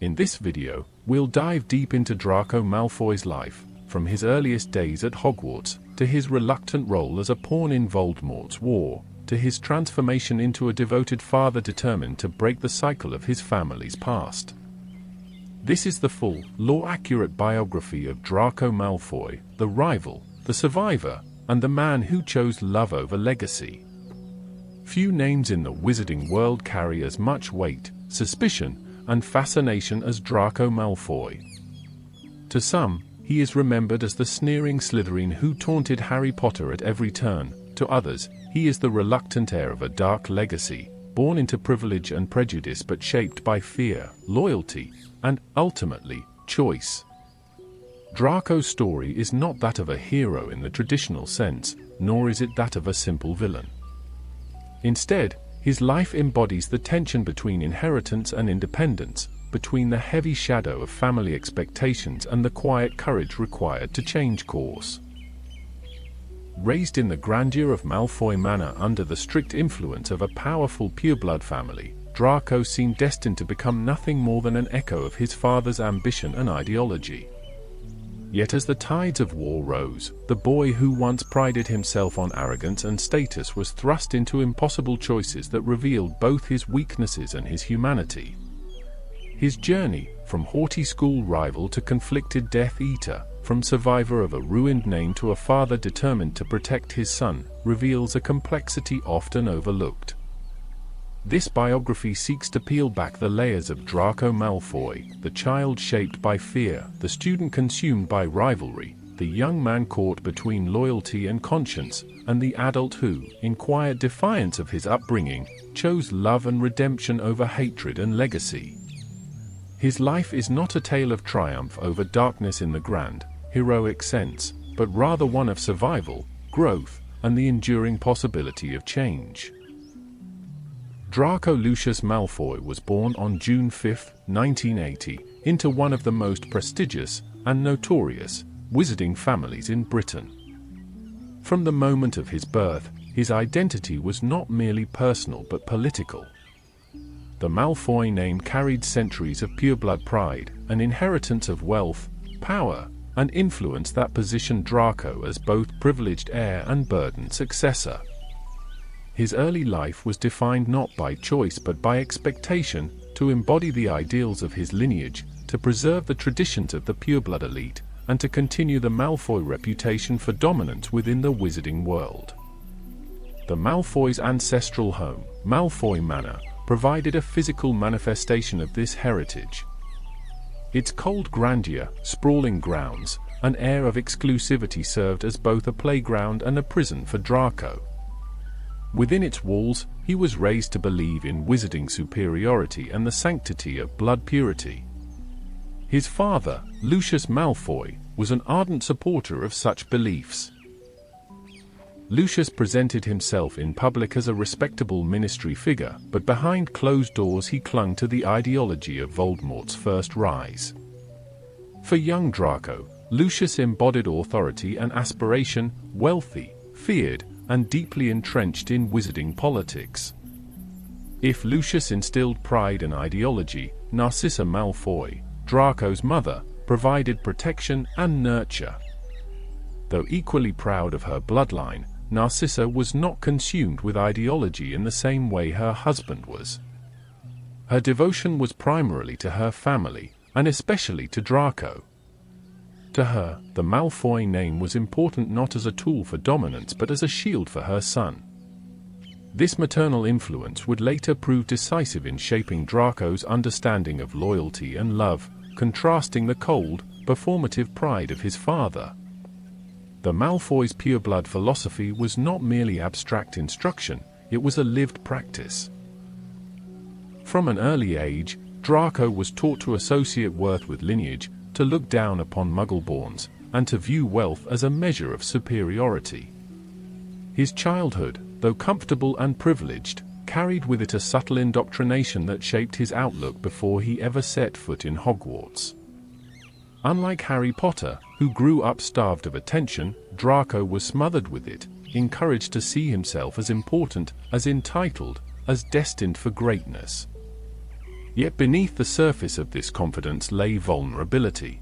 In this video, we'll dive deep into Draco Malfoy's life, from his earliest days at Hogwarts, to his reluctant role as a pawn in Voldemort's war, to his transformation into a devoted father determined to break the cycle of his family's past. This is the full, law-accurate biography of Draco Malfoy, the rival, the survivor, and the man who chose love over legacy. Few names in the wizarding world carry as much weight, suspicion, and fascination as Draco Malfoy. To some, he is remembered as the sneering Slytherin who taunted Harry Potter at every turn. To others, he is the reluctant heir of a dark legacy, born into privilege and prejudice but shaped by fear, loyalty, and, ultimately, choice. Draco's story is not that of a hero in the traditional sense, nor is it that of a simple villain. Instead, his life embodies the tension between inheritance and independence, between the heavy shadow of family expectations and the quiet courage required to change course. Raised in the grandeur of Malfoy Manor under the strict influence of a powerful pureblood family, Draco seemed destined to become nothing more than an echo of his father's ambition and ideology. Yet as the tides of war rose, the boy who once prided himself on arrogance and status was thrust into impossible choices that revealed both his weaknesses and his humanity. His journey, from haughty school rival to conflicted Death Eater, from survivor of a ruined name to a father determined to protect his son, reveals a complexity often overlooked. This biography seeks to peel back the layers of Draco Malfoy, the child shaped by fear, the student consumed by rivalry, the young man caught between loyalty and conscience, and the adult who, in quiet defiance of his upbringing, chose love and redemption over hatred and legacy. His life is not a tale of triumph over darkness in the grand, heroic sense, but rather one of survival, growth, and the enduring possibility of change. Draco Lucius Malfoy was born on June 5, 1980, into one of the most prestigious and notorious wizarding families in Britain. From the moment of his birth, his identity was not merely personal but political. The Malfoy name carried centuries of pureblood pride, an inheritance of wealth, power, and influence that positioned Draco as both privileged heir and burdened successor. His early life was defined not by choice but by expectation, to embody the ideals of his lineage, to preserve the traditions of the pureblood elite, and to continue the Malfoy reputation for dominance within the wizarding world. The Malfoy's ancestral home, Malfoy Manor, provided a physical manifestation of this heritage. Its cold grandeur, sprawling grounds, an air of exclusivity served as both a playground and a prison for Draco. Within its walls, he was raised to believe in wizarding superiority and the sanctity of blood purity. His father, Lucius Malfoy, was an ardent supporter of such beliefs. Lucius presented himself in public as a respectable ministry figure, but behind closed doors he clung to the ideology of Voldemort's first rise. For young Draco, Lucius embodied authority and aspiration, wealthy, feared, and deeply entrenched in wizarding politics. If Lucius instilled pride and ideology, Narcissa Malfoy, Draco's mother, provided protection and nurture. Though equally proud of her bloodline, Narcissa was not consumed with ideology in the same way her husband was. Her devotion was primarily to her family, and especially to Draco. To her, the Malfoy name was important not as a tool for dominance but as a shield for her son. This maternal influence would later prove decisive in shaping Draco's understanding of loyalty and love, contrasting the cold, performative pride of his father. The Malfoy's pureblood philosophy was not merely abstract instruction, it was a lived practice. From an early age, Draco was taught to associate worth with lineage, to look down upon Muggleborns, and to view wealth as a measure of superiority. His childhood, though comfortable and privileged, carried with it a subtle indoctrination that shaped his outlook before he ever set foot in Hogwarts. Unlike Harry Potter, who grew up starved of attention, Draco was smothered with it, encouraged to see himself as important, as entitled, as destined for greatness. Yet beneath the surface of this confidence lay vulnerability.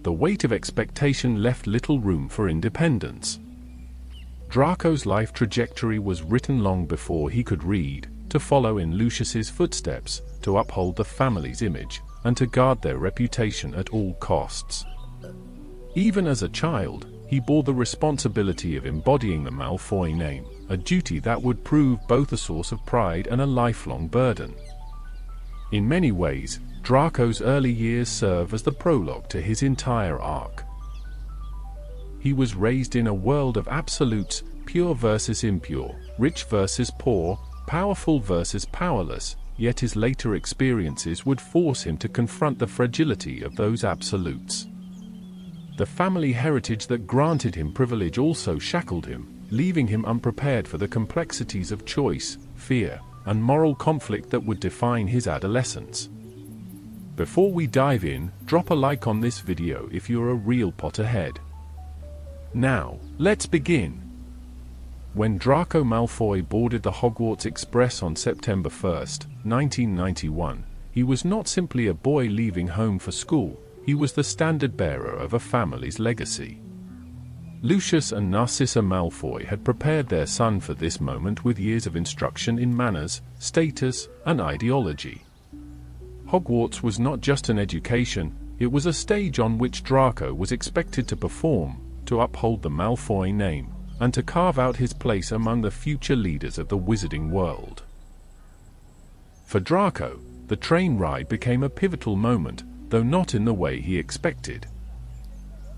The weight of expectation left little room for independence. Draco's life trajectory was written long before he could read, to follow in Lucius's footsteps, to uphold the family's image, and to guard their reputation at all costs. Even as a child, he bore the responsibility of embodying the Malfoy name, a duty that would prove both a source of pride and a lifelong burden. In many ways, Draco's early years serve as the prologue to his entire arc. He was raised in a world of absolutes, pure versus impure, rich versus poor, powerful versus powerless, yet his later experiences would force him to confront the fragility of those absolutes. The family heritage that granted him privilege also shackled him, leaving him unprepared for the complexities of choice, fear, and moral conflict that would define his adolescence. Before we dive in, drop a like on this video if you're a real Potterhead. Now, let's begin. When Draco Malfoy boarded the Hogwarts Express on September 1, 1991, he was not simply a boy leaving home for school, he was the standard-bearer of a family's legacy. Lucius and Narcissa Malfoy had prepared their son for this moment with years of instruction in manners, status, and ideology. Hogwarts was not just an education, it was a stage on which Draco was expected to perform, to uphold the Malfoy name, and to carve out his place among the future leaders of the wizarding world. For Draco, the train ride became a pivotal moment, though not in the way he expected.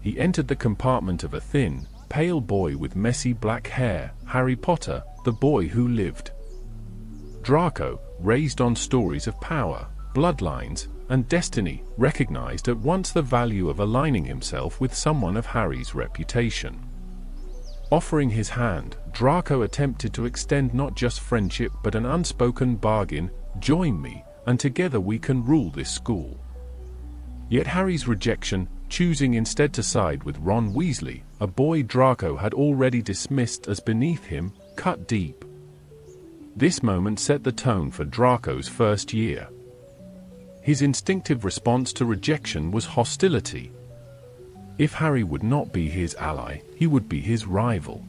He entered the compartment of a thin, pale boy with messy black hair, Harry Potter, the boy who lived. Draco, raised on stories of power, bloodlines, and destiny, recognized at once the value of aligning himself with someone of Harry's reputation. Offering his hand, Draco attempted to extend not just friendship but an unspoken bargain: join me, and together we can rule this school. Yet Harry's rejection, choosing instead to side with Ron Weasley, a boy Draco had already dismissed as beneath him, cut deep. This moment set the tone for Draco's first year. His instinctive response to rejection was hostility. If Harry would not be his ally, he would be his rival.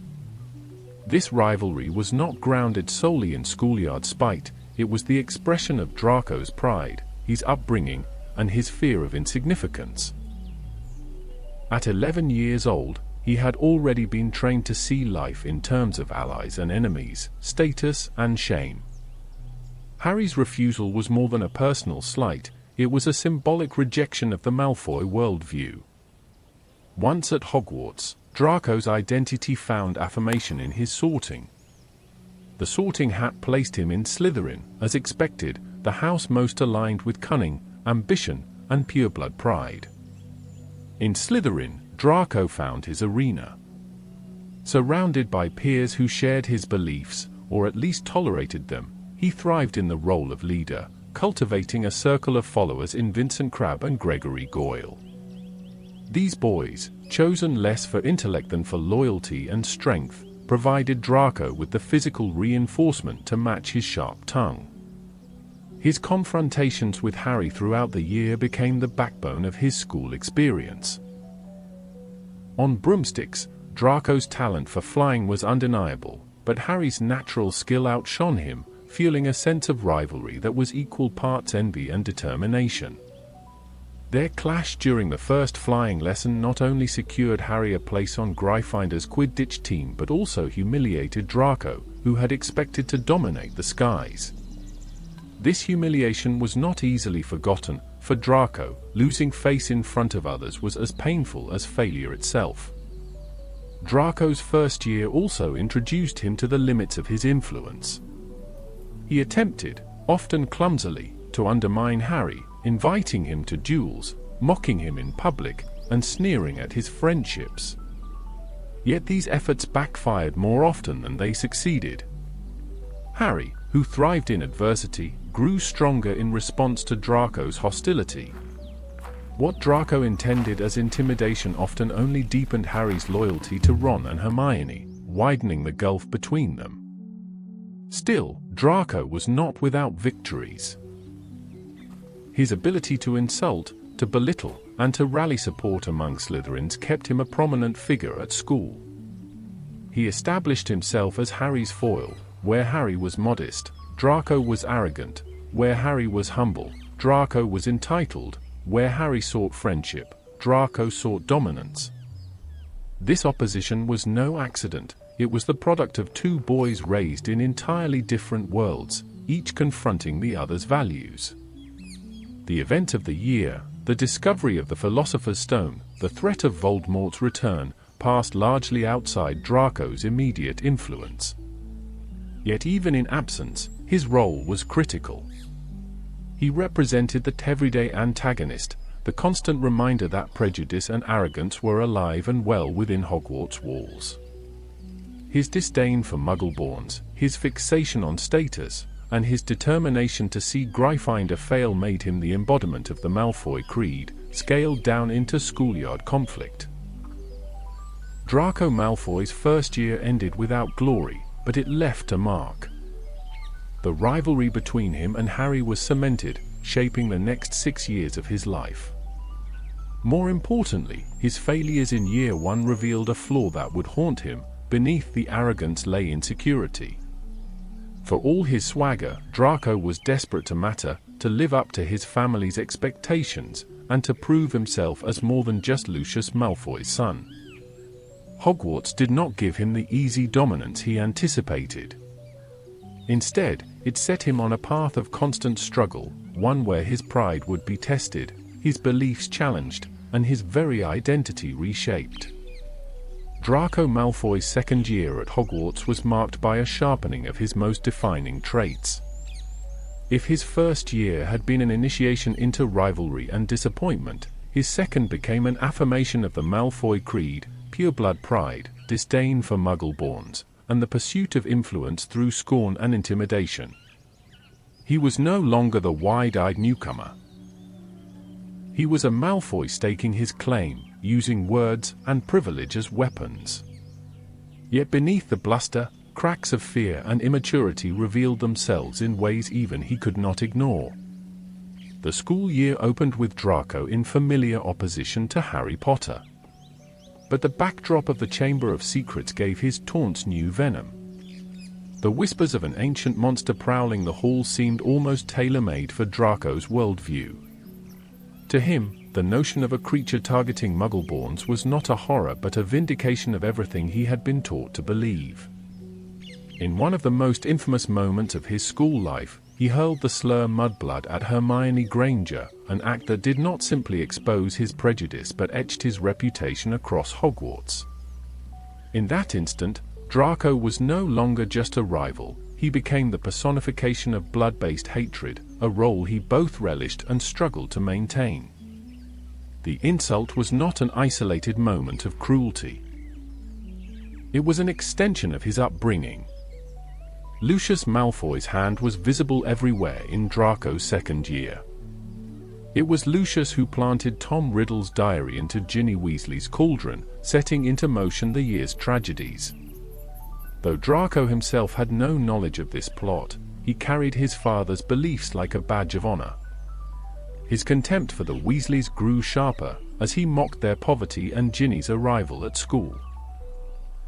This rivalry was not grounded solely in schoolyard spite, it was the expression of Draco's pride, his upbringing, and his fear of insignificance. At 11 years old, he had already been trained to see life in terms of allies and enemies, status and shame. Harry's refusal was more than a personal slight, it was a symbolic rejection of the Malfoy worldview. Once at Hogwarts, Draco's identity found affirmation in his sorting. The sorting hat placed him in Slytherin, as expected, the house most aligned with cunning, ambition, and pureblood pride. In Slytherin, Draco found his arena. Surrounded by peers who shared his beliefs, or at least tolerated them, he thrived in the role of leader, cultivating a circle of followers in Vincent Crabbe and Gregory Goyle. These boys, chosen less for intellect than for loyalty and strength, provided Draco with the physical reinforcement to match his sharp tongue. His confrontations with Harry throughout the year became the backbone of his school experience. On broomsticks, Draco's talent for flying was undeniable, but Harry's natural skill outshone him, fueling a sense of rivalry that was equal parts envy and determination. Their clash during the first flying lesson not only secured Harry a place on Gryffindor's Quidditch team but also humiliated Draco, who had expected to dominate the skies. This humiliation was not easily forgotten. For Draco, losing face in front of others was as painful as failure itself. Draco's first year also introduced him to the limits of his influence. He attempted, often clumsily, to undermine Harry, inviting him to duels, mocking him in public, and sneering at his friendships. Yet these efforts backfired more often than they succeeded. Harry, who thrived in adversity, grew stronger in response to Draco's hostility. What Draco intended as intimidation often only deepened Harry's loyalty to Ron and Hermione, widening the gulf between them. Still, Draco was not without victories. His ability to insult, to belittle, and to rally support among Slytherins kept him a prominent figure at school. He established himself as Harry's foil. Where Harry was modest, Draco was arrogant. Where Harry was humble, Draco was entitled. Where Harry sought friendship, Draco sought dominance. This opposition was no accident. It was the product of two boys raised in entirely different worlds, each confronting the other's values. The event of the year, the discovery of the Philosopher's Stone, the threat of Voldemort's return, passed largely outside Draco's immediate influence. Yet even in absence, his role was critical. He represented the everyday antagonist, the constant reminder that prejudice and arrogance were alive and well within Hogwarts walls. His disdain for Muggleborns, his fixation on status, and his determination to see Gryffindor fail made him the embodiment of the Malfoy creed, scaled down into schoolyard conflict. Draco Malfoy's first year ended without glory, but it left a mark. The rivalry between him and Harry was cemented, shaping the next 6 years of his life. More importantly, his failures in year one revealed a flaw that would haunt him. Beneath the arrogance lay insecurity. For all his swagger, Draco was desperate to matter, to live up to his family's expectations, and to prove himself as more than just Lucius Malfoy's son. Hogwarts did not give him the easy dominance he anticipated. Instead, it set him on a path of constant struggle, one where his pride would be tested, his beliefs challenged, and his very identity reshaped. Draco Malfoy's second year at Hogwarts was marked by a sharpening of his most defining traits. If his first year had been an initiation into rivalry and disappointment, his second became an affirmation of the Malfoy creed, pureblood pride, disdain for Muggleborns, and the pursuit of influence through scorn and intimidation. He was no longer the wide-eyed newcomer. He was a Malfoy staking his claim, using words and privilege as weapons. Yet beneath the bluster, cracks of fear and immaturity revealed themselves in ways even he could not ignore. The school year opened with Draco in familiar opposition to Harry Potter. But the backdrop of the Chamber of Secrets gave his taunts new venom. The whispers of an ancient monster prowling the halls seemed almost tailor-made for Draco's worldview. To him, the notion of a creature targeting Muggleborns was not a horror but a vindication of everything he had been taught to believe. In one of the most infamous moments of his school life, he hurled the slur Mudblood at Hermione Granger, an act that did not simply expose his prejudice but etched his reputation across Hogwarts. In that instant, Draco was no longer just a rival, he became the personification of blood-based hatred, a role he both relished and struggled to maintain. The insult was not an isolated moment of cruelty. It was an extension of his upbringing. Lucius Malfoy's hand was visible everywhere in Draco's second year. It was Lucius who planted Tom Riddle's diary into Ginny Weasley's cauldron, setting into motion the year's tragedies. Though Draco himself had no knowledge of this plot, he carried his father's beliefs like a badge of honor. His contempt for the Weasleys grew sharper, as he mocked their poverty and Ginny's arrival at school.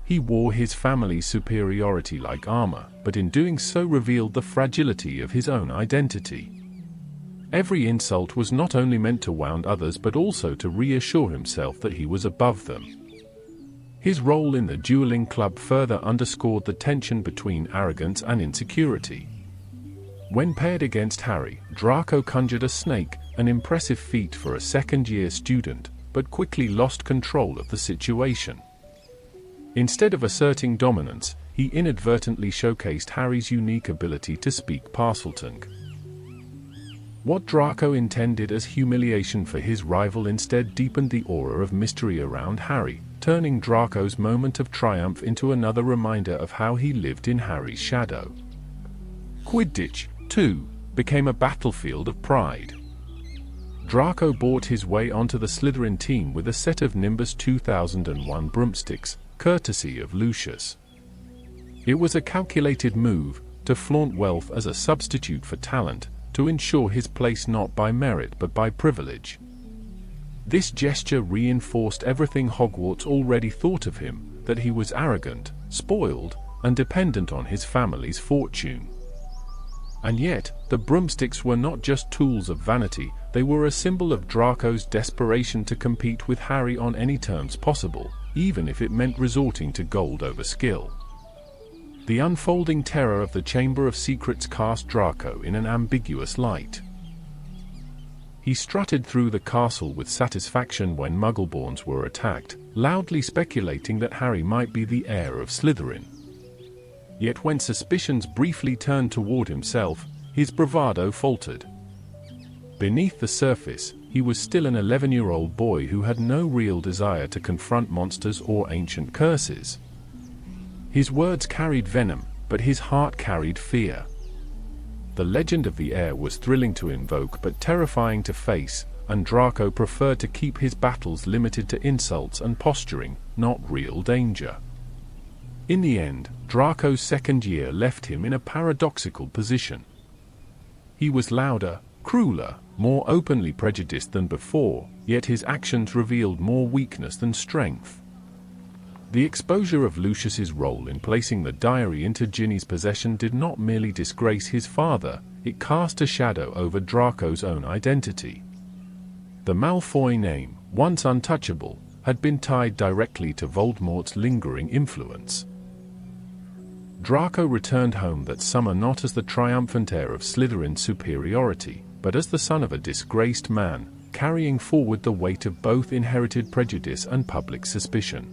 He wore his family's superiority like armor, but in doing so revealed the fragility of his own identity. Every insult was not only meant to wound others but also to reassure himself that he was above them. His role in the dueling club further underscored the tension between arrogance and insecurity. When paired against Harry, Draco conjured a snake, an impressive feat for a second-year student, but quickly lost control of the situation. Instead of asserting dominance, he inadvertently showcased Harry's unique ability to speak Parseltongue. What Draco intended as humiliation for his rival instead deepened the aura of mystery around Harry, turning Draco's moment of triumph into another reminder of how he lived in Harry's shadow. Quidditch, too, became a battlefield of pride. Draco bought his way onto the Slytherin team with a set of Nimbus 2001 broomsticks, courtesy of Lucius. It was a calculated move, to flaunt wealth as a substitute for talent, to ensure his place not by merit but by privilege. This gesture reinforced everything Hogwarts already thought of him, that he was arrogant, spoiled, and dependent on his family's fortune. And yet, the broomsticks were not just tools of vanity, they were a symbol of Draco's desperation to compete with Harry on any terms possible, even if it meant resorting to gold over skill. The unfolding terror of the Chamber of Secrets cast Draco in an ambiguous light. He strutted through the castle with satisfaction when Muggleborns were attacked, loudly speculating that Harry might be the heir of Slytherin. Yet when suspicions briefly turned toward himself, his bravado faltered. Beneath the surface, he was still an 11-year-old boy who had no real desire to confront monsters or ancient curses. His words carried venom, but his heart carried fear. The legend of the heir was thrilling to invoke but terrifying to face, and Draco preferred to keep his battles limited to insults and posturing, not real danger. In the end, Draco's second year left him in a paradoxical position. He was louder, crueler, more openly prejudiced than before, yet his actions revealed more weakness than strength. The exposure of Lucius's role in placing the diary into Ginny's possession did not merely disgrace his father, it cast a shadow over Draco's own identity. The Malfoy name, once untouchable, had been tied directly to Voldemort's lingering influence. Draco returned home that summer not as the triumphant heir of Slytherin's superiority, but as the son of a disgraced man, carrying forward the weight of both inherited prejudice and public suspicion.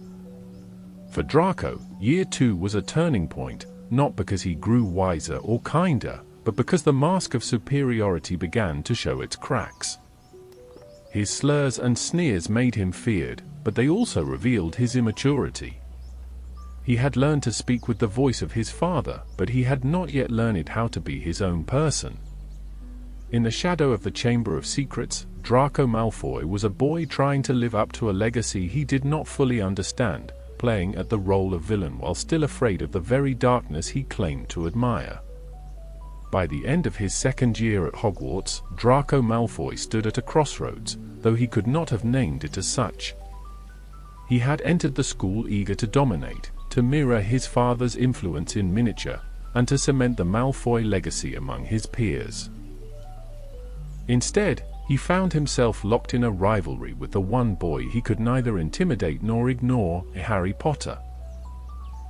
For Draco, Year 2 was a turning point, not because he grew wiser or kinder, but because the mask of superiority began to show its cracks. His slurs and sneers made him feared, but they also revealed his immaturity. He had learned to speak with the voice of his father, but he had not yet learned how to be his own person. In the shadow of the Chamber of Secrets, Draco Malfoy was a boy trying to live up to a legacy he did not fully understand, playing at the role of villain while still afraid of the very darkness he claimed to admire. By the end of his second year at Hogwarts, Draco Malfoy stood at a crossroads, though he could not have named it as such. He had entered the school eager to dominate, to mirror his father's influence in miniature, and to cement the Malfoy legacy among his peers. Instead, he found himself locked in a rivalry with the one boy he could neither intimidate nor ignore, Harry Potter.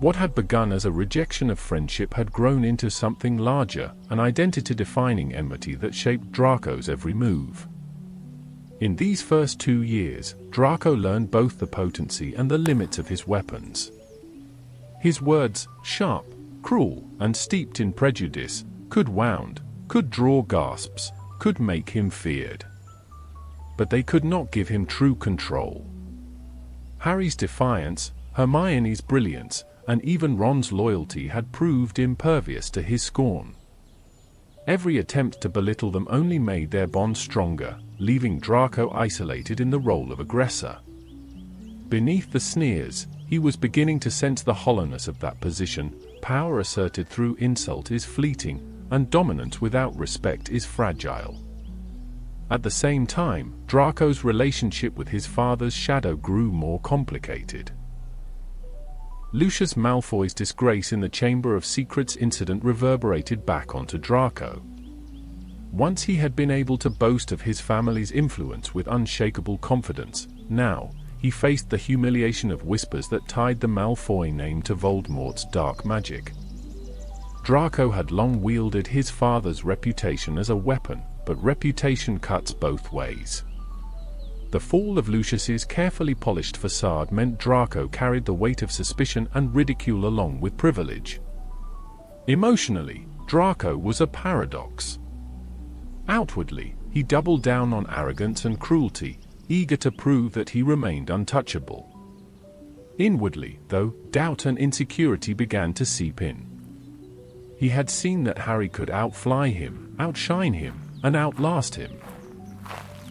What had begun as a rejection of friendship had grown into something larger, an identity-defining enmity that shaped Draco's every move. In these first 2 years, Draco learned both the potency and the limits of his weapons. His words, sharp, cruel, and steeped in prejudice, could wound, could draw gasps, could make him feared. But they could not give him true control. Harry's defiance, Hermione's brilliance, and even Ron's loyalty had proved impervious to his scorn. Every attempt to belittle them only made their bond stronger, leaving Draco isolated in the role of aggressor. Beneath the sneers, he was beginning to sense the hollowness of that position. Power asserted through insult is fleeting, and dominance without respect is fragile. At the same time, Draco's relationship with his father's shadow grew more complicated. Lucius Malfoy's disgrace in the Chamber of Secrets incident reverberated back onto Draco. Once he had been able to boast of his family's influence with unshakable confidence, now, he faced the humiliation of whispers that tied the Malfoy name to Voldemort's dark magic. Draco had long wielded his father's reputation as a weapon, but reputation cuts both ways. The fall of Lucius's carefully polished facade meant Draco carried the weight of suspicion and ridicule along with privilege. Emotionally, Draco was a paradox. Outwardly, he doubled down on arrogance and cruelty, eager to prove that he remained untouchable. Inwardly, though, doubt and insecurity began to seep in. He had seen that Harry could outfly him, outshine him, and outlast him.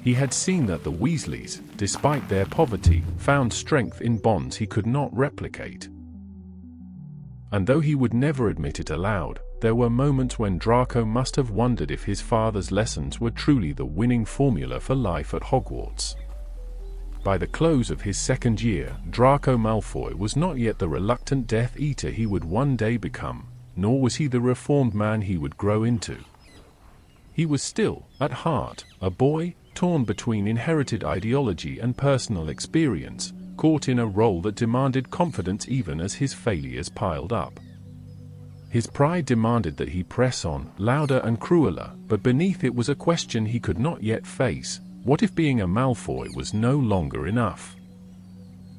He had seen that the Weasleys, despite their poverty, found strength in bonds he could not replicate. And though he would never admit it aloud, there were moments when Draco must have wondered if his father's lessons were truly the winning formula for life at Hogwarts. By the close of his second year, Draco Malfoy was not yet the reluctant Death Eater he would one day become, nor was he the reformed man he would grow into. He was still, at heart, a boy, torn between inherited ideology and personal experience, caught in a role that demanded confidence even as his failures piled up. His pride demanded that he press on, louder and crueler, but beneath it was a question he could not yet face: what if being a Malfoy was no longer enough?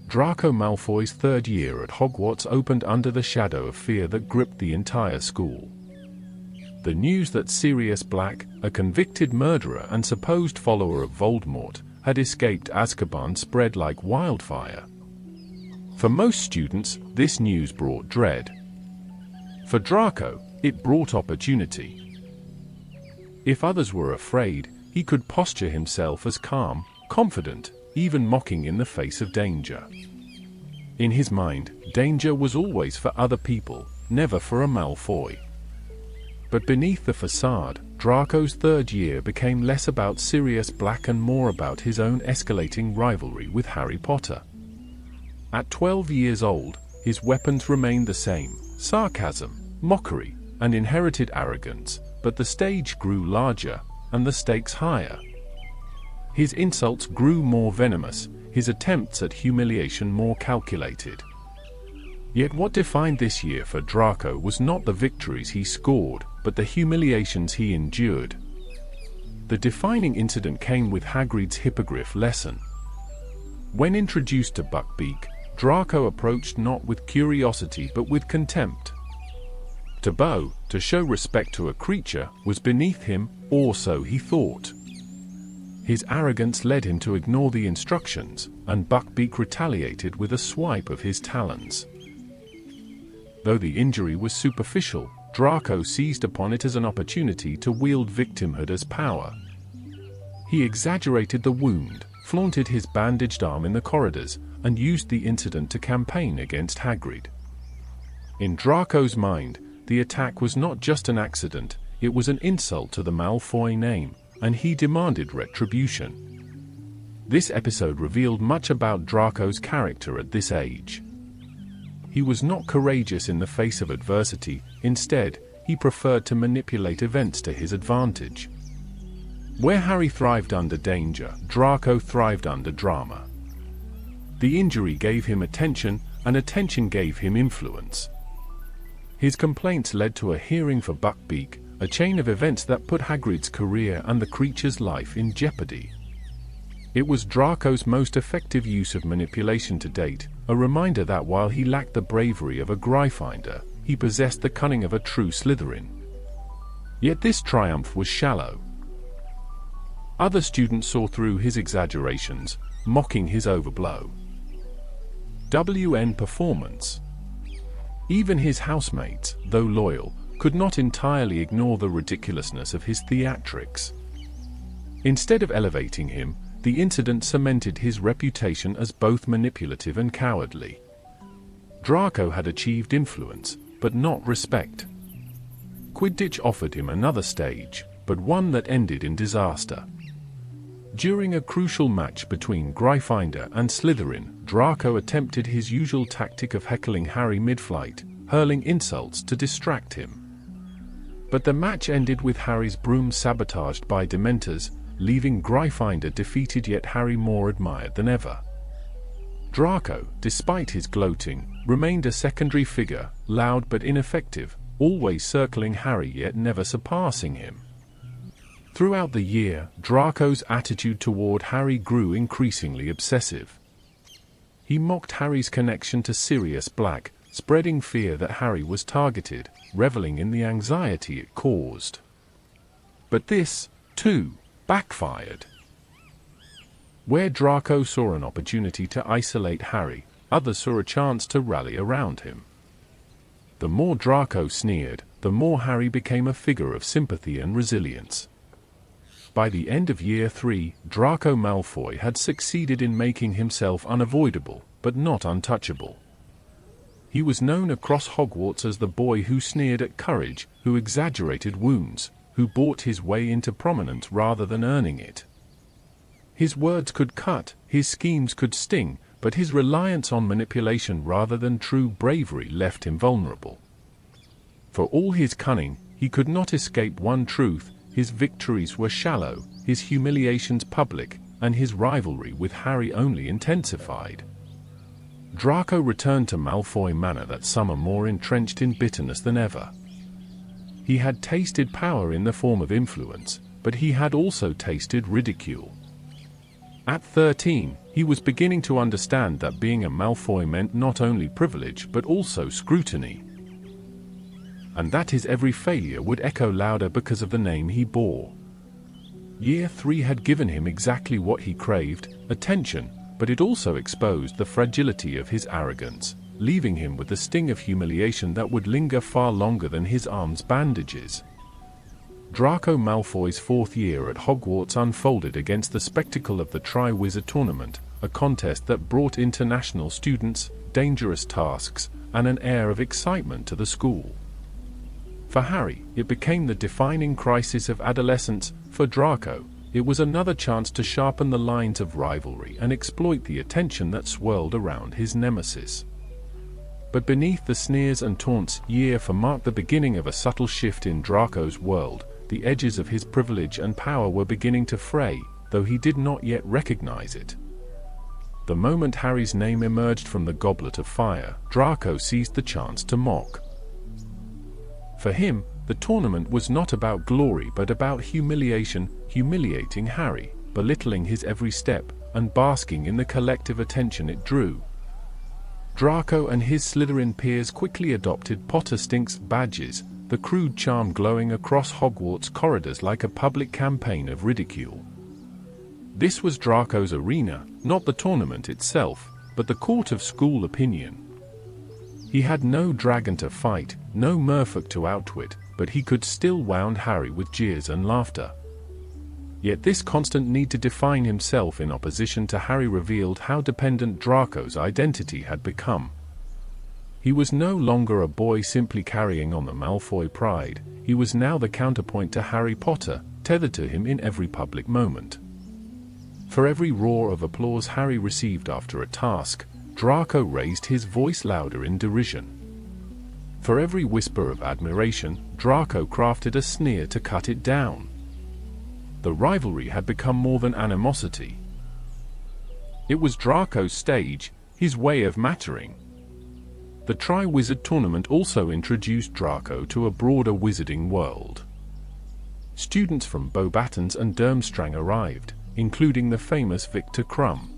Draco Malfoy's third year at Hogwarts opened under the shadow of fear that gripped the entire school. The news that Sirius Black, a convicted murderer and supposed follower of Voldemort, had escaped Azkaban spread like wildfire. For most students, this news brought dread. For Draco, it brought opportunity. If others were afraid, he could posture himself as calm, confident, even mocking in the face of danger. In his mind, danger was always for other people, never for a Malfoy. But beneath the facade, Draco's third year became less about Sirius Black and more about his own escalating rivalry with Harry Potter. At 12 years old, his weapons remained the same: sarcasm, mockery, and inherited arrogance, but the stage grew larger, and the stakes higher. His insults grew more venomous, his attempts at humiliation more calculated. Yet what defined this year for Draco was not the victories he scored, but the humiliations he endured. The defining incident came with Hagrid's hippogriff lesson. When introduced to Buckbeak, Draco approached not with curiosity but with contempt. To bow, to show respect to a creature, was beneath him, or so he thought. His arrogance led him to ignore the instructions, and Buckbeak retaliated with a swipe of his talons. Though the injury was superficial, Draco seized upon it as an opportunity to wield victimhood as power. He exaggerated the wound, flaunted his bandaged arm in the corridors, and used the incident to campaign against Hagrid. In Draco's mind, the attack was not just an accident, it was an insult to the Malfoy name, and he demanded retribution. This episode revealed much about Draco's character at this age. He was not courageous in the face of adversity, instead, he preferred to manipulate events to his advantage. Where Harry thrived under danger, Draco thrived under drama. The injury gave him attention, and attention gave him influence. His complaints led to a hearing for Buckbeak, a chain of events that put Hagrid's career and the creature's life in jeopardy. It was Draco's most effective use of manipulation to date, a reminder that while he lacked the bravery of a Gryffindor, he possessed the cunning of a true Slytherin. Yet this triumph was shallow. Other students saw through his exaggerations, mocking his overblow. WN performance. Even his housemates, though loyal, could not entirely ignore the ridiculousness of his theatrics. Instead of elevating him, the incident cemented his reputation as both manipulative and cowardly. Draco had achieved influence, but not respect. Quidditch offered him another stage, but one that ended in disaster. During a crucial match between Gryffindor and Slytherin, Draco attempted his usual tactic of heckling Harry mid-flight, hurling insults to distract him. But the match ended with Harry's broom sabotaged by Dementors, leaving Gryffindor defeated yet Harry more admired than ever. Draco, despite his gloating, remained a secondary figure, loud but ineffective, always circling Harry yet never surpassing him. Throughout the year, Draco's attitude toward Harry grew increasingly obsessive. He mocked Harry's connection to Sirius Black, spreading fear that Harry was targeted, reveling in the anxiety it caused. But this, too, backfired. Where Draco saw an opportunity to isolate Harry, others saw a chance to rally around him. The more Draco sneered, the more Harry became a figure of sympathy and resilience. By the end of Year 3, Draco Malfoy had succeeded in making himself unavoidable, but not untouchable. He was known across Hogwarts as the boy who sneered at courage, who exaggerated wounds, who bought his way into prominence rather than earning it. His words could cut, his schemes could sting, but his reliance on manipulation rather than true bravery left him vulnerable. For all his cunning, he could not escape one truth: his victories were shallow, his humiliations public, and his rivalry with Harry only intensified. Draco returned to Malfoy Manor that summer more entrenched in bitterness than ever. He had tasted power in the form of influence, but he had also tasted ridicule. At 13, he was beginning to understand that being a Malfoy meant not only privilege but also scrutiny. And that his every failure would echo louder because of the name he bore. Year 3 had given him exactly what he craved: attention, but it also exposed the fragility of his arrogance, leaving him with the sting of humiliation that would linger far longer than his arm's bandages. Draco Malfoy's 4th year at Hogwarts unfolded against the spectacle of the Triwizard Tournament, a contest that brought international students, dangerous tasks, and an air of excitement to the school. For Harry, it became the defining crisis of adolescence. For Draco, it was another chance to sharpen the lines of rivalry and exploit the attention that swirled around his nemesis. But beneath the sneers and taunts, year 4 marked the beginning of a subtle shift in Draco's world. The edges of his privilege and power were beginning to fray, though he did not yet recognize it. The moment Harry's name emerged from the Goblet of Fire, Draco seized the chance to mock. For him, the tournament was not about glory but about humiliation, humiliating Harry, belittling his every step, and basking in the collective attention it drew. Draco and his Slytherin peers quickly adopted Potter Stinks badges, the crude charm glowing across Hogwarts corridors like a public campaign of ridicule. This was Draco's arena, not the tournament itself, but the court of school opinion. He had no dragon to fight, no merfolk to outwit, but he could still wound Harry with jeers and laughter. Yet this constant need to define himself in opposition to Harry revealed how dependent Draco's identity had become. He was no longer a boy simply carrying on the Malfoy pride. He was now the counterpoint to Harry Potter, tethered to him in every public moment. For every roar of applause Harry received after a task, Draco raised his voice louder in derision. For every whisper of admiration, Draco crafted a sneer to cut it down. The rivalry had become more than animosity. It was Draco's stage, his way of mattering. The Triwizard Tournament also introduced Draco to a broader wizarding world. Students from Beauxbatons and Durmstrang arrived, including the famous Victor Krum.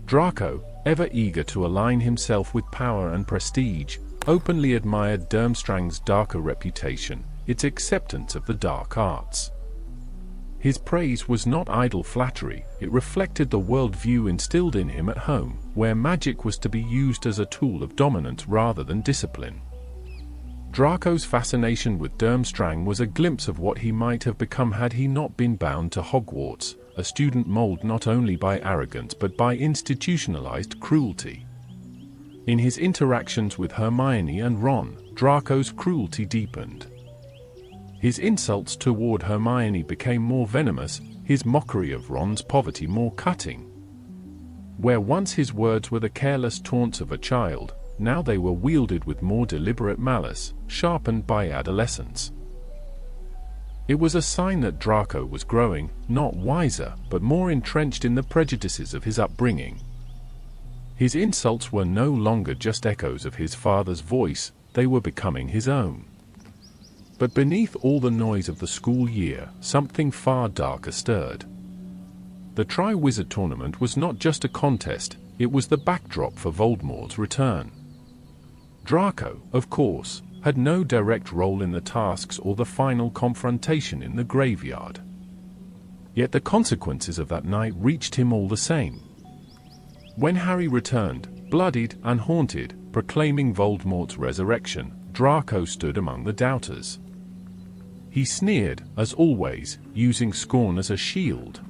Draco, ever eager to align himself with power and prestige, openly admired Durmstrang's darker reputation, its acceptance of the dark arts. His praise was not idle flattery, it reflected the worldview instilled in him at home, where magic was to be used as a tool of dominance rather than discipline. Draco's fascination with Durmstrang was a glimpse of what he might have become had he not been bound to Hogwarts, a student molded not only by arrogance but by institutionalized cruelty. In his interactions with Hermione and Ron, Draco's cruelty deepened. His insults toward Hermione became more venomous, his mockery of Ron's poverty more cutting. Where once his words were the careless taunts of a child, now they were wielded with more deliberate malice, sharpened by adolescence. It was a sign that Draco was growing, not wiser, but more entrenched in the prejudices of his upbringing. His insults were no longer just echoes of his father's voice, they were becoming his own. But beneath all the noise of the school year, something far darker stirred. The Triwizard Tournament was not just a contest, it was the backdrop for Voldemort's return. Draco, of course, had no direct role in the tasks or the final confrontation in the graveyard. Yet the consequences of that night reached him all the same. When Harry returned, bloodied and haunted, proclaiming Voldemort's resurrection, Draco stood among the doubters. He sneered, as always, using scorn as a shield.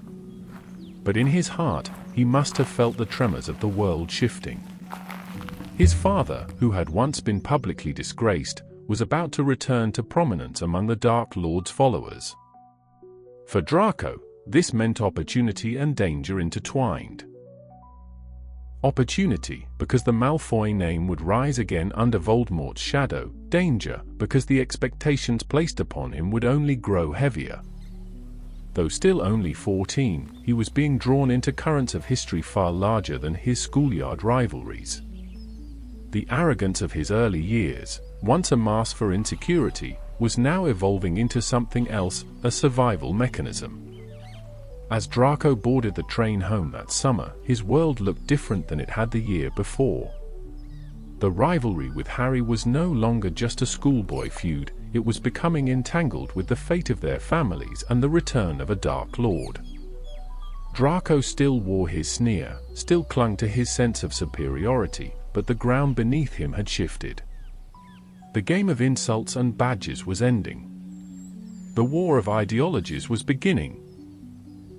But in his heart, he must have felt the tremors of the world shifting. His father, who had once been publicly disgraced, was about to return to prominence among the Dark Lord's followers. For Draco, this meant opportunity and danger intertwined. Opportunity, because the Malfoy name would rise again under Voldemort's shadow; danger, because the expectations placed upon him would only grow heavier. Though still only 14, he was being drawn into currents of history far larger than his schoolyard rivalries. The arrogance of his early years, once a mask for insecurity, was now evolving into something else, a survival mechanism. As Draco boarded the train home that summer, his world looked different than it had the year before. The rivalry with Harry was no longer just a schoolboy feud, it was becoming entangled with the fate of their families and the return of a Dark Lord. Draco still wore his sneer, still clung to his sense of superiority, but the ground beneath him had shifted. The game of insults and badges was ending. The war of ideologies was beginning.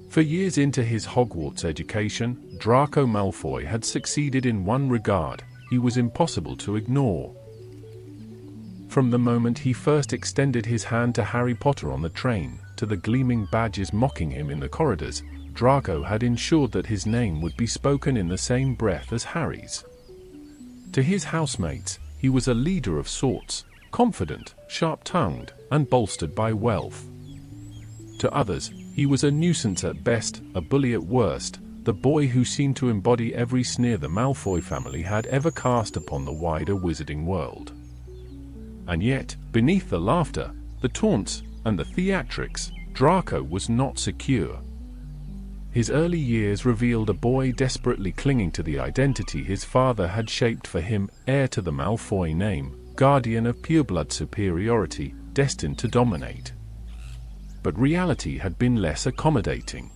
For years into his Hogwarts education, Draco Malfoy had succeeded in one regard: he was impossible to ignore. From the moment he first extended his hand to Harry Potter on the train, to the gleaming badges mocking him in the corridors, Draco had ensured that his name would be spoken in the same breath as Harry's. To his housemates, he was a leader of sorts, confident, sharp-tongued, and bolstered by wealth. To others, he was a nuisance at best, a bully at worst, the boy who seemed to embody every sneer the Malfoy family had ever cast upon the wider wizarding world. And yet, beneath the laughter, the taunts, and the theatrics, Draco was not secure. His early years revealed a boy desperately clinging to the identity his father had shaped for him, heir to the Malfoy name, guardian of pureblood superiority, destined to dominate. But reality had been less accommodating.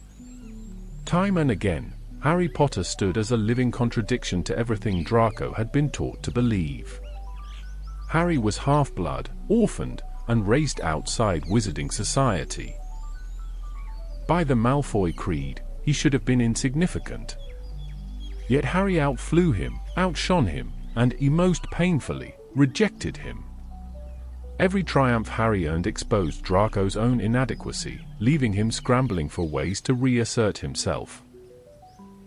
Time and again, Harry Potter stood as a living contradiction to everything Draco had been taught to believe. Harry was half-blood, orphaned, and raised outside wizarding society. By the Malfoy creed, he should have been insignificant. Yet Harry outflew him, outshone him, and, most painfully, rejected him. Every triumph Harry earned exposed Draco's own inadequacy, leaving him scrambling for ways to reassert himself.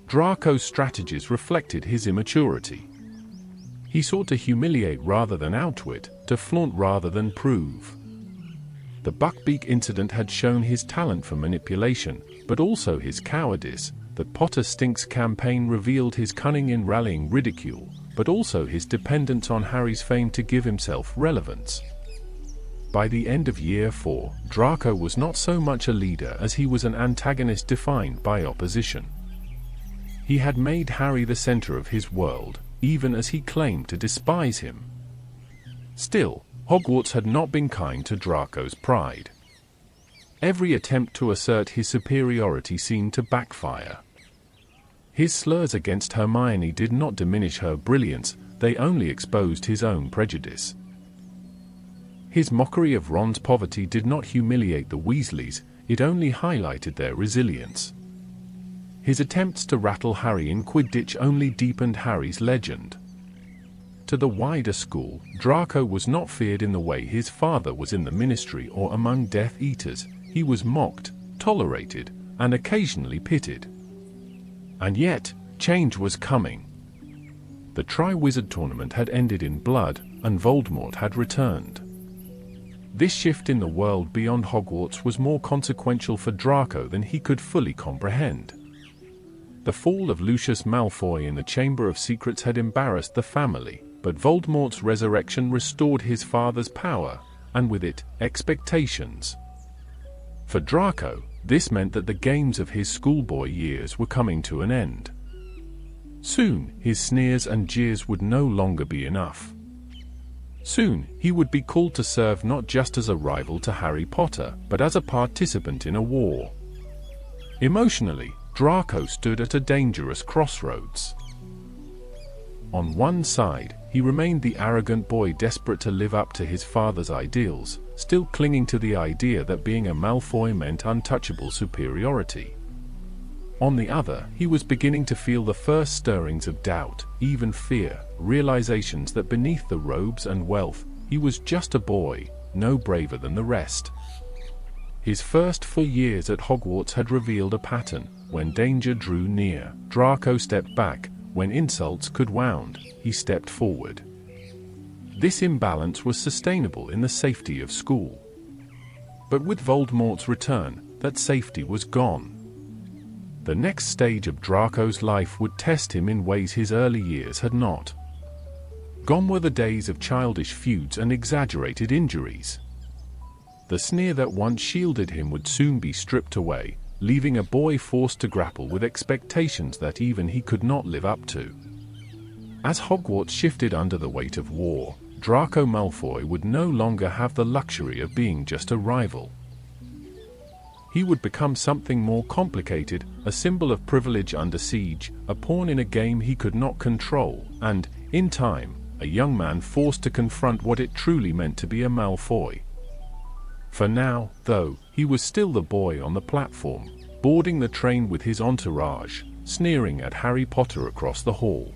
Draco's strategies reflected his immaturity. He sought to humiliate rather than outwit, to flaunt rather than prove. The Buckbeak incident had shown his talent for manipulation, but also his cowardice. The Potter Stinks campaign revealed his cunning in rallying ridicule, but also his dependence on Harry's fame to give himself relevance. By the end of Year 4, Draco was not so much a leader as he was an antagonist defined by opposition. He had made Harry the center of his world, even as he claimed to despise him. Still, Hogwarts had not been kind to Draco's pride. Every attempt to assert his superiority seemed to backfire. His slurs against Hermione did not diminish her brilliance, they only exposed his own prejudice. His mockery of Ron's poverty did not humiliate the Weasleys, it only highlighted their resilience. His attempts to rattle Harry in Quidditch only deepened Harry's legend. To the wider school, Draco was not feared in the way his father was in the Ministry or among Death Eaters. He was mocked, tolerated, and occasionally pitied. And yet, change was coming. The Triwizard Tournament had ended in blood, and Voldemort had returned. This shift in the world beyond Hogwarts was more consequential for Draco than he could fully comprehend. The fall of Lucius Malfoy in the Chamber of Secrets had embarrassed the family, but Voldemort's resurrection restored his father's power, and with it, expectations. For Draco, this meant that the games of his schoolboy years were coming to an end. Soon, his sneers and jeers would no longer be enough. Soon, he would be called to serve not just as a rival to Harry Potter, but as a participant in a war. Emotionally, Draco stood at a dangerous crossroads. On one side, he remained the arrogant boy desperate to live up to his father's ideals, still clinging to the idea that being a Malfoy meant untouchable superiority. On the other, he was beginning to feel the first stirrings of doubt, even fear, realizations that beneath the robes and wealth, he was just a boy, no braver than the rest. His first full years at Hogwarts had revealed a pattern. When danger drew near, Draco stepped back. When insults could wound, he stepped forward. This imbalance was sustainable in the safety of school. But with Voldemort's return, that safety was gone. The next stage of Draco's life would test him in ways his early years had not. Gone were the days of childish feuds and exaggerated injuries. The sneer that once shielded him would soon be stripped away, leaving a boy forced to grapple with expectations that even he could not live up to. As Hogwarts shifted under the weight of war, Draco Malfoy would no longer have the luxury of being just a rival. He would become something more complicated, a symbol of privilege under siege, a pawn in a game he could not control, and, in time, a young man forced to confront what it truly meant to be a Malfoy. For now, though, he was still the boy on the platform, boarding the train with his entourage, sneering at Harry Potter across the hall.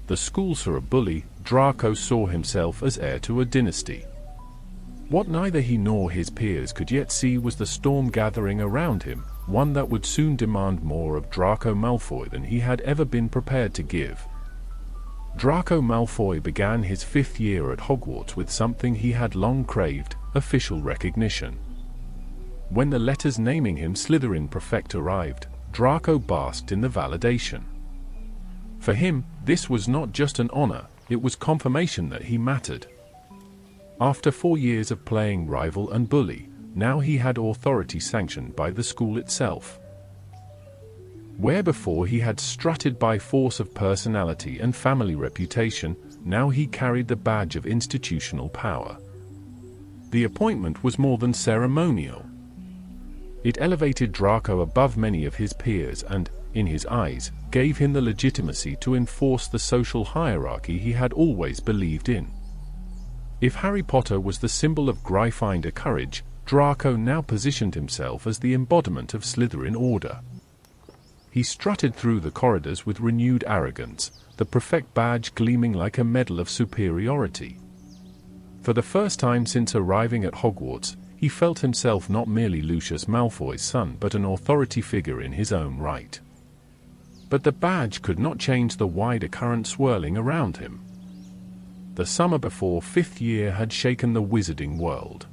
The school saw a bully, Draco saw himself as heir to a dynasty. What neither he nor his peers could yet see was the storm gathering around him, one that would soon demand more of Draco Malfoy than he had ever been prepared to give. Draco Malfoy began his 5th year at Hogwarts with something he had long craved: official recognition. When the letters naming him Slytherin Prefect arrived, Draco basked in the validation. For him, this was not just an honor, it was confirmation that he mattered. After 4 years of playing rival and bully, now he had authority sanctioned by the school itself. Where before he had strutted by force of personality and family reputation, now he carried the badge of institutional power. The appointment was more than ceremonial. It elevated Draco above many of his peers and, in his eyes, gave him the legitimacy to enforce the social hierarchy he had always believed in. If Harry Potter was the symbol of Gryffindor courage, Draco now positioned himself as the embodiment of Slytherin order. He strutted through the corridors with renewed arrogance, the prefect badge gleaming like a medal of superiority. For the first time since arriving at Hogwarts, he felt himself not merely Lucius Malfoy's son but an authority figure in his own right. But the badge could not change the wider current swirling around him. The summer before 5th year had shaken the wizarding world.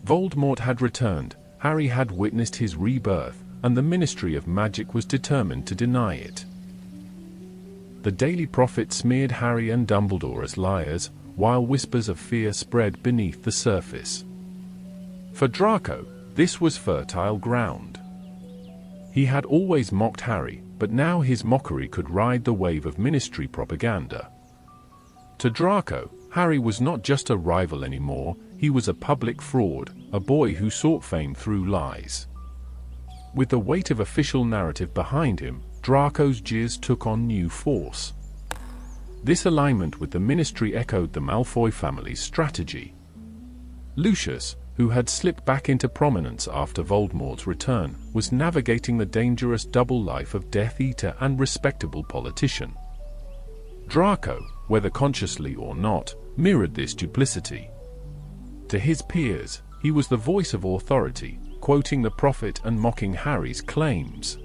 Voldemort had returned, Harry had witnessed his rebirth, and the Ministry of Magic was determined to deny it. The Daily Prophet smeared Harry and Dumbledore as liars, while whispers of fear spread beneath the surface. For Draco, this was fertile ground. He had always mocked Harry, but now his mockery could ride the wave of Ministry propaganda. To Draco, Harry was not just a rival anymore, he was a public fraud, a boy who sought fame through lies. With the weight of official narrative behind him, Draco's jeers took on new force. This alignment with the Ministry echoed the Malfoy family's strategy. Lucius, who had slipped back into prominence after Voldemort's return, was navigating the dangerous double life of Death Eater and respectable politician. Draco, whether consciously or not, mirrored this duplicity. To his peers, he was the voice of authority, quoting the prophet and mocking Harry's claims.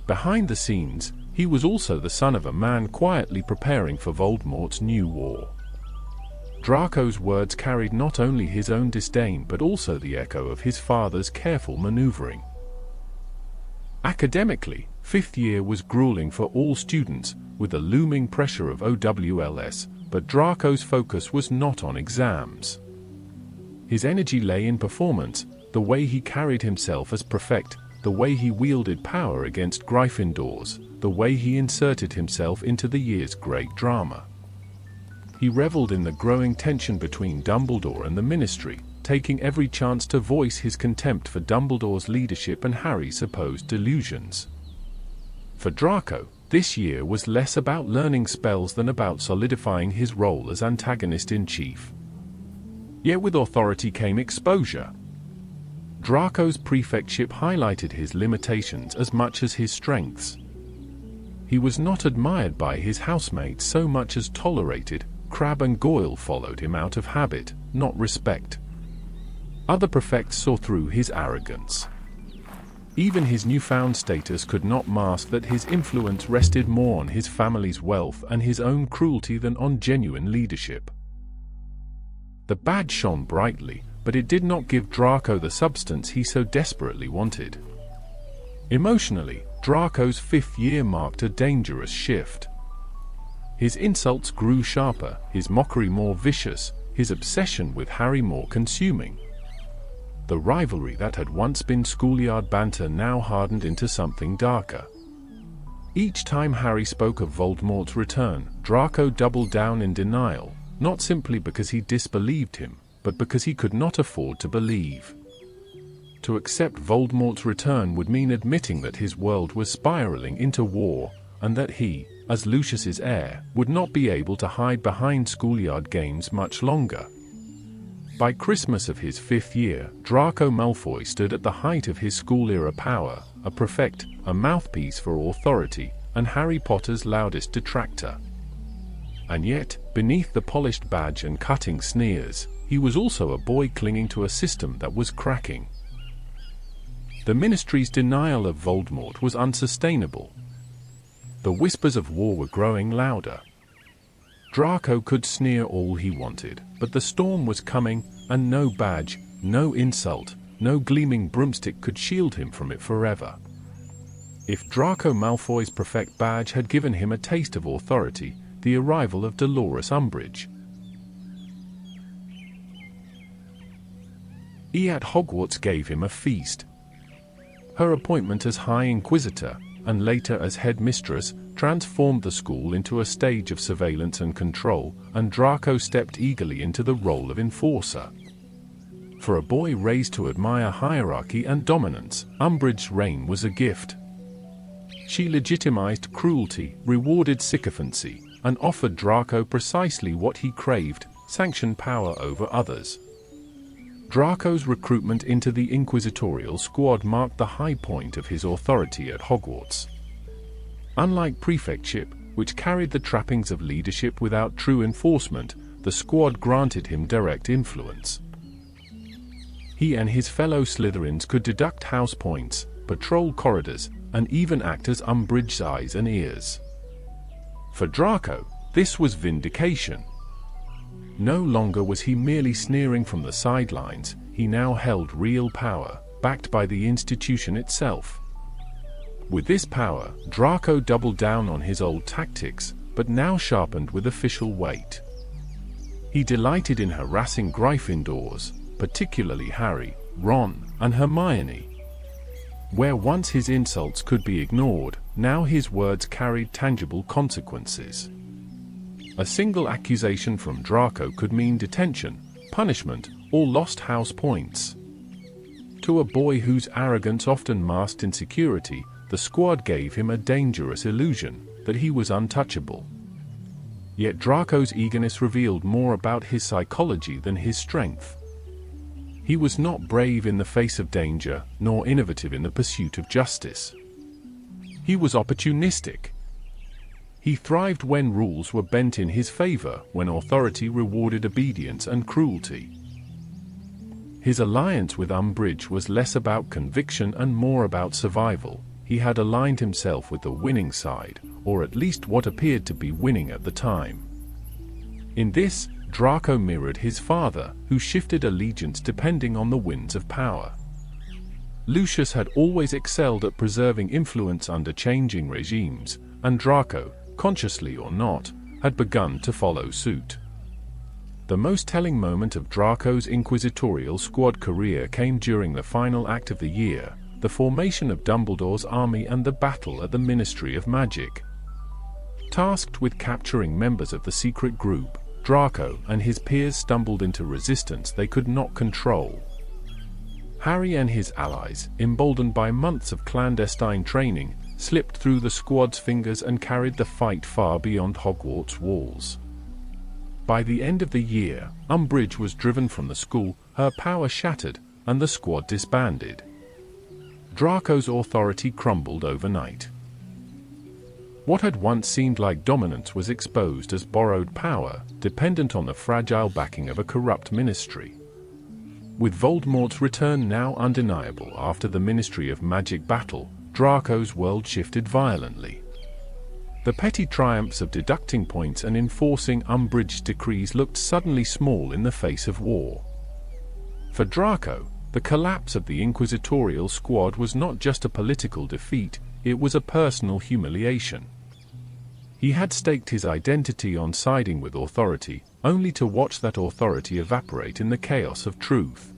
Behind the scenes, he was also the son of a man quietly preparing for Voldemort's new war. Draco's words carried not only his own disdain but also the echo of his father's careful maneuvering. Academically, 5th year was grueling for all students, with the looming pressure of OWLS, but Draco's focus was not on exams. His energy lay in performance, the way he carried himself as prefect, the way he wielded power against Gryffindors, the way he inserted himself into the year's great drama. He reveled in the growing tension between Dumbledore and the Ministry, taking every chance to voice his contempt for Dumbledore's leadership and Harry's supposed delusions. For Draco, this year was less about learning spells than about solidifying his role as antagonist-in-chief. Yet with authority came exposure. Draco's prefectship highlighted his limitations as much as his strengths. He was not admired by his housemates so much as tolerated. Crabbe and Goyle followed him out of habit, not respect. Other prefects saw through his arrogance. Even his newfound status could not mask that his influence rested more on his family's wealth and his own cruelty than on genuine leadership. The badge shone brightly, but it did not give Draco the substance he so desperately wanted. Emotionally, Draco's 5th year marked a dangerous shift. His insults grew sharper, his mockery more vicious, his obsession with Harry more consuming. The rivalry that had once been schoolyard banter now hardened into something darker. Each time Harry spoke of Voldemort's return, Draco doubled down in denial, not simply because he disbelieved him, but because he could not afford to believe. To accept Voldemort's return would mean admitting that his world was spiraling into war, and that he, as Lucius's heir, would not be able to hide behind schoolyard games much longer. By Christmas of his 5th year, Draco Malfoy stood at the height of his school-era power, a prefect, a mouthpiece for authority, and Harry Potter's loudest detractor. And yet, beneath the polished badge and cutting sneers, he was also a boy clinging to a system that was cracking. The Ministry's denial of Voldemort was unsustainable. The whispers of war were growing louder. Draco could sneer all he wanted, but the storm was coming, and no badge, no insult, no gleaming broomstick could shield him from it forever. If Draco Malfoy's prefect badge had given him a taste of authority, the arrival of Dolores Umbridge at Hogwarts gave him a feast. Her appointment as High Inquisitor, and later as headmistress, transformed the school into a stage of surveillance and control, and Draco stepped eagerly into the role of enforcer. For a boy raised to admire hierarchy and dominance, Umbridge's reign was a gift. She legitimized cruelty, rewarded sycophancy, and offered Draco precisely what he craved: sanctioned power over others. Draco's recruitment into the inquisitorial squad marked the high point of his authority at Hogwarts. Unlike prefectship, which carried the trappings of leadership without true enforcement, the squad granted him direct influence. He and his fellow Slytherins could deduct house points, patrol corridors, and even act as Umbridge's eyes and ears. For Draco, this was vindication. No longer was he merely sneering from the sidelines, he now held real power, backed by the institution itself. With this power, Draco doubled down on his old tactics, but now sharpened with official weight. He delighted in harassing Gryffindors, particularly Harry, Ron, and Hermione. Where once his insults could be ignored, now his words carried tangible consequences. A single accusation from Draco could mean detention, punishment, or lost house points. To a boy whose arrogance often masked insecurity, the squad gave him a dangerous illusion that he was untouchable. Yet Draco's eagerness revealed more about his psychology than his strength. He was not brave in the face of danger, nor innovative in the pursuit of justice. He was opportunistic. He thrived when rules were bent in his favor, when authority rewarded obedience and cruelty. His alliance with Umbridge was less about conviction and more about survival. He had aligned himself with the winning side, or at least what appeared to be winning at the time. In this, Draco mirrored his father, who shifted allegiance depending on the winds of power. Lucius had always excelled at preserving influence under changing regimes, and Draco, consciously or not, had begun to follow suit. The most telling moment of Draco's inquisitorial squad career came during the final act of the year, the formation of Dumbledore's army and the battle at the Ministry of Magic. Tasked with capturing members of the secret group, Draco and his peers stumbled into resistance they could not control. Harry and his allies, emboldened by months of clandestine training, slipped through the squad's fingers and carried the fight far beyond Hogwarts walls. By the end of the year, Umbridge was driven from the school, her power shattered, and the squad disbanded. Draco's authority crumbled overnight. What had once seemed like dominance was exposed as borrowed power, dependent on the fragile backing of a corrupt ministry. With Voldemort's return now undeniable after the Ministry of Magic battle, Draco's world shifted violently. The petty triumphs of deducting points and enforcing Umbridge's decrees looked suddenly small in the face of war. For Draco, the collapse of the inquisitorial squad was not just a political defeat, it was a personal humiliation. He had staked his identity on siding with authority, only to watch that authority evaporate in the chaos of truth.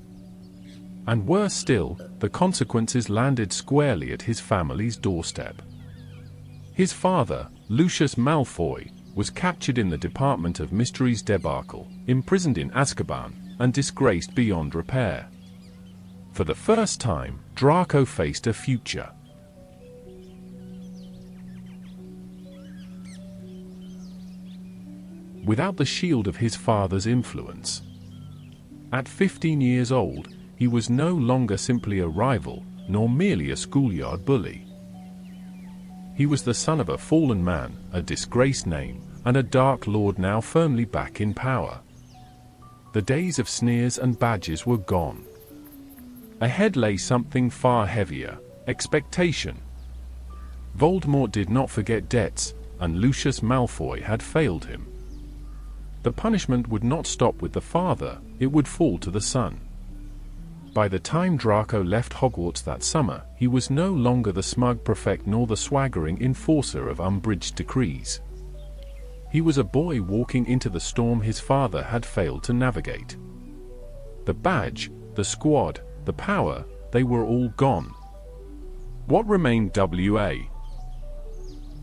And worse still, the consequences landed squarely at his family's doorstep. His father, Lucius Malfoy, was captured in the Department of Mysteries debacle, imprisoned in Azkaban, and disgraced beyond repair. For the first time, Draco faced a future. Without the shield of his father's influence. At 15 years old, he was no longer simply a rival, nor merely a schoolyard bully. He was the son of a fallen man, a disgraced name, and a Dark Lord now firmly back in power. The days of sneers and badges were gone. Ahead lay something far heavier: expectation. Voldemort did not forget debts, and Lucius Malfoy had failed him. The punishment would not stop with the father, it would fall to the son. By the time Draco left Hogwarts that summer, he was no longer the smug prefect nor the swaggering enforcer of Umbridge's decrees. He was a boy walking into the storm his father had failed to navigate. The badge, the squad, the power, they were all gone. What remained?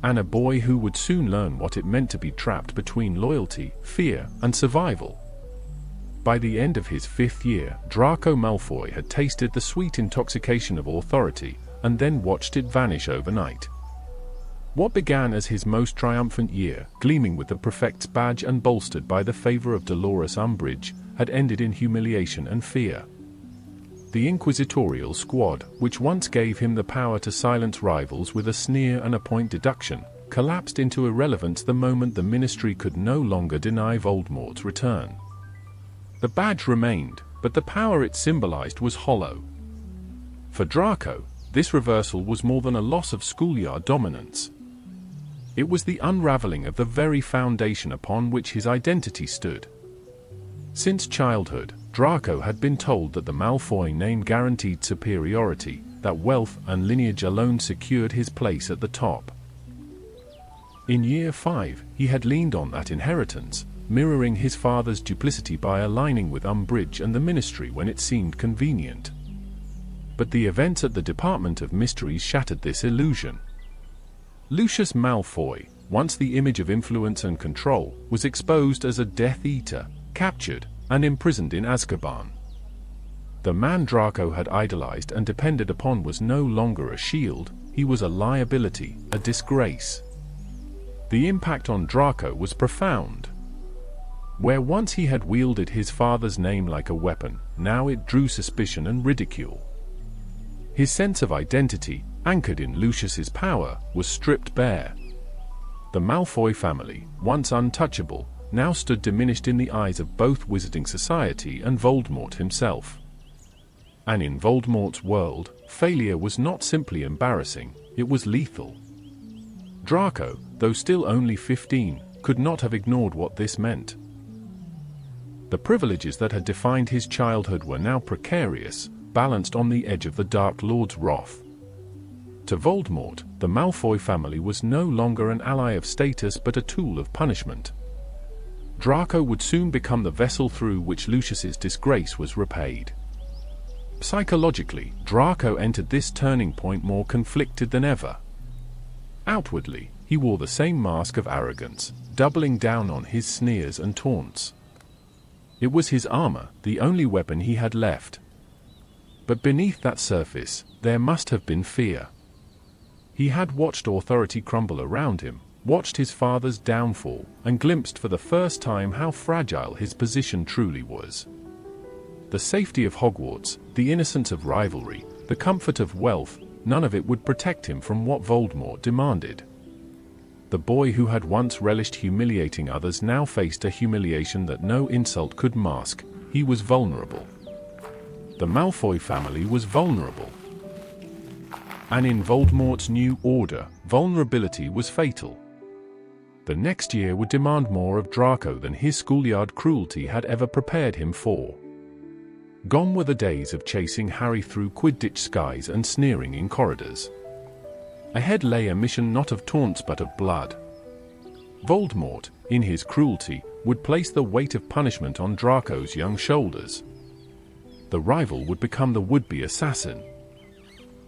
And a boy who would soon learn what it meant to be trapped between loyalty, fear, and survival. By the end of his 5th year, Draco Malfoy had tasted the sweet intoxication of authority, and then watched it vanish overnight. What began as his most triumphant year, gleaming with the prefect's badge and bolstered by the favor of Dolores Umbridge, had ended in humiliation and fear. The inquisitorial squad, which once gave him the power to silence rivals with a sneer and a point deduction, collapsed into irrelevance the moment the ministry could no longer deny Voldemort's return. The badge remained, but the power it symbolized was hollow. For Draco, this reversal was more than a loss of schoolyard dominance. It was the unraveling of the very foundation upon which his identity stood. Since childhood, Draco had been told that the Malfoy name guaranteed superiority, that wealth and lineage alone secured his place at the top. In year 5, he had leaned on that inheritance, mirroring his father's duplicity by aligning with Umbridge and the Ministry when it seemed convenient. But the events at the Department of Mysteries shattered this illusion. Lucius Malfoy, once the image of influence and control, was exposed as a Death Eater, captured, and imprisoned in Azkaban. The man Draco had idolized and depended upon was no longer a shield, he was a liability, a disgrace. The impact on Draco was profound. Where once he had wielded his father's name like a weapon, now it drew suspicion and ridicule. His sense of identity, anchored in Lucius's power, was stripped bare. The Malfoy family, once untouchable, now stood diminished in the eyes of both Wizarding Society and Voldemort himself. And in Voldemort's world, failure was not simply embarrassing, it was lethal. Draco, though still only 15, could not have ignored what this meant. The privileges that had defined his childhood were now precarious, balanced on the edge of the Dark Lord's wrath. To Voldemort, the Malfoy family was no longer an ally of status but a tool of punishment. Draco would soon become the vessel through which Lucius's disgrace was repaid. Psychologically, Draco entered this turning point more conflicted than ever. Outwardly, he wore the same mask of arrogance, doubling down on his sneers and taunts. It was his armor, the only weapon he had left. But beneath that surface, there must have been fear. He had watched authority crumble around him, watched his father's downfall, and glimpsed for the first time how fragile his position truly was. The safety of Hogwarts, the innocence of rivalry, the comfort of wealth, none of it would protect him from what Voldemort demanded. The boy who had once relished humiliating others now faced a humiliation that no insult could mask. He was vulnerable. The Malfoy family was vulnerable. And in Voldemort's new order, vulnerability was fatal. The next year would demand more of Draco than his schoolyard cruelty had ever prepared him for. Gone were the days of chasing Harry through Quidditch skies and sneering in corridors. Ahead lay a mission not of taunts but of blood. Voldemort, in his cruelty, would place the weight of punishment on Draco's young shoulders. The rival would become the would-be assassin.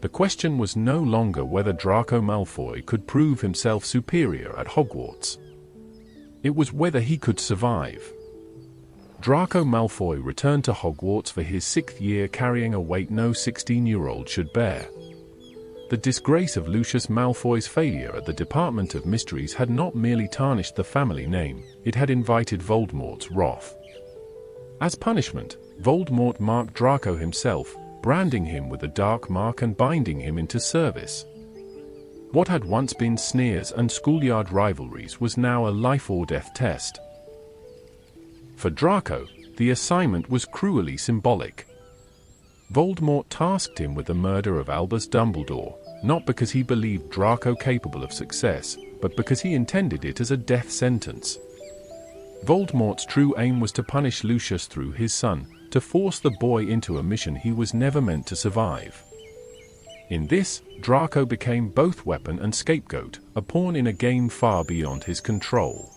The question was no longer whether Draco Malfoy could prove himself superior at Hogwarts. It was whether he could survive. Draco Malfoy returned to Hogwarts for his 6th year carrying a weight no 16-year-old should bear. The disgrace of Lucius Malfoy's failure at the Department of Mysteries had not merely tarnished the family name, it had invited Voldemort's wrath. As punishment, Voldemort marked Draco himself, branding him with the dark mark and binding him into service. What had once been sneers and schoolyard rivalries was now a life-or-death test. For Draco, the assignment was cruelly symbolic. Voldemort tasked him with the murder of Albus Dumbledore, not because he believed Draco capable of success, but because he intended it as a death sentence. Voldemort's true aim was to punish Lucius through his son, to force the boy into a mission he was never meant to survive. In this, Draco became both weapon and scapegoat, a pawn in a game far beyond his control.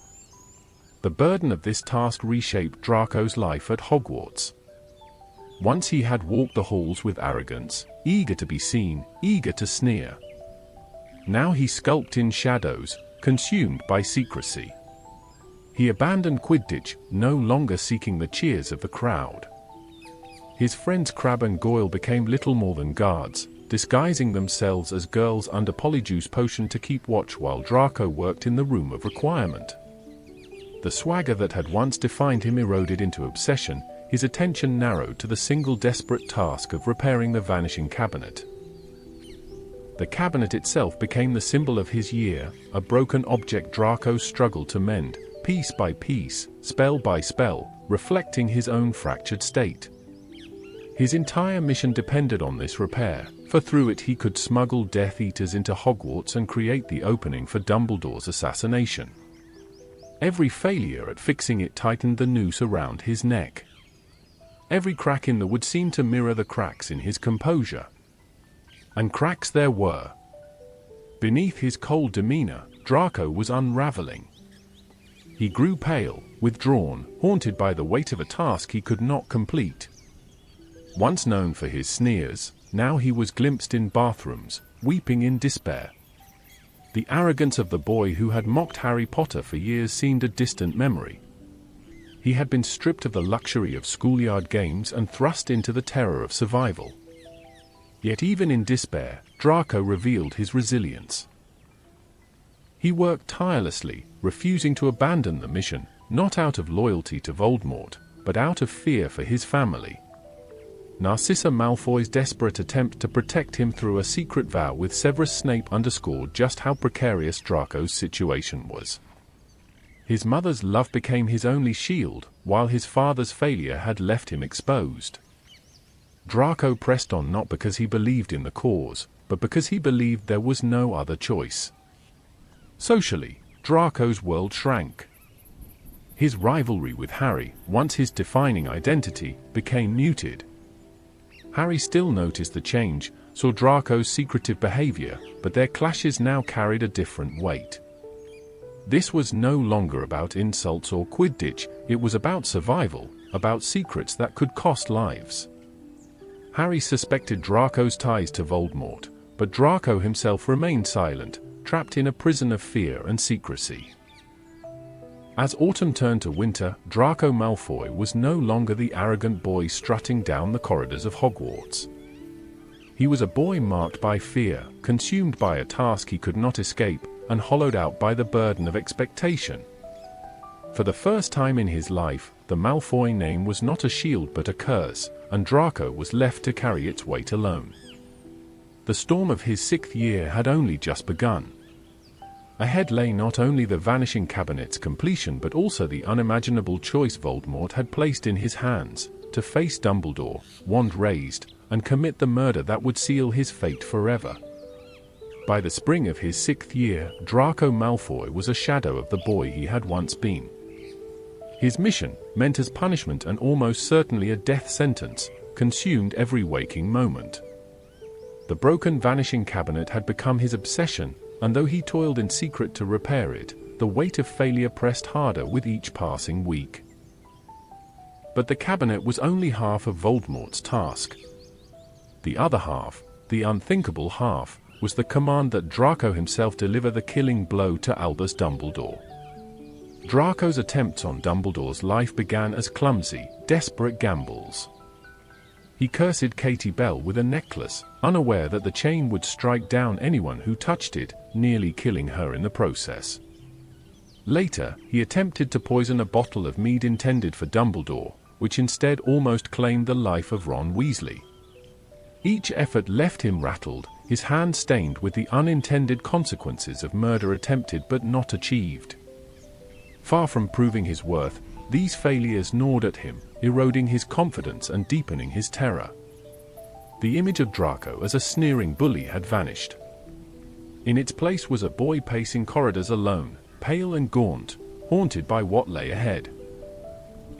The burden of this task reshaped Draco's life at Hogwarts. Once he had walked the halls with arrogance, eager to be seen, eager to sneer. Now he skulked in shadows, consumed by secrecy. He abandoned Quidditch, no longer seeking the cheers of the crowd. His friends Crabbe and Goyle became little more than guards, disguising themselves as girls under Polyjuice Potion to keep watch while Draco worked in the room of requirement. The swagger that had once defined him eroded into obsession, his attention narrowed to the single desperate task of repairing the vanishing cabinet. The cabinet itself became the symbol of his year, a broken object Draco struggled to mend, piece by piece, spell by spell, reflecting his own fractured state. His entire mission depended on this repair, for through it he could smuggle Death Eaters into Hogwarts and create the opening for Dumbledore's assassination. Every failure at fixing it tightened the noose around his neck. Every crack in the wood seemed to mirror the cracks in his composure. And cracks there were. Beneath his cold demeanor, Draco was unraveling. He grew pale, withdrawn, haunted by the weight of a task he could not complete. Once known for his sneers, now he was glimpsed in bathrooms, weeping in despair. The arrogance of the boy who had mocked Harry Potter for years seemed a distant memory. He had been stripped of the luxury of schoolyard games and thrust into the terror of survival. Yet even in despair, Draco revealed his resilience. He worked tirelessly, refusing to abandon the mission, not out of loyalty to Voldemort, but out of fear for his family. Narcissa Malfoy's desperate attempt to protect him through a secret vow with Severus Snape underscored just how precarious Draco's situation was. His mother's love became his only shield, while his father's failure had left him exposed. Draco pressed on not because he believed in the cause, but because he believed there was no other choice. Socially, Draco's world shrank. His rivalry with Harry, once his defining identity, became muted. Harry still noticed the change, saw Draco's secretive behavior, but their clashes now carried a different weight. This was no longer about insults or Quidditch, it was about survival, about secrets that could cost lives. Harry suspected Draco's ties to Voldemort, but Draco himself remained silent, trapped in a prison of fear and secrecy. As autumn turned to winter, Draco Malfoy was no longer the arrogant boy strutting down the corridors of Hogwarts. He was a boy marked by fear, consumed by a task he could not escape, and hollowed out by the burden of expectation. For the first time in his life, the Malfoy name was not a shield but a curse, and Draco was left to carry its weight alone. The storm of his 6th year had only just begun. Ahead lay not only the Vanishing Cabinet's completion but also the unimaginable choice Voldemort had placed in his hands, to face Dumbledore, wand raised, and commit the murder that would seal his fate forever. By the spring of his 6th year, Draco Malfoy was a shadow of the boy he had once been. His mission, meant as punishment and almost certainly a death sentence, consumed every waking moment. The broken Vanishing Cabinet had become his obsession, and though he toiled in secret to repair it, the weight of failure pressed harder with each passing week. But the cabinet was only half of Voldemort's task. The other half, the unthinkable half, was the command that Draco himself deliver the killing blow to Albus Dumbledore. Draco's attempts on Dumbledore's life began as clumsy, desperate gambles. He cursed Katie Bell with a necklace, unaware that the chain would strike down anyone who touched it, nearly killing her in the process. Later, he attempted to poison a bottle of mead intended for Dumbledore, which instead almost claimed the life of Ron Weasley. Each effort left him rattled, his hand stained with the unintended consequences of murder attempted but not achieved. Far from proving his worth, these failures gnawed at him, eroding his confidence and deepening his terror. The image of Draco as a sneering bully had vanished. In its place was a boy pacing corridors alone, pale and gaunt, haunted by what lay ahead.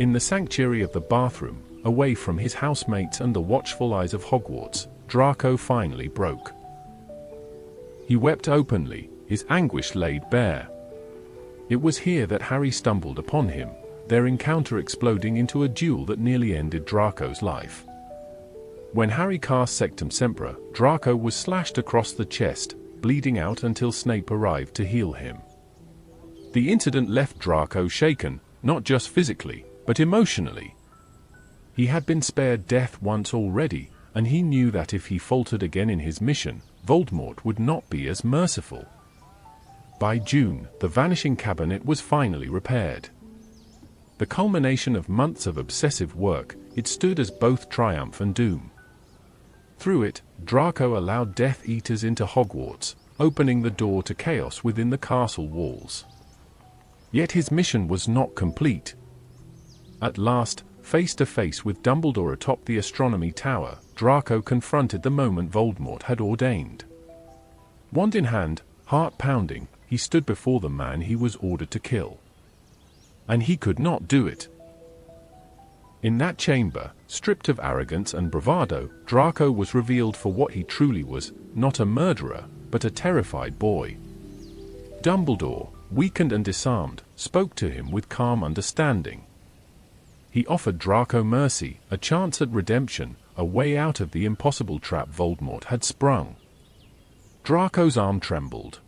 In the sanctuary of the bathroom, away from his housemates and the watchful eyes of Hogwarts, Draco finally broke. He wept openly, his anguish laid bare. It was here that Harry stumbled upon him, their encounter exploding into a duel that nearly ended Draco's life. When Harry cast Sectum Sempra, Draco was slashed across the chest, bleeding out until Snape arrived to heal him. The incident left Draco shaken, not just physically, but emotionally. He had been spared death once already, and he knew that if he faltered again in his mission, Voldemort would not be as merciful. By June, the Vanishing Cabinet was finally repaired. The culmination of months of obsessive work, it stood as both triumph and doom. Through it, Draco allowed Death Eaters into Hogwarts, opening the door to chaos within the castle walls. Yet his mission was not complete. At last, face to face with Dumbledore atop the astronomy tower, Draco confronted the moment Voldemort had ordained. Wand in hand, heart pounding, he stood before the man he was ordered to kill. And he could not do it. In that chamber, stripped of arrogance and bravado, Draco was revealed for what he truly was, not a murderer, but a terrified boy. Dumbledore, weakened and disarmed, spoke to him with calm understanding. He offered Draco mercy, a chance at redemption, a way out of the impossible trap Voldemort had sprung. Draco's arm trembled.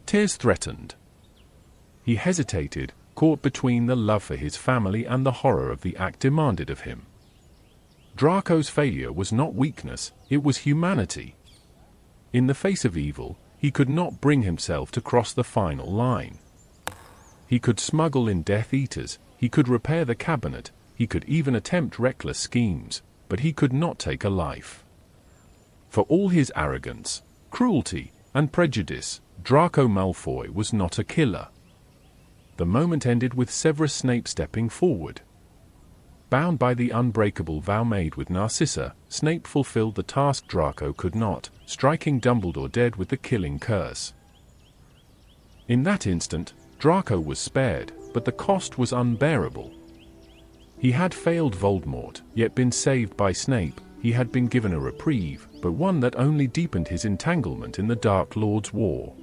Tears threatened. He hesitated, caught between the love for his family and the horror of the act demanded of him. Draco's failure was not weakness, it was humanity. In the face of evil, he could not bring himself to cross the final line. He could smuggle in Death Eaters, he could repair the cabinet, he could even attempt reckless schemes, but he could not take a life. For all his arrogance, cruelty, and prejudice, Draco Malfoy was not a killer. The moment ended with Severus Snape stepping forward. Bound by the unbreakable vow made with Narcissa, Snape fulfilled the task Draco could not, striking Dumbledore dead with the killing curse. In that instant, Draco was spared, but the cost was unbearable. He had failed Voldemort, yet been saved by Snape. He had been given a reprieve, but one that only deepened his entanglement in the Dark Lord's war.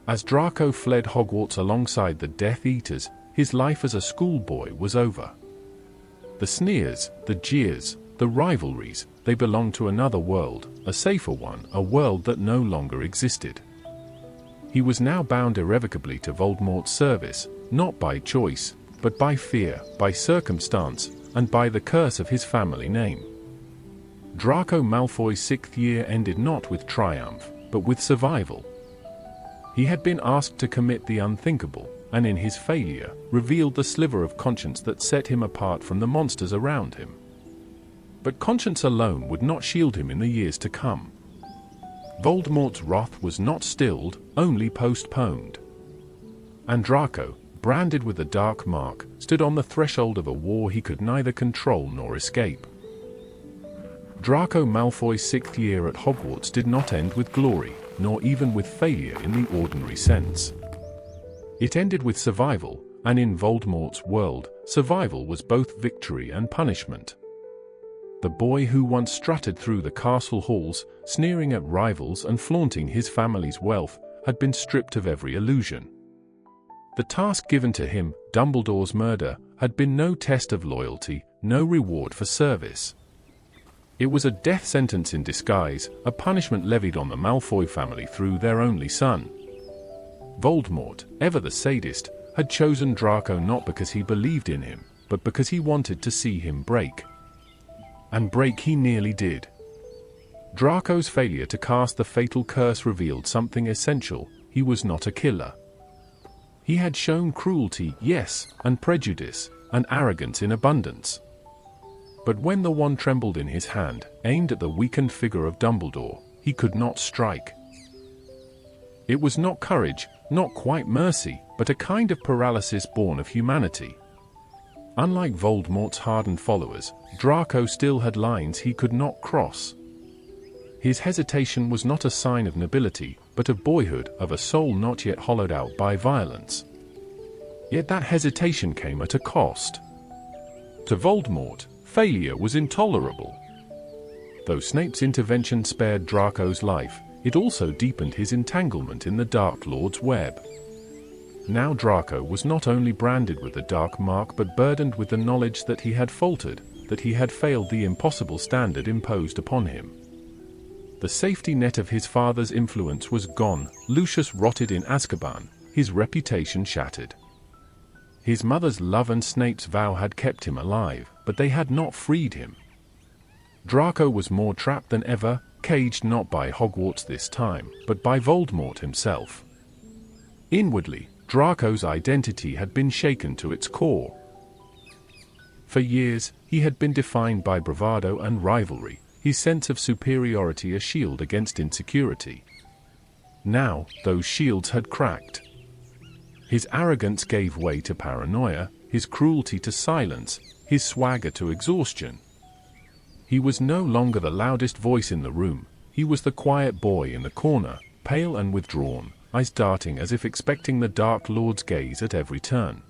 As Draco fled Hogwarts alongside the Death Eaters, his life as a schoolboy was over. The sneers, the jeers, the rivalries, they belonged to another world, a safer one, a world that no longer existed. He was now bound irrevocably to Voldemort's service, not by choice, but by fear, by circumstance, and by the curse of his family name. Draco Malfoy's 6th year ended not with triumph, but with survival. He had been asked to commit the unthinkable, and in his failure, revealed the sliver of conscience that set him apart from the monsters around him. But conscience alone would not shield him in the years to come. Voldemort's wrath was not stilled, only postponed. And Draco, branded with the dark mark, stood on the threshold of a war he could neither control nor escape. Draco Malfoy's 6th year at Hogwarts did not end with glory, nor even with failure in the ordinary sense. It ended with survival, and in Voldemort's world, survival was both victory and punishment. The boy who once strutted through the castle halls, sneering at rivals and flaunting his family's wealth, had been stripped of every illusion. The task given to him, Dumbledore's murder, had been no test of loyalty, no reward for service. It was a death sentence in disguise, a punishment levied on the Malfoy family through their only son. Voldemort, ever the sadist, had chosen Draco not because he believed in him, but because he wanted to see him break. And break he nearly did. Draco's failure to cast the fatal curse revealed something essential: he was not a killer. He had shown cruelty, yes, and prejudice, and arrogance in abundance. But when the wand trembled in his hand, aimed at the weakened figure of Dumbledore, he could not strike. It was not courage, not quite mercy, but a kind of paralysis born of humanity. Unlike Voldemort's hardened followers, Draco still had lines he could not cross. His hesitation was not a sign of nobility, but of boyhood, of a soul not yet hollowed out by violence. Yet that hesitation came at a cost. To Voldemort, failure was intolerable. Though Snape's intervention spared Draco's life, it also deepened his entanglement in the Dark Lord's web. Now Draco was not only branded with the dark mark but burdened with the knowledge that he had faltered, that he had failed the impossible standard imposed upon him. The safety net of his father's influence was gone. Lucius rotted in Azkaban, his reputation shattered. His mother's love and Snape's vow had kept him alive, but they had not freed him. Draco was more trapped than ever, caged not by Hogwarts this time, but by Voldemort himself. Inwardly, Draco's identity had been shaken to its core. For years, he had been defined by bravado and rivalry, his sense of superiority a shield against insecurity. Now, those shields had cracked. His arrogance gave way to paranoia, his cruelty to silence, his swagger to exhaustion. He was no longer the loudest voice in the room, he was the quiet boy in the corner, pale and withdrawn, eyes darting as if expecting the Dark Lord's gaze at every turn.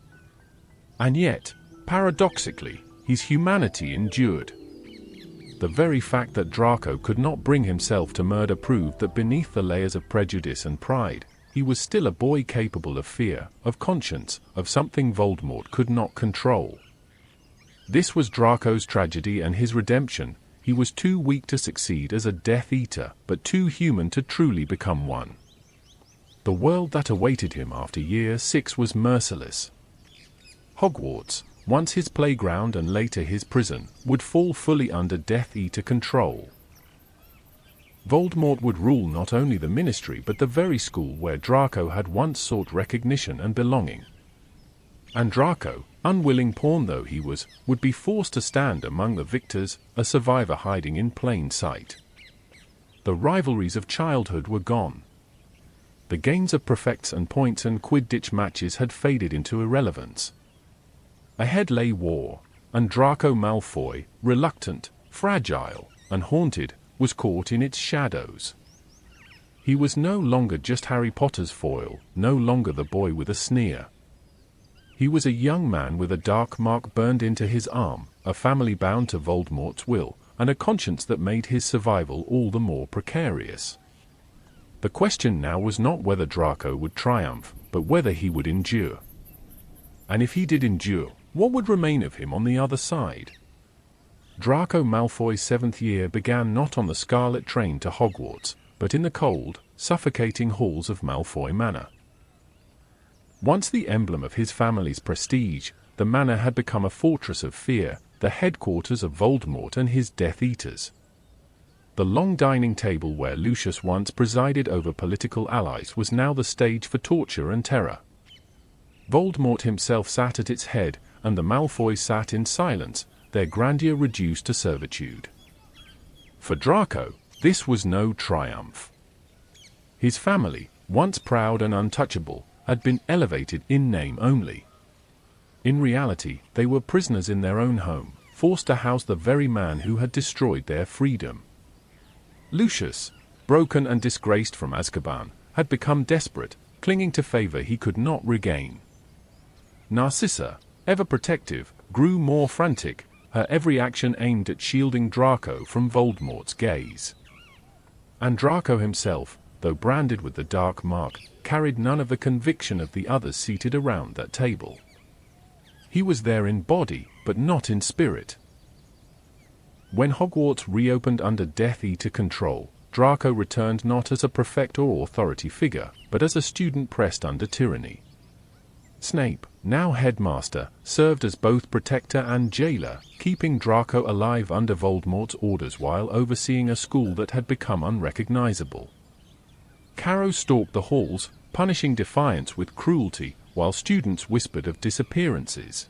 And yet, paradoxically, his humanity endured. The very fact that Draco could not bring himself to murder proved that beneath the layers of prejudice and pride, he was still a boy capable of fear, of conscience, of something Voldemort could not control. This was Draco's tragedy and his redemption. He was too weak to succeed as a Death Eater, but too human to truly become one. The world that awaited him after year 6 was merciless. Hogwarts, once his playground and later his prison, would fall fully under Death Eater control. Voldemort would rule not only the Ministry but the very school where Draco had once sought recognition and belonging. And Draco, unwilling pawn though he was, would be forced to stand among the victors, a survivor hiding in plain sight. The rivalries of childhood were gone. The games of prefects and points and Quidditch matches had faded into irrelevance. Ahead lay war, and Draco Malfoy, reluctant, fragile, and haunted, was caught in its shadows. He was no longer just Harry Potter's foil, no longer the boy with a sneer. He was a young man with a dark mark burned into his arm, a family bound to Voldemort's will, and a conscience that made his survival all the more precarious. The question now was not whether Draco would triumph, but whether he would endure. And if he did endure, what would remain of him on the other side? Draco Malfoy's 7th year began not on the Scarlet train to Hogwarts, but in the cold, suffocating halls of Malfoy Manor. Once the emblem of his family's prestige, the manor had become a fortress of fear, the headquarters of Voldemort and his Death Eaters. The long dining table where Lucius once presided over political allies was now the stage for torture and terror. Voldemort himself sat at its head, and the Malfoys sat in silence, their grandeur reduced to servitude. For Draco, this was no triumph. His family, once proud and untouchable, had been elevated in name only. In reality, they were prisoners in their own home, forced to house the very man who had destroyed their freedom. Lucius, broken and disgraced from Azkaban, had become desperate, clinging to favor he could not regain. Narcissa, ever protective, grew more frantic, her every action aimed at shielding Draco from Voldemort's gaze. And Draco himself, though branded with the dark mark, carried none of the conviction of the others seated around that table. He was there in body, but not in spirit. When Hogwarts reopened under Death Eater control, Draco returned not as a prefect or authority figure, but as a student pressed under tyranny. Snape, now headmaster, served as both protector and jailer, keeping Draco alive under Voldemort's orders while overseeing a school that had become unrecognizable. Carrow stalked the halls, punishing defiance with cruelty, while students whispered of disappearances.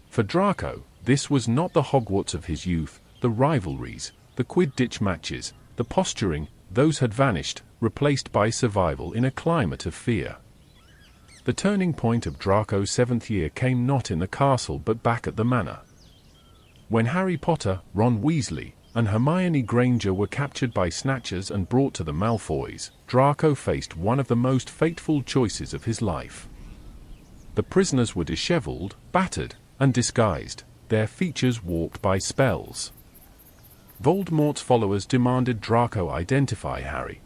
For Draco, this was not the Hogwarts of his youth. The rivalries, the Quidditch matches, the posturing, those had vanished, replaced by survival in a climate of fear. The turning point of Draco's 7th year came not in the castle but back at the manor. When Harry Potter, Ron Weasley, and Hermione Granger were captured by Snatchers and brought to the Malfoys, Draco faced one of the most fateful choices of his life. The prisoners were disheveled, battered, and disguised, their features warped by spells. Voldemort's followers demanded Draco identify Harry.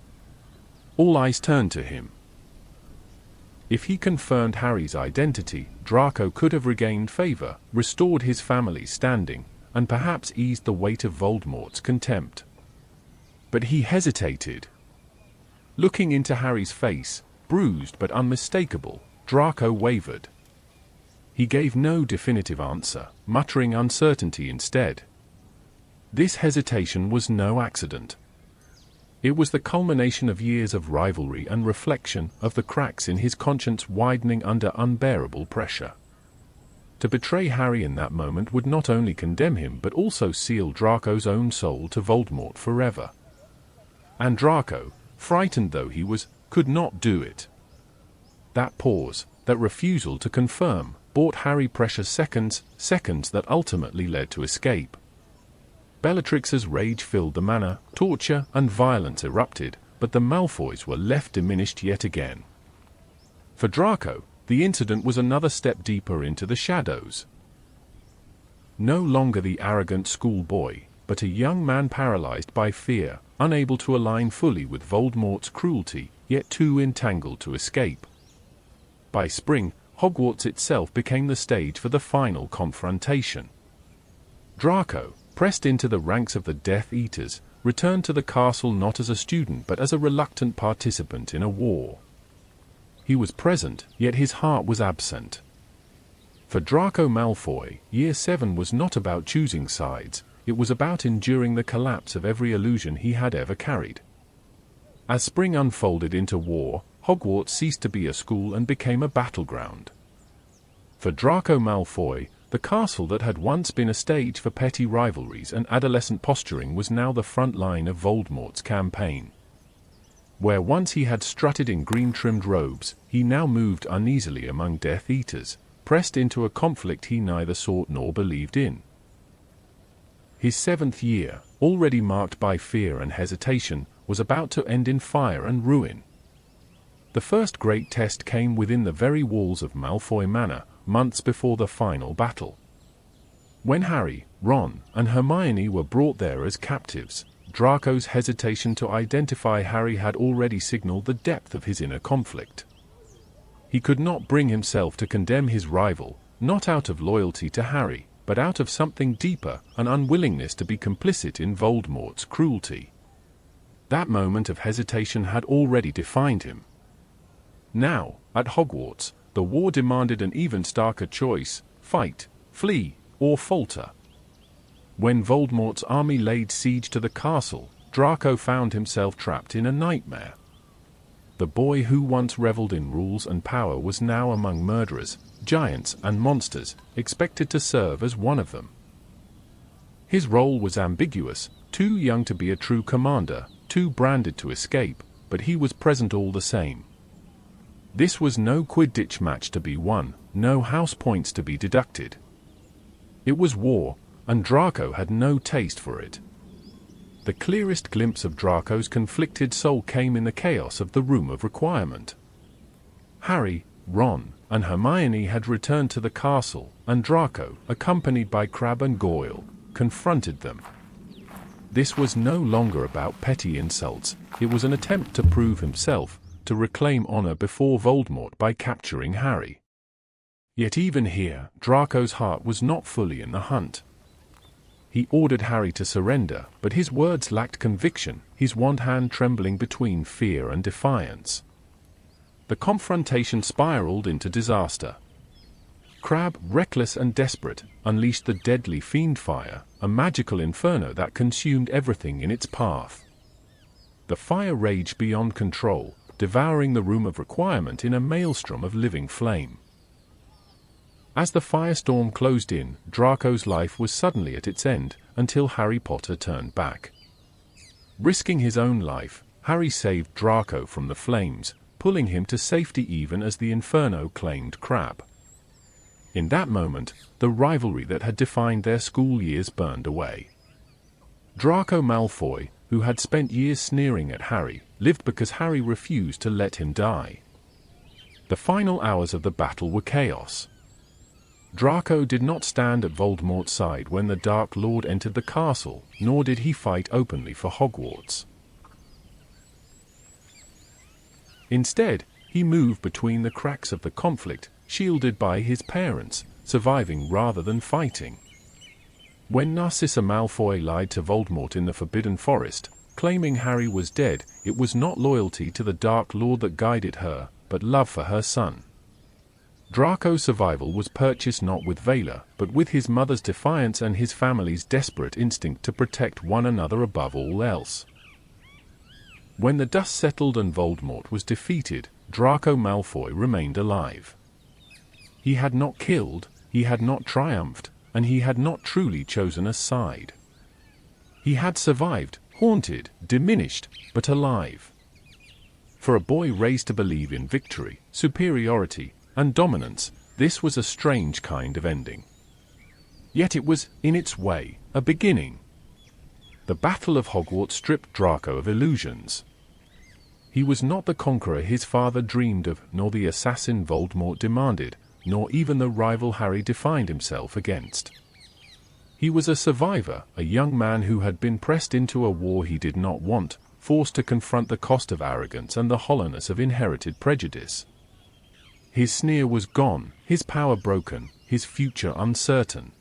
All eyes turned to him. If he confirmed Harry's identity, Draco could have regained favor, restored his family's standing, and perhaps eased the weight of Voldemort's contempt. But he hesitated. Looking into Harry's face, bruised but unmistakable, Draco wavered. He gave no definitive answer, muttering uncertainty instead. This hesitation was no accident. It was the culmination of years of rivalry and reflection, of the cracks in his conscience widening under unbearable pressure. To betray Harry in that moment would not only condemn him but also seal Draco's own soul to Voldemort forever. And Draco, frightened though he was, could not do it. That pause, that refusal to confirm, bought Harry precious seconds that ultimately led to escape. Bellatrix's rage filled the manor, torture and violence erupted, but the Malfoys were left diminished yet again. For Draco, the incident was another step deeper into the shadows. No longer the arrogant schoolboy, but a young man paralyzed by fear, unable to align fully with Voldemort's cruelty, yet too entangled to escape. By spring, Hogwarts itself became the stage for the final confrontation. Draco, pressed into the ranks of the Death Eaters, returned to the castle not as a student but as a reluctant participant in a war. He was present, yet his heart was absent. For Draco Malfoy, Year 7 was not about choosing sides, it was about enduring the collapse of every illusion he had ever carried. As spring unfolded into war, Hogwarts ceased to be a school and became a battleground. For Draco Malfoy, the castle that had once been a stage for petty rivalries and adolescent posturing was now the front line of Voldemort's campaign. Where once he had strutted in green-trimmed robes, he now moved uneasily among Death Eaters, pressed into a conflict he neither sought nor believed in. His 7th year, already marked by fear and hesitation, was about to end in fire and ruin. The first great test came within the very walls of Malfoy Manor, months before the final battle. When Harry, Ron, and Hermione were brought there as captives, Draco's hesitation to identify Harry had already signaled the depth of his inner conflict. He could not bring himself to condemn his rival, not out of loyalty to Harry, but out of something deeper, an unwillingness to be complicit in Voldemort's cruelty. That moment of hesitation had already defined him. Now, at Hogwarts, the war demanded an even starker choice: fight, flee, or falter. When Voldemort's army laid siege to the castle, Draco found himself trapped in a nightmare. The boy who once reveled in rules and power was now among murderers, giants and monsters, expected to serve as one of them. His role was ambiguous, too young to be a true commander, too branded to escape, but he was present all the same. This was no Quidditch match to be won, no house points to be deducted. It was war, and Draco had no taste for it. The clearest glimpse of Draco's conflicted soul came in the chaos of the Room of Requirement. Harry, Ron, and Hermione had returned to the castle, and Draco, accompanied by Crabbe and Goyle, confronted them. This was no longer about petty insults, it was an attempt to prove himself, to reclaim honor before Voldemort by capturing Harry. Yet even here, Draco's heart was not fully in the hunt. He ordered Harry to surrender, but his words lacked conviction, his wand hand trembling between fear and defiance. The confrontation spiraled into disaster. Crabbe, reckless and desperate, unleashed the deadly fiend fire, a magical inferno that consumed everything in its path. The fire raged beyond control, devouring the Room of Requirement in a maelstrom of living flame. As the firestorm closed in, Draco's life was suddenly at its end, until Harry Potter turned back. Risking his own life, Harry saved Draco from the flames, pulling him to safety even as the inferno claimed Crabbe. In that moment, the rivalry that had defined their school years burned away. Draco Malfoy, who had spent years sneering at Harry, lived because Harry refused to let him die. The final hours of the battle were chaos. Draco did not stand at Voldemort's side when the Dark Lord entered the castle, nor did he fight openly for Hogwarts. Instead, he moved between the cracks of the conflict, shielded by his parents, surviving rather than fighting. When Narcissa Malfoy lied to Voldemort in the Forbidden Forest, claiming Harry was dead, it was not loyalty to the Dark Lord that guided her, but love for her son. Draco's survival was purchased not with valor, but with his mother's defiance and his family's desperate instinct to protect one another above all else. When the dust settled and Voldemort was defeated, Draco Malfoy remained alive. He had not killed, he had not triumphed, and he had not truly chosen a side. He had survived, haunted, diminished, but alive. For a boy raised to believe in victory, superiority, and dominance, this was a strange kind of ending. Yet it was, in its way, a beginning. The Battle of Hogwarts stripped Draco of illusions. He was not the conqueror his father dreamed of, nor the assassin Voldemort demanded, nor even the rival Harry defined himself against. He was a survivor, a young man who had been pressed into a war he did not want, forced to confront the cost of arrogance and the hollowness of inherited prejudice. His sneer was gone, his power broken, his future uncertain.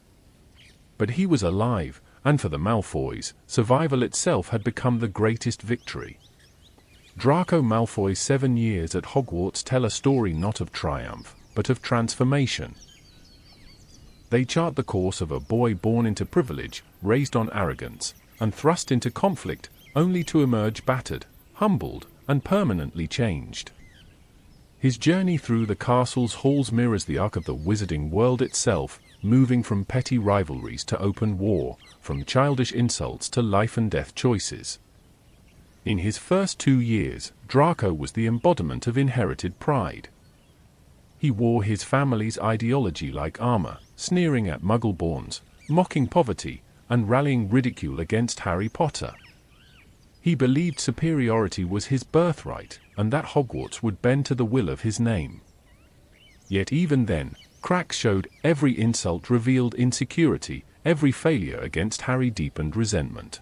But he was alive, and for the Malfoys, survival itself had become the greatest victory. Draco Malfoy's 7 years at Hogwarts tell a story not of triumph, but of transformation. They chart the course of a boy born into privilege, raised on arrogance, and thrust into conflict, only to emerge battered, humbled, and permanently changed. His journey through the castle's halls mirrors the arc of the wizarding world itself, moving from petty rivalries to open war, from childish insults to life-and-death choices. In his first 2 years, Draco was the embodiment of inherited pride. He wore his family's ideology like armor, sneering at Muggle-borns, mocking poverty, and rallying ridicule against Harry Potter. He believed superiority was his birthright, and that Hogwarts would bend to the will of his name. Yet even then, cracks showed, every insult revealed insecurity, every failure against Harry deepened resentment.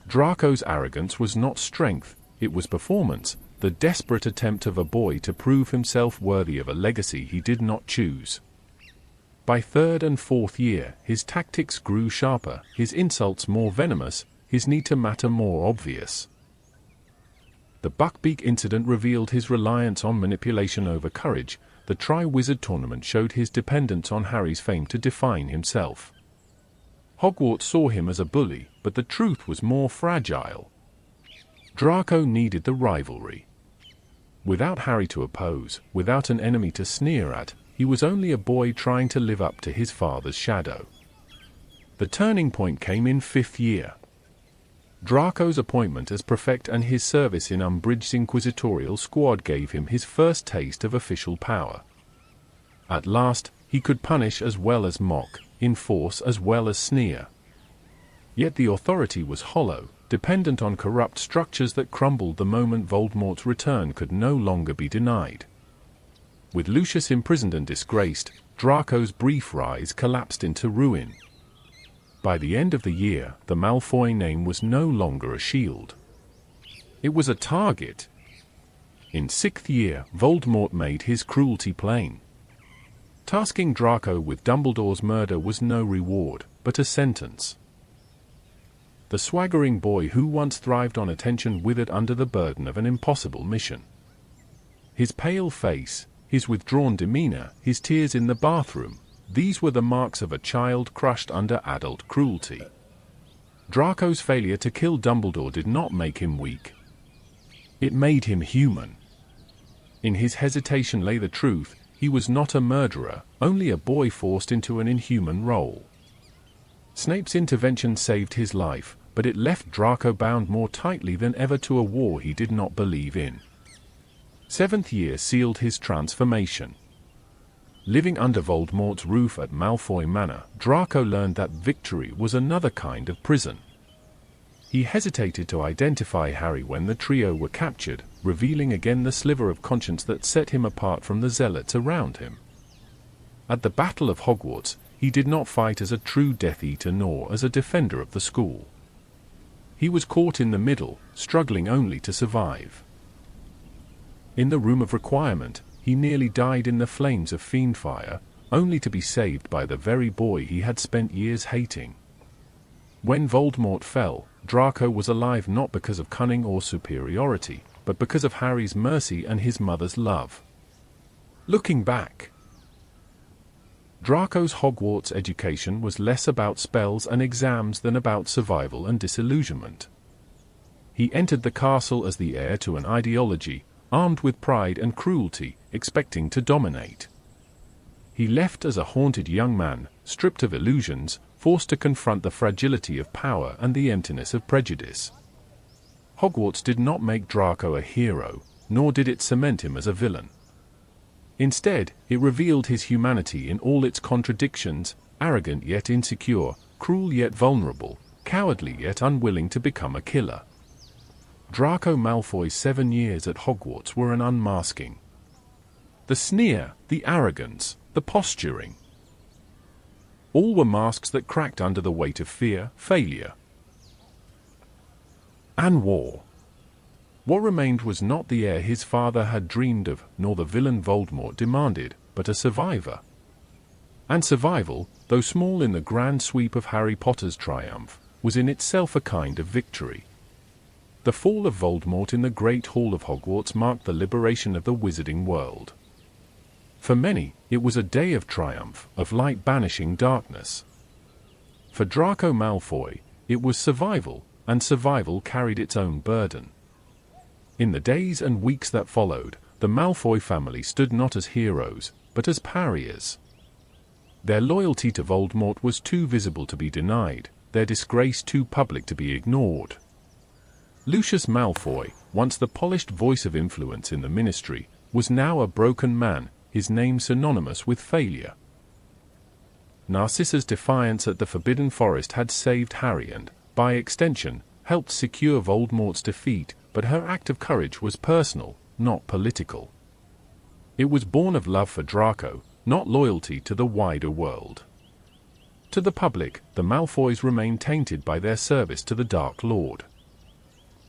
Draco's arrogance was not strength, it was performance, the desperate attempt of a boy to prove himself worthy of a legacy he did not choose. By 3rd and 4th year, his tactics grew sharper, his insults more venomous, his need to matter more obvious. The Buckbeak incident revealed his reliance on manipulation over courage, the Tri-Wizard tournament showed his dependence on Harry's fame to define himself. Hogwarts saw him as a bully, but the truth was more fragile. Draco needed the rivalry. Without Harry to oppose, without an enemy to sneer at, he was only a boy trying to live up to his father's shadow. The turning point came in 5th year. Draco's appointment as prefect and his service in Umbridge's inquisitorial squad gave him his first taste of official power. At last, he could punish as well as mock, enforce as well as sneer. Yet the authority was hollow, dependent on corrupt structures that crumbled the moment Voldemort's return could no longer be denied. With Lucius imprisoned and disgraced, Draco's brief rise collapsed into ruin. By the end of the year, the Malfoy name was no longer a shield. It was a target. In 6th year, Voldemort made his cruelty plain. Tasking Draco with Dumbledore's murder was no reward, but a sentence. The swaggering boy who once thrived on attention withered under the burden of an impossible mission. His pale face, his withdrawn demeanor, his tears in the bathroom, these were the marks of a child crushed under adult cruelty. Draco's failure to kill Dumbledore did not make him weak. It made him human. In his hesitation lay the truth: he was not a murderer, only a boy forced into an inhuman role. Snape's intervention saved his life, but it left Draco bound more tightly than ever to a war he did not believe in. 7th year sealed his transformation. Living under Voldemort's roof at Malfoy Manor, Draco learned that victory was another kind of prison. He hesitated to identify Harry when the trio were captured, revealing again the sliver of conscience that set him apart from the zealots around him. At the Battle of Hogwarts, he did not fight as a true Death Eater nor as a defender of the school. He was caught in the middle, struggling only to survive. In the Room of Requirement, he nearly died in the flames of fiendfire, only to be saved by the very boy he had spent years hating. When Voldemort fell, Draco was alive not because of cunning or superiority, but because of Harry's mercy and his mother's love. Looking back, Draco's Hogwarts education was less about spells and exams than about survival and disillusionment. He entered the castle as the heir to an ideology, armed with pride and cruelty, expecting to dominate. He left as a haunted young man, stripped of illusions, forced to confront the fragility of power and the emptiness of prejudice. Hogwarts did not make Draco a hero, nor did it cement him as a villain. Instead, it revealed his humanity in all its contradictions: arrogant yet insecure, cruel yet vulnerable, cowardly yet unwilling to become a killer. Draco Malfoy's 7 years at Hogwarts were an unmasking. The sneer, the arrogance, the posturing. All were masks that cracked under the weight of fear, failure, and war. What remained was not the heir his father had dreamed of, nor the villain Voldemort demanded, but a survivor. And survival, though small in the grand sweep of Harry Potter's triumph, was in itself a kind of victory. The fall of Voldemort in the Great Hall of Hogwarts marked the liberation of the wizarding world. For many, it was a day of triumph, of light banishing darkness. For Draco Malfoy, it was survival, and survival carried its own burden. In the days and weeks that followed, the Malfoy family stood not as heroes, but as pariahs. Their loyalty to Voldemort was too visible to be denied, their disgrace too public to be ignored. Lucius Malfoy, once the polished voice of influence in the ministry, was now a broken man, his name synonymous with failure. Narcissa's defiance at the Forbidden Forest had saved Harry and, by extension, helped secure Voldemort's defeat, but her act of courage was personal, not political. It was born of love for Draco, not loyalty to the wider world. To the public, the Malfoys remained tainted by their service to the Dark Lord.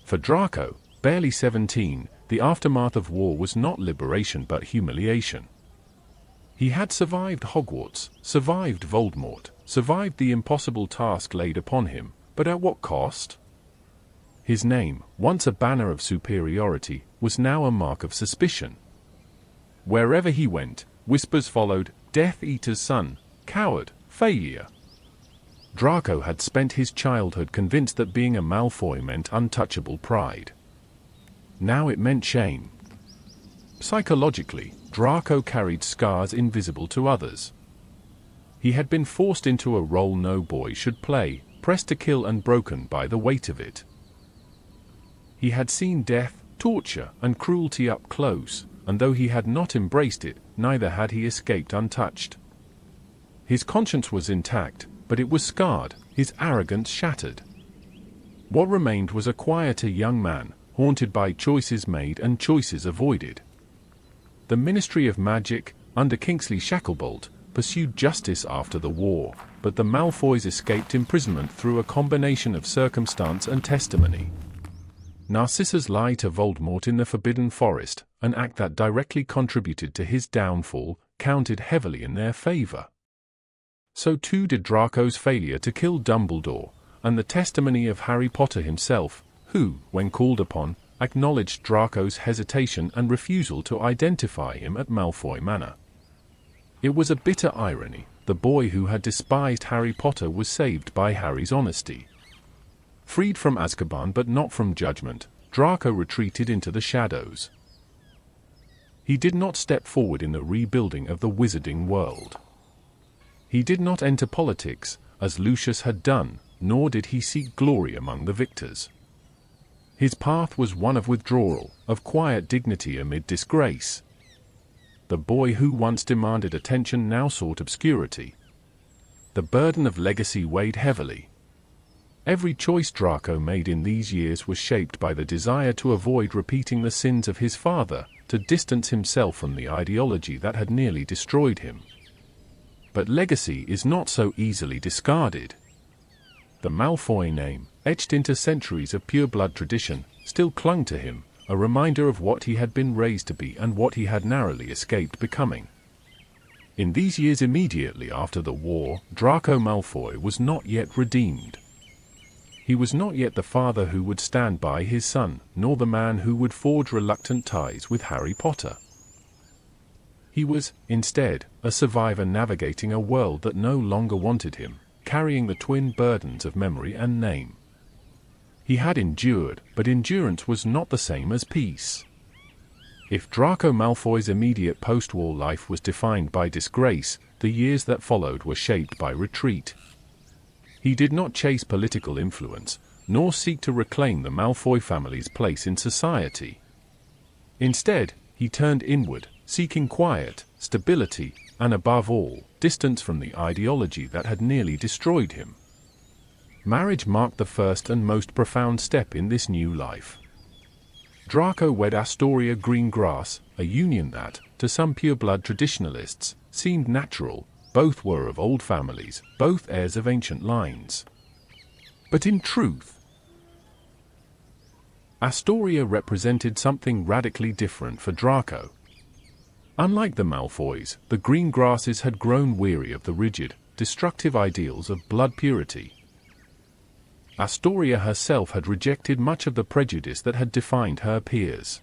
For Draco, barely 17, the aftermath of war was not liberation but humiliation. He had survived Hogwarts, survived Voldemort, survived the impossible task laid upon him, but at what cost? His name, once a banner of superiority, was now a mark of suspicion. Wherever he went, whispers followed: Death Eater's son, coward, failure. Draco had spent his childhood convinced that being a Malfoy meant untouchable pride. Now it meant shame. Psychologically, Draco carried scars invisible to others. He had been forced into a role no boy should play, pressed to kill and broken by the weight of it. He had seen death, torture, and cruelty up close, and though he had not embraced it, neither had he escaped untouched. His conscience was intact, but it was scarred, his arrogance shattered. What remained was a quieter young man, haunted by choices made and choices avoided. The Ministry of Magic, under Kingsley Shacklebolt, pursued justice after the war, but the Malfoys escaped imprisonment through a combination of circumstance and testimony. Narcissa's lie to Voldemort in the Forbidden Forest, an act that directly contributed to his downfall, counted heavily in their favor. So too did Draco's failure to kill Dumbledore, and the testimony of Harry Potter himself, who, when called upon, acknowledged Draco's hesitation and refusal to identify him at Malfoy Manor. It was a bitter irony. The boy who had despised Harry Potter was saved by Harry's honesty. Freed from Azkaban but not from judgment, Draco retreated into the shadows. He did not step forward in the rebuilding of the wizarding world. He did not enter politics, as Lucius had done, nor did he seek glory among the victors. His path was one of withdrawal, of quiet dignity amid disgrace. The boy who once demanded attention now sought obscurity. The burden of legacy weighed heavily. Every choice Draco made in these years was shaped by the desire to avoid repeating the sins of his father, to distance himself from the ideology that had nearly destroyed him. But legacy is not so easily discarded. The Malfoy name, etched into centuries of pure-blood tradition, still clung to him, a reminder of what he had been raised to be and what he had narrowly escaped becoming. In these years immediately after the war, Draco Malfoy was not yet redeemed. He was not yet the father who would stand by his son, nor the man who would forge reluctant ties with Harry Potter. He was, instead, a survivor navigating a world that no longer wanted him, carrying the twin burdens of memory and name. He had endured, but endurance was not the same as peace. If Draco Malfoy's immediate post-war life was defined by disgrace, the years that followed were shaped by retreat. He did not chase political influence, nor seek to reclaim the Malfoy family's place in society. Instead, he turned inward, seeking quiet, stability, and above all, distance from the ideology that had nearly destroyed him. Marriage marked the first and most profound step in this new life. Draco wed Astoria Greengrass, a union that, to some pure-blood traditionalists, seemed natural. Both were of old families, both heirs of ancient lines. But in truth, Astoria represented something radically different for Draco. Unlike the Malfoys, the Greengrasses had grown weary of the rigid, destructive ideals of blood purity. Astoria herself had rejected much of the prejudice that had defined her peers.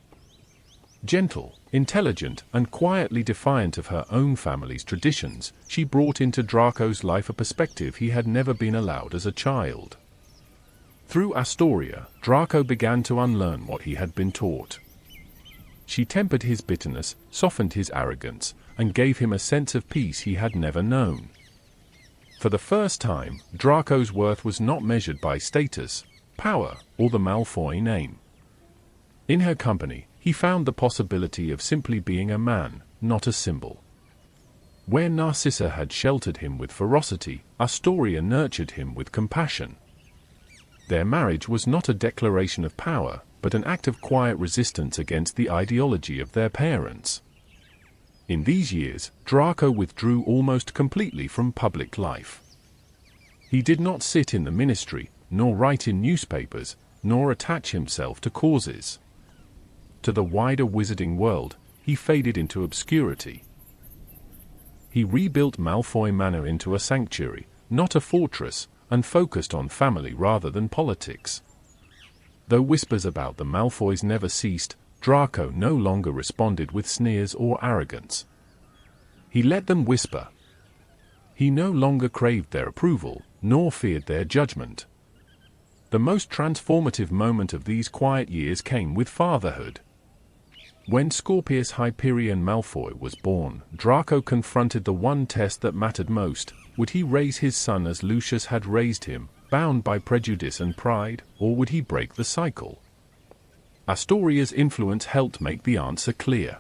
Gentle, intelligent, and quietly defiant of her own family's traditions, she brought into Draco's life a perspective he had never been allowed as a child. Through Astoria, Draco began to unlearn what he had been taught. She tempered his bitterness, softened his arrogance, and gave him a sense of peace he had never known. For the first time, Draco's worth was not measured by status, power, or the Malfoy name. In her company, he found the possibility of simply being a man, not a symbol. Where Narcissa had sheltered him with ferocity, Astoria nurtured him with compassion. Their marriage was not a declaration of power, but an act of quiet resistance against the ideology of their parents. In these years, Draco withdrew almost completely from public life. He did not sit in the ministry, nor write in newspapers, nor attach himself to causes. To the wider wizarding world, he faded into obscurity. He rebuilt Malfoy Manor into a sanctuary, not a fortress, and focused on family rather than politics. Though whispers about the Malfoys never ceased, Draco no longer responded with sneers or arrogance. He let them whisper. He no longer craved their approval, nor feared their judgment. The most transformative moment of these quiet years came with fatherhood. When Scorpius Hyperion Malfoy was born, Draco confronted the one test that mattered most. Would he raise his son as Lucius had raised him, bound by prejudice and pride, or would he break the cycle? Astoria's influence helped make the answer clear.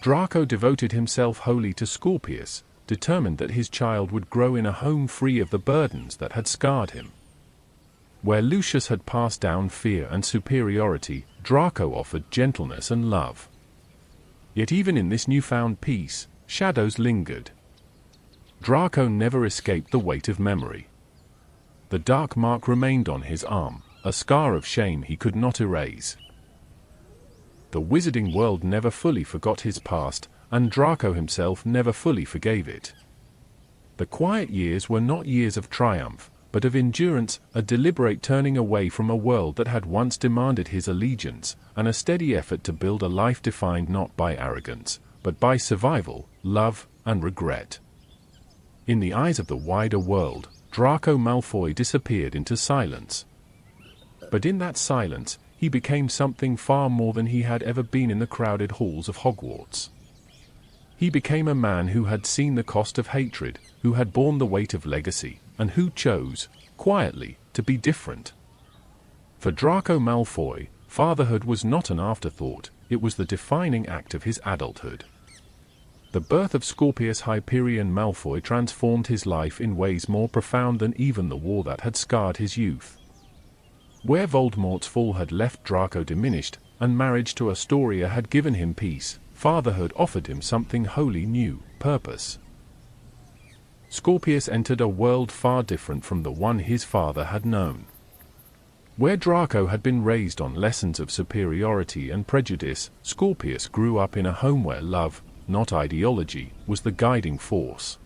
Draco devoted himself wholly to Scorpius, determined that his child would grow in a home free of the burdens that had scarred him. Where Lucius had passed down fear and superiority, Draco offered gentleness and love. Yet even in this newfound peace, shadows lingered. Draco never escaped the weight of memory. The dark mark remained on his arm, a scar of shame he could not erase. The wizarding world never fully forgot his past, and Draco himself never fully forgave it. The quiet years were not years of triumph, but of endurance, a deliberate turning away from a world that had once demanded his allegiance, and a steady effort to build a life defined not by arrogance, but by survival, love, and regret. In the eyes of the wider world, Draco Malfoy disappeared into silence. But in that silence, he became something far more than he had ever been in the crowded halls of Hogwarts. He became a man who had seen the cost of hatred, who had borne the weight of legacy, and who chose, quietly, to be different. For Draco Malfoy, fatherhood was not an afterthought, it was the defining act of his adulthood. The birth of Scorpius Hyperion Malfoy transformed his life in ways more profound than even the war that had scarred his youth. Where Voldemort's fall had left Draco diminished, and marriage to Astoria had given him peace, fatherhood offered him something wholly new, purpose. Scorpius entered a world far different from the one his father had known. Where Draco had been raised on lessons of superiority and prejudice, Scorpius grew up in a home where love, not ideology, was the guiding force.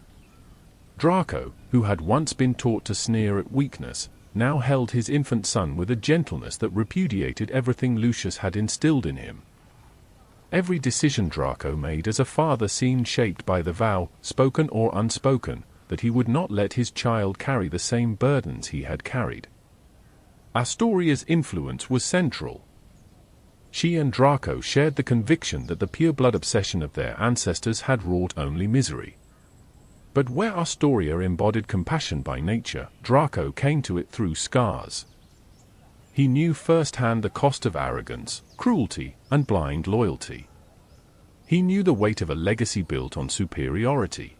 Draco, who had once been taught to sneer at weakness, now held his infant son with a gentleness that repudiated everything Lucius had instilled in him. Every decision Draco made as a father seemed shaped by the vow, spoken or unspoken, that he would not let his child carry the same burdens he had carried. Astoria's influence was central. She and Draco shared the conviction that the pure-blood obsession of their ancestors had wrought only misery. But where Astoria embodied compassion by nature, Draco came to it through scars. He knew firsthand the cost of arrogance, cruelty, and blind loyalty. He knew the weight of a legacy built on superiority.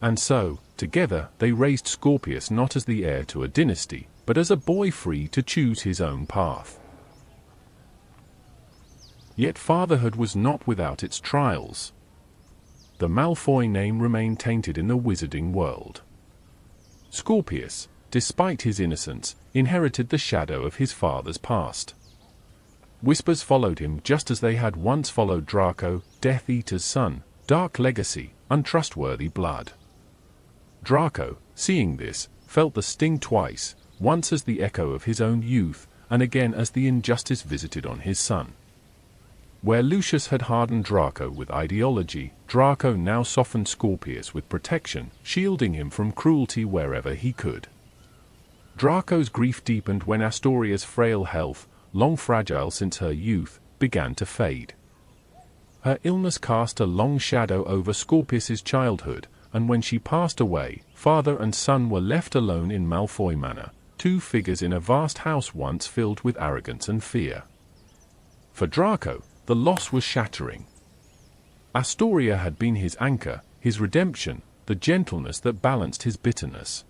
And so, together, they raised Scorpius not as the heir to a dynasty, but as a boy free to choose his own path. Yet fatherhood was not without its trials. The Malfoy name remained tainted in the wizarding world. Scorpius, despite his innocence, inherited the shadow of his father's past. Whispers followed him just as they had once followed Draco, Death Eater's son, dark legacy, untrustworthy blood. Draco, seeing this, felt the sting twice, once as the echo of his own youth, and again as the injustice visited on his son. Where Lucius had hardened Draco with ideology, Draco now softened Scorpius with protection, shielding him from cruelty wherever he could. Draco's grief deepened when Astoria's frail health, long fragile since her youth, began to fade. Her illness cast a long shadow over Scorpius's childhood, and when she passed away, father and son were left alone in Malfoy Manor, two figures in a vast house once filled with arrogance and fear. For Draco, the loss was shattering. Astoria had been his anchor, his redemption, the gentleness that balanced his bitterness.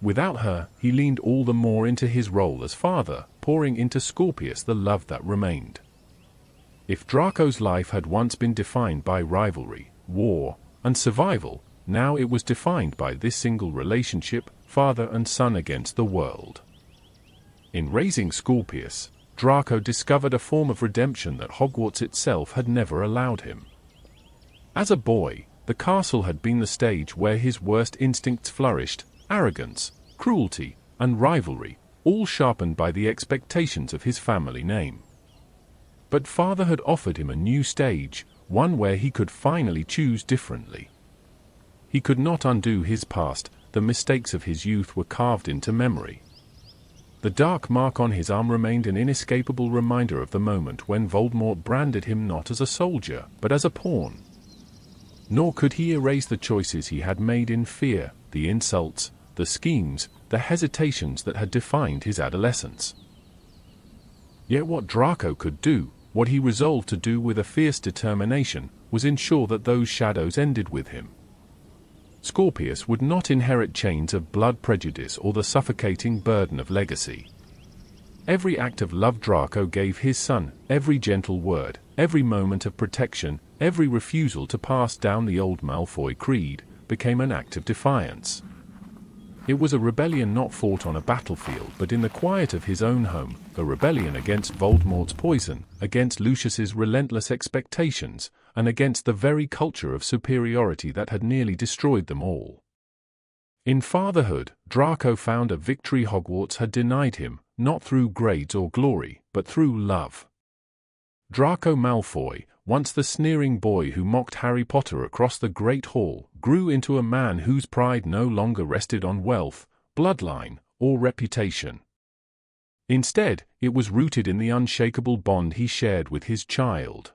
Without her, he leaned all the more into his role as father, pouring into Scorpius the love that remained. If Draco's life had once been defined by rivalry, war, and survival, now it was defined by this single relationship, father and son against the world. In raising Scorpius, Draco discovered a form of redemption that Hogwarts itself had never allowed him. As a boy, the castle had been the stage where his worst instincts flourished, arrogance, cruelty, and rivalry, all sharpened by the expectations of his family name. But fatherhood offered him a new stage, one where he could finally choose differently. He could not undo his past, the mistakes of his youth were carved into memory. The dark mark on his arm remained an inescapable reminder of the moment when Voldemort branded him not as a soldier, but as a pawn. Nor could he erase the choices he had made in fear, the insults, the schemes, the hesitations that had defined his adolescence. Yet what Draco could do, what he resolved to do with a fierce determination, was ensure that those shadows ended with him. Scorpius would not inherit chains of blood prejudice or the suffocating burden of legacy. Every act of love Draco gave his son, every gentle word, every moment of protection, every refusal to pass down the old Malfoy creed, became an act of defiance. It was a rebellion not fought on a battlefield but in the quiet of his own home, a rebellion against Voldemort's poison, against Lucius's relentless expectations, and against the very culture of superiority that had nearly destroyed them all. In fatherhood, Draco found a victory Hogwarts had denied him, not through grades or glory, but through love. Draco Malfoy, once the sneering boy who mocked Harry Potter across the Great Hall, grew into a man whose pride no longer rested on wealth, bloodline, or reputation. Instead, it was rooted in the unshakable bond he shared with his child.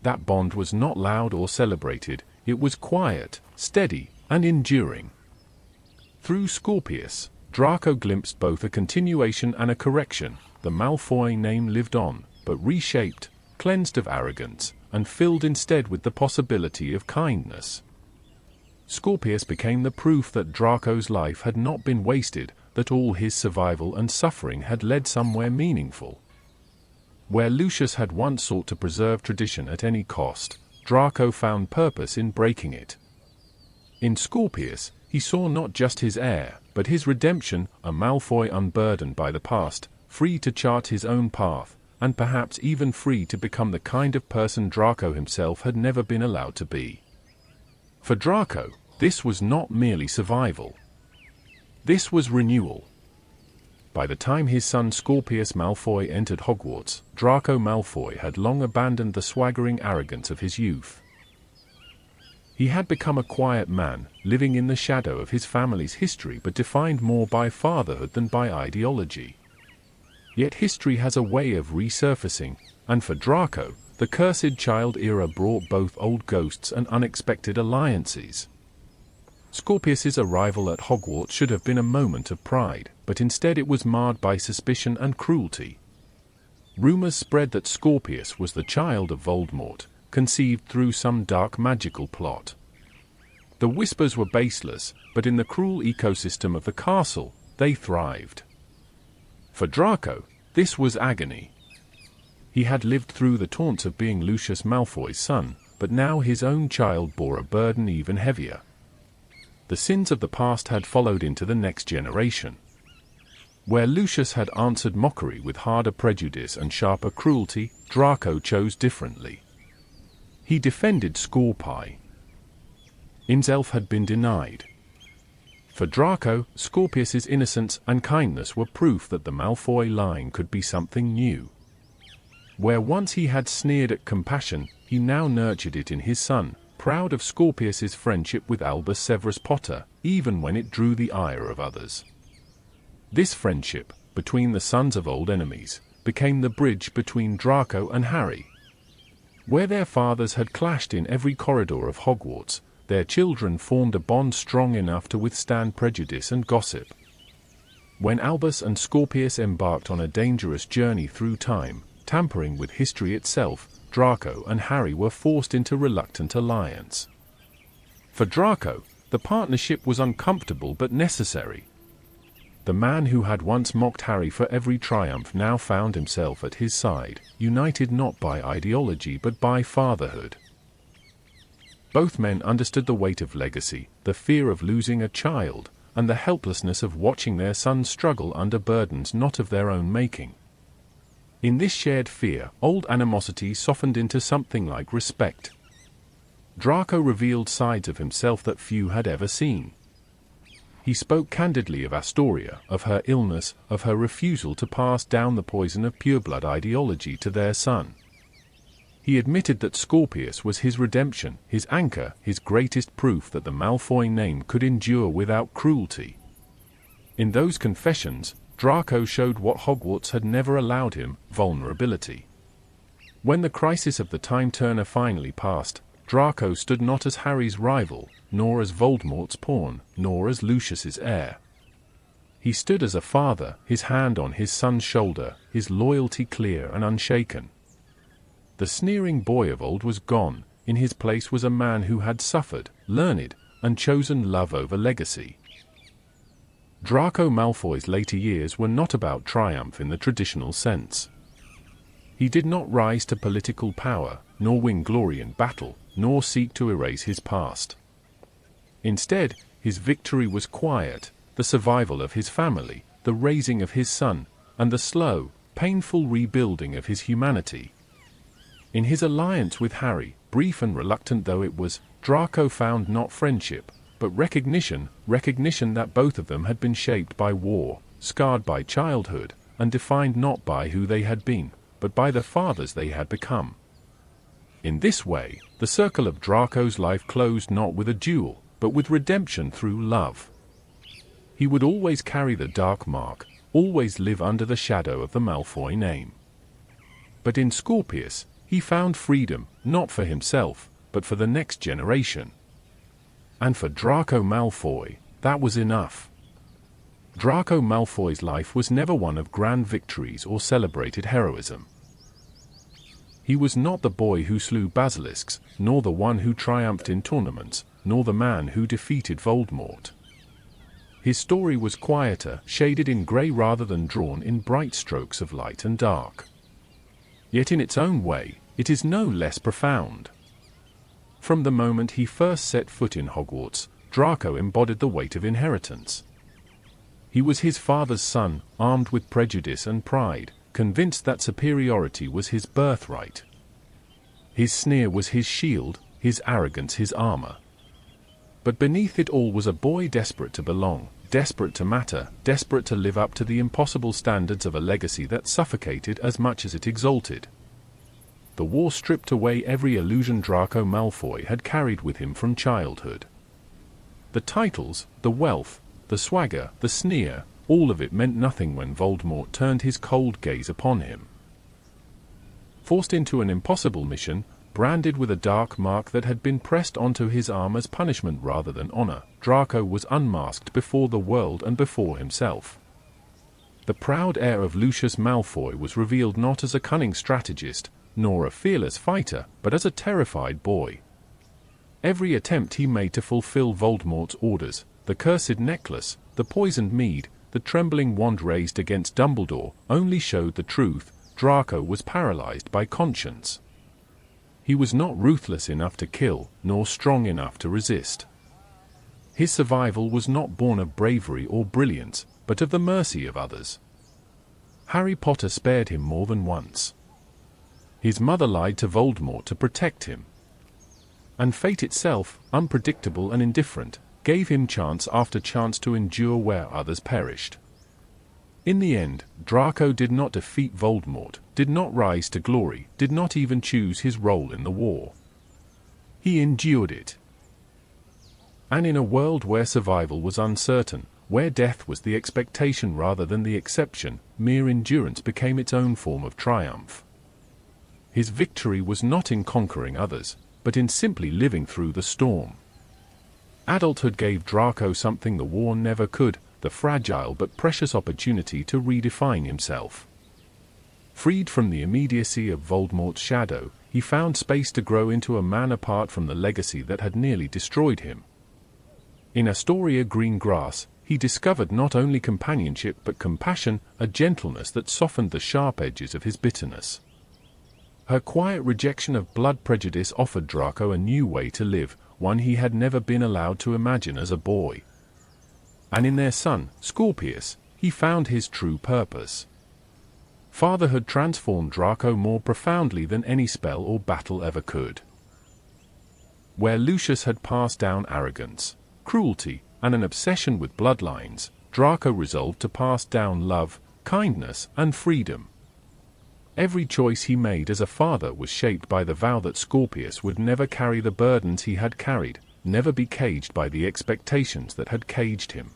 That bond was not loud or celebrated, it was quiet, steady, and enduring. Through Scorpius, Draco glimpsed both a continuation and a correction. The Malfoy name lived on, but reshaped, cleansed of arrogance, and filled instead with the possibility of kindness. Scorpius became the proof that Draco's life had not been wasted, that all his survival and suffering had led somewhere meaningful. Where Lucius had once sought to preserve tradition at any cost, Draco found purpose in breaking it. In Scorpius, he saw not just his heir, but his redemption, a Malfoy unburdened by the past, free to chart his own path, and perhaps even free to become the kind of person Draco himself had never been allowed to be. For Draco, this was not merely survival. This was renewal. By the time his son Scorpius Malfoy entered Hogwarts, Draco Malfoy had long abandoned the swaggering arrogance of his youth. He had become a quiet man, living in the shadow of his family's history but defined more by fatherhood than by ideology. Yet history has a way of resurfacing, and for Draco, the cursed child era brought both old ghosts and unexpected alliances. Scorpius's arrival at Hogwarts should have been a moment of pride, but instead it was marred by suspicion and cruelty. Rumors spread that Scorpius was the child of Voldemort, conceived through some dark magical plot. The whispers were baseless, but in the cruel ecosystem of the castle, they thrived. For Draco, this was agony. He had lived through the taunts of being Lucius Malfoy's son, but now his own child bore a burden even heavier. The sins of the past had followed into the next generation. Where Lucius had answered mockery with harder prejudice and sharper cruelty, Draco chose differently. He defended Scorpii. Inzelf had been denied. For Draco, Scorpius's innocence and kindness were proof that the Malfoy line could be something new. Where once he had sneered at compassion, he now nurtured it in his son, proud of Scorpius's friendship with Albus Severus Potter, even when it drew the ire of others. This friendship, between the sons of old enemies, became the bridge between Draco and Harry. Where their fathers had clashed in every corridor of Hogwarts, their children formed a bond strong enough to withstand prejudice and gossip. When Albus and Scorpius embarked on a dangerous journey through time, tampering with history itself, Draco and Harry were forced into reluctant alliance. For Draco, the partnership was uncomfortable but necessary. The man who had once mocked Harry for every triumph now found himself at his side, united not by ideology but by fatherhood. Both men understood the weight of legacy, the fear of losing a child, and the helplessness of watching their son struggle under burdens not of their own making. In this shared fear, old animosity softened into something like respect. Draco revealed sides of himself that few had ever seen. He spoke candidly of Astoria, of her illness, of her refusal to pass down the poison of pureblood ideology to their son. He admitted that Scorpius was his redemption, his anchor, his greatest proof that the Malfoy name could endure without cruelty. In those confessions, Draco showed what Hogwarts had never allowed him: vulnerability. When the crisis of the Time Turner finally passed, Draco stood not as Harry's rival, nor as Voldemort's pawn, nor as Lucius's heir. He stood as a father, his hand on his son's shoulder, his loyalty clear and unshaken. The sneering boy of old was gone. In his place was a man who had suffered, learned, and chosen love over legacy. Draco Malfoy's later years were not about triumph in the traditional sense. He did not rise to political power, nor win glory in battle, nor seek to erase his past. Instead, his victory was quiet: the survival of his family, the raising of his son, and the slow, painful rebuilding of his humanity. In his alliance with Harry, brief and reluctant though it was, Draco found not friendship, but recognition that both of them had been shaped by war, scarred by childhood, and defined not by who they had been, but by the fathers they had become. In this way, the circle of Draco's life closed not with a duel, but with redemption through love. He would always carry the dark mark, always live under the shadow of the Malfoy name. But in Scorpius, he found freedom, not for himself, but for the next generation. And for Draco Malfoy, that was enough. Draco Malfoy's life was never one of grand victories or celebrated heroism. He was not the boy who slew basilisks, nor the one who triumphed in tournaments, nor the man who defeated Voldemort. His story was quieter, shaded in grey rather than drawn in bright strokes of light and dark. Yet in its own way, it is no less profound. From the moment he first set foot in Hogwarts, Draco embodied the weight of inheritance. He was his father's son, armed with prejudice and pride, convinced that superiority was his birthright. His sneer was his shield, his arrogance his armor. But beneath it all was a boy desperate to belong, desperate to matter, desperate to live up to the impossible standards of a legacy that suffocated as much as it exalted. The war stripped away every illusion Draco Malfoy had carried with him from childhood. The titles, the wealth, the swagger, the sneer, all of it meant nothing when Voldemort turned his cold gaze upon him. Forced into an impossible mission, branded with a dark mark that had been pressed onto his arm as punishment rather than honor, Draco was unmasked before the world and before himself. The proud heir of Lucius Malfoy was revealed not as a cunning strategist, nor a fearless fighter, but as a terrified boy. Every attempt he made to fulfill Voldemort's orders, the cursed necklace, the poisoned mead, the trembling wand raised against Dumbledore, only showed the truth: Draco was paralyzed by conscience. He was not ruthless enough to kill, nor strong enough to resist. His survival was not born of bravery or brilliance, but of the mercy of others. Harry Potter spared him more than once. His mother lied to Voldemort to protect him. And fate itself, unpredictable and indifferent, gave him chance after chance to endure where others perished. In the end, Draco did not defeat Voldemort, did not rise to glory, did not even choose his role in the war. He endured it. And in a world where survival was uncertain, where death was the expectation rather than the exception, mere endurance became its own form of triumph. His victory was not in conquering others, but in simply living through the storm. Adulthood gave Draco something the war never could: the fragile but precious opportunity to redefine himself. Freed from the immediacy of Voldemort's shadow, he found space to grow into a man apart from the legacy that had nearly destroyed him. In Astoria Greengrass, he discovered not only companionship but compassion, a gentleness that softened the sharp edges of his bitterness. Her quiet rejection of blood prejudice offered Draco a new way to live, one he had never been allowed to imagine as a boy. And in their son, Scorpius, he found his true purpose. Fatherhood transformed Draco more profoundly than any spell or battle ever could. Where Lucius had passed down arrogance, cruelty, and an obsession with bloodlines, Draco resolved to pass down love, kindness, and freedom. Every choice he made as a father was shaped by the vow that Scorpius would never carry the burdens he had carried, never be caged by the expectations that had caged him.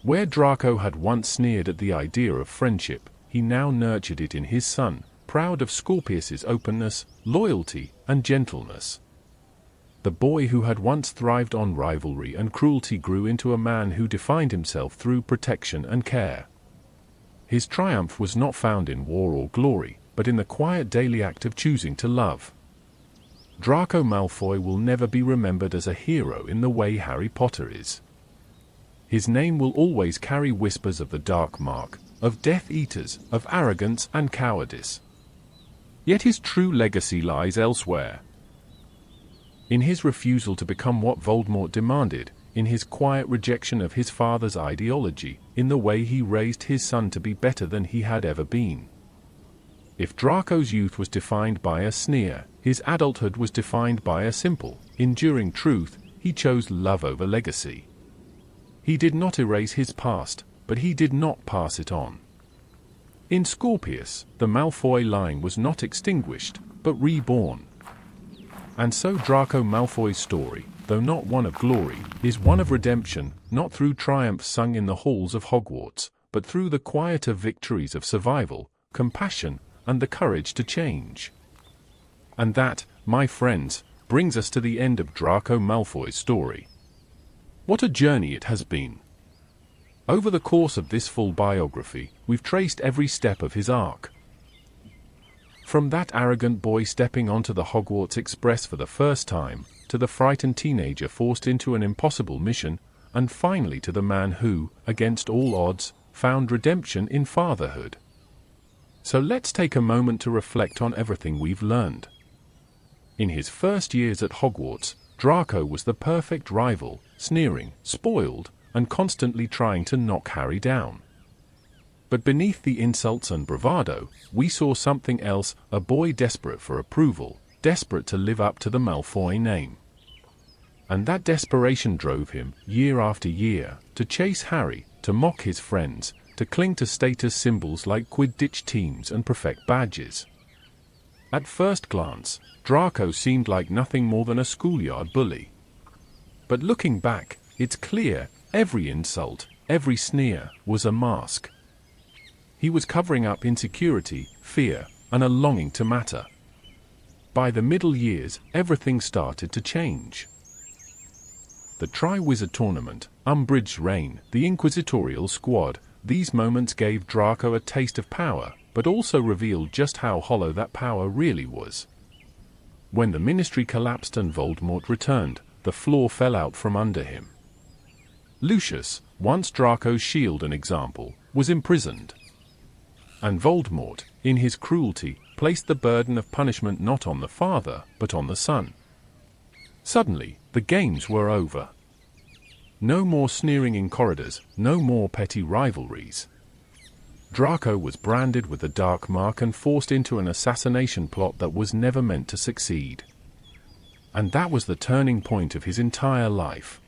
Where Draco had once sneered at the idea of friendship, he now nurtured it in his son, proud of Scorpius's openness, loyalty, and gentleness. The boy who had once thrived on rivalry and cruelty grew into a man who defined himself through protection and care. His triumph was not found in war or glory, but in the quiet daily act of choosing to love. Draco Malfoy will never be remembered as a hero in the way Harry Potter is. His name will always carry whispers of the Dark Mark, of Death Eaters, of arrogance and cowardice. Yet his true legacy lies elsewhere. In his refusal to become what Voldemort demanded, in his quiet rejection of his father's ideology, in the way he raised his son to be better than he had ever been. If Draco's youth was defined by a sneer, his adulthood was defined by a simple, enduring truth: he chose love over legacy. He did not erase his past, but he did not pass it on. In Scorpius, the Malfoy line was not extinguished, but reborn. And so Draco Malfoy's story, though not one of glory, is one of redemption, not through triumphs sung in the halls of Hogwarts, but through the quieter victories of survival, compassion, and the courage to change. And that, my friends, brings us to the end of Draco Malfoy's story. What a journey it has been! Over the course of this full biography, we've traced every step of his arc. From that arrogant boy stepping onto the Hogwarts Express for the first time, to the frightened teenager forced into an impossible mission, and finally to the man who, against all odds, found redemption in fatherhood. So let's take a moment to reflect on everything we've learned. In his first years at Hogwarts, Draco was the perfect rival, sneering, spoiled, and constantly trying to knock Harry down. But beneath the insults and bravado, we saw something else: a boy desperate for approval, desperate to live up to the Malfoy name. And that desperation drove him, year after year, to chase Harry, to mock his friends, to cling to status symbols like Quidditch teams and perfect badges. At first glance, Draco seemed like nothing more than a schoolyard bully. But looking back, it's clear, every insult, every sneer, was a mask. He was covering up insecurity, fear, and a longing to matter. By the middle years, everything started to change. The Triwizard Tournament, Umbridge's reign, the Inquisitorial Squad, these moments gave Draco a taste of power, but also revealed just how hollow that power really was. When the Ministry collapsed and Voldemort returned, the floor fell out from under him. Lucius, once Draco's shield and example, was imprisoned. And Voldemort, in his cruelty, placed the burden of punishment not on the father, but on the son. Suddenly, the games were over. No more sneering in corridors, no more petty rivalries. Draco was branded with the Dark Mark and forced into an assassination plot that was never meant to succeed. And that was the turning point of his entire life.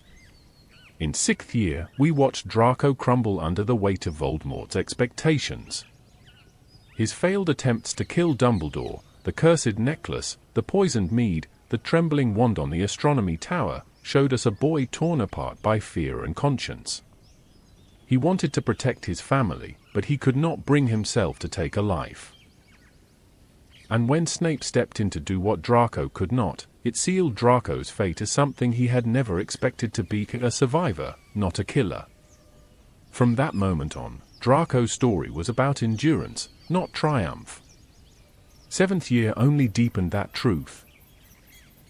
In 6th year, we watched Draco crumble under the weight of Voldemort's expectations. His failed attempts to kill Dumbledore, the cursed necklace, the poisoned mead, the trembling wand on the astronomy tower, showed us a boy torn apart by fear and conscience. He wanted to protect his family, but he could not bring himself to take a life. And when Snape stepped in to do what Draco could not, it sealed Draco's fate as something he had never expected to be: a survivor, not a killer. From that moment on, Draco's story was about endurance, not triumph. 7th year only deepened that truth.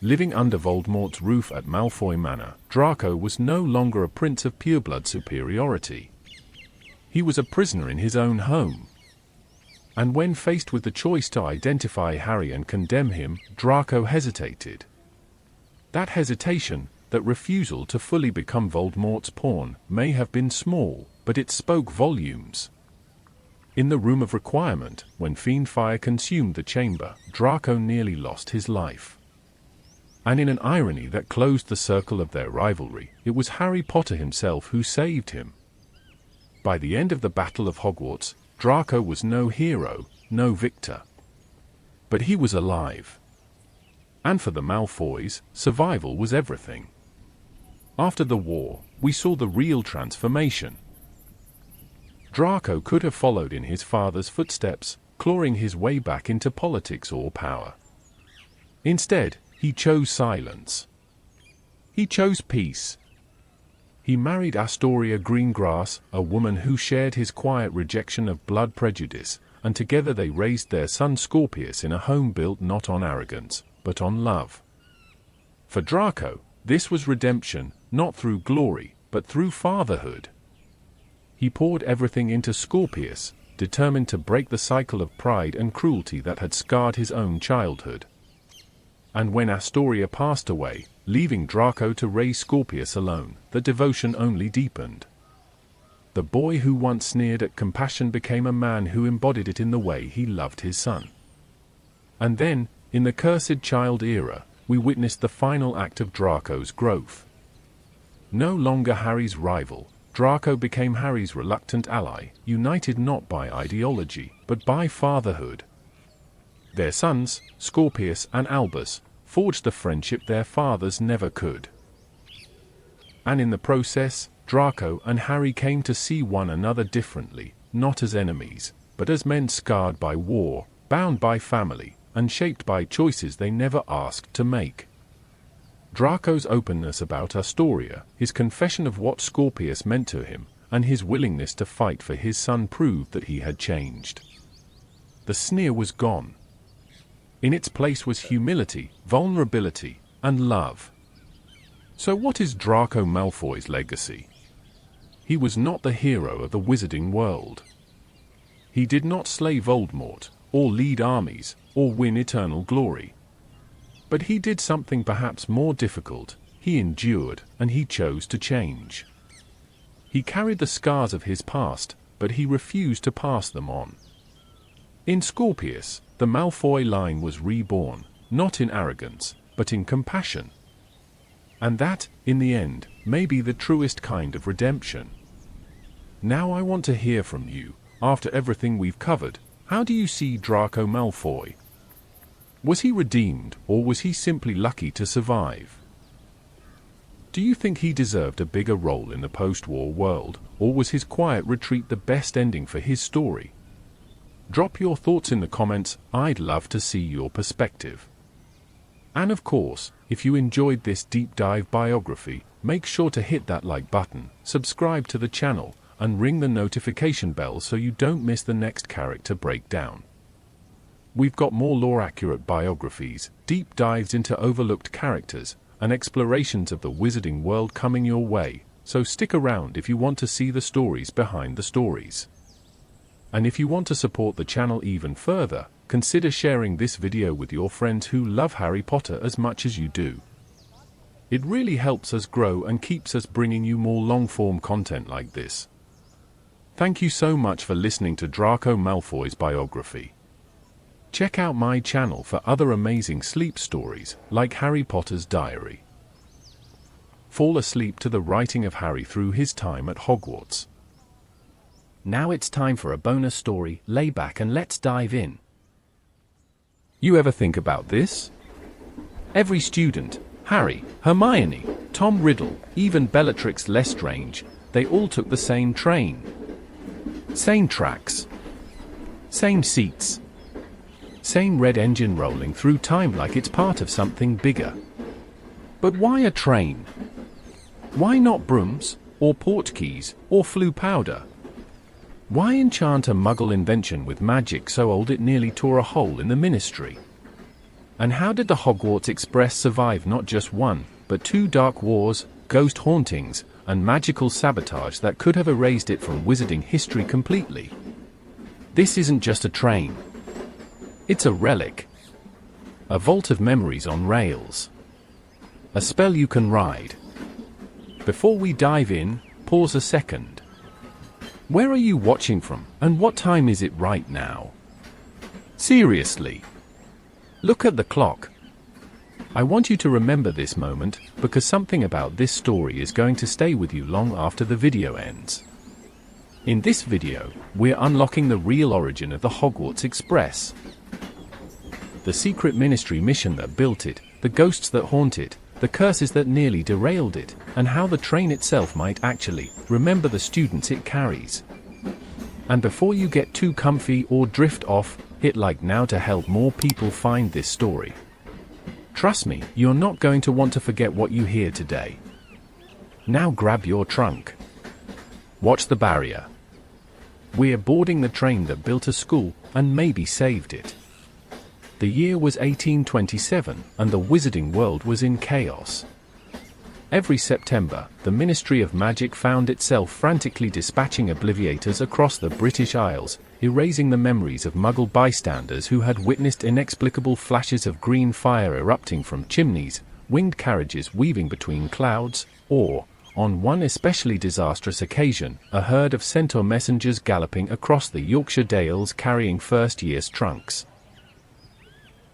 Living under Voldemort's roof at Malfoy Manor, Draco was no longer a prince of pureblood superiority. He was a prisoner in his own home. And when faced with the choice to identify Harry and condemn him, Draco hesitated. That hesitation, that refusal to fully become Voldemort's pawn, may have been small, but it spoke volumes. In the Room of Requirement, when fiend fire consumed the chamber, Draco nearly lost his life. And in an irony that closed the circle of their rivalry, it was Harry Potter himself who saved him. By the end of the Battle of Hogwarts, Draco was no hero, no victor. But he was alive. And for the Malfoys, survival was everything. After the war, we saw the real transformation. Draco could have followed in his father's footsteps, clawing his way back into politics or power. Instead, he chose silence. He chose peace. He married Astoria Greengrass, a woman who shared his quiet rejection of blood prejudice, and together they raised their son Scorpius in a home built not on arrogance, but on love. For Draco, this was redemption, not through glory, but through fatherhood. He poured everything into Scorpius, determined to break the cycle of pride and cruelty that had scarred his own childhood. And when Astoria passed away, leaving Draco to raise Scorpius alone, the devotion only deepened. The boy who once sneered at compassion became a man who embodied it in the way he loved his son. And then, in the cursed child era, we witnessed the final act of Draco's growth. No longer Harry's rival, Draco became Harry's reluctant ally, united not by ideology, but by fatherhood. Their sons, Scorpius and Albus, forged the friendship their fathers never could. And in the process, Draco and Harry came to see one another differently, not as enemies, but as men scarred by war, bound by family, and shaped by choices they never asked to make. Draco's openness about Astoria, his confession of what Scorpius meant to him, and his willingness to fight for his son proved that he had changed. The sneer was gone. In its place was humility, vulnerability, and love. So what is Draco Malfoy's legacy? He was not the hero of the wizarding world. He did not slay Voldemort, or lead armies, or win eternal glory. But he did something perhaps more difficult. He endured, and he chose to change. He carried the scars of his past, but he refused to pass them on. In Scorpius, the Malfoy line was reborn, not in arrogance, but in compassion. And that, in the end, may be the truest kind of redemption. Now I want to hear from you. After everything we've covered, how do you see Draco Malfoy? Was he redeemed, or was he simply lucky to survive? Do you think he deserved a bigger role in the post-war world, or was his quiet retreat the best ending for his story? Drop your thoughts in the comments. I'd love to see your perspective. And of course, if you enjoyed this deep dive biography, make sure to hit that like button, subscribe to the channel, and ring the notification bell so you don't miss the next character breakdown. We've got more lore-accurate biographies, deep dives into overlooked characters, and explorations of the wizarding world coming your way, so stick around if you want to see the stories behind the stories. And if you want to support the channel even further, consider sharing this video with your friends who love Harry Potter as much as you do. It really helps us grow and keeps us bringing you more long-form content like this. Thank you so much for listening to Draco Malfoy's biography. Check out my channel for other amazing sleep stories, like Harry Potter's diary. Fall asleep to the writing of Harry through his time at Hogwarts. Now it's time for a bonus story. Lay back and let's dive in. You ever think about this? Every student, Harry, Hermione, Tom Riddle, even Bellatrix Lestrange, they all took the same train. Same tracks. Same seats. Same red engine rolling through time like it's part of something bigger. But why a train? Why not brooms, or portkeys, or flue powder? Why enchant a muggle invention with magic so old it nearly tore a hole in the ministry? And how did the Hogwarts Express survive not just one, but 2 dark wars, ghost hauntings, and magical sabotage that could have erased it from wizarding history completely? This isn't just a train. It's a relic. A vault of memories on rails. A spell you can ride. Before we dive in, pause a second. Where are you watching from, and what time is it right now? Seriously. Look at the clock. I want you to remember this moment, because something about this story is going to stay with you long after the video ends. In this video, we're unlocking the real origin of the Hogwarts Express. The secret ministry mission that built it, the ghosts that haunt it, the curses that nearly derailed it, and how the train itself might actually remember the students it carries. And before you get too comfy or drift off, hit like now to help more people find this story. Trust me, you're not going to want to forget what you hear today. Now grab your trunk. Watch the barrier. We're boarding the train that built a school and maybe saved it. The year was 1827, and the wizarding world was in chaos. Every September, the Ministry of Magic found itself frantically dispatching obliviators across the British Isles, erasing the memories of Muggle bystanders who had witnessed inexplicable flashes of green fire erupting from chimneys, winged carriages weaving between clouds, or, on one especially disastrous occasion, a herd of centaur messengers galloping across the Yorkshire Dales carrying first-year's trunks.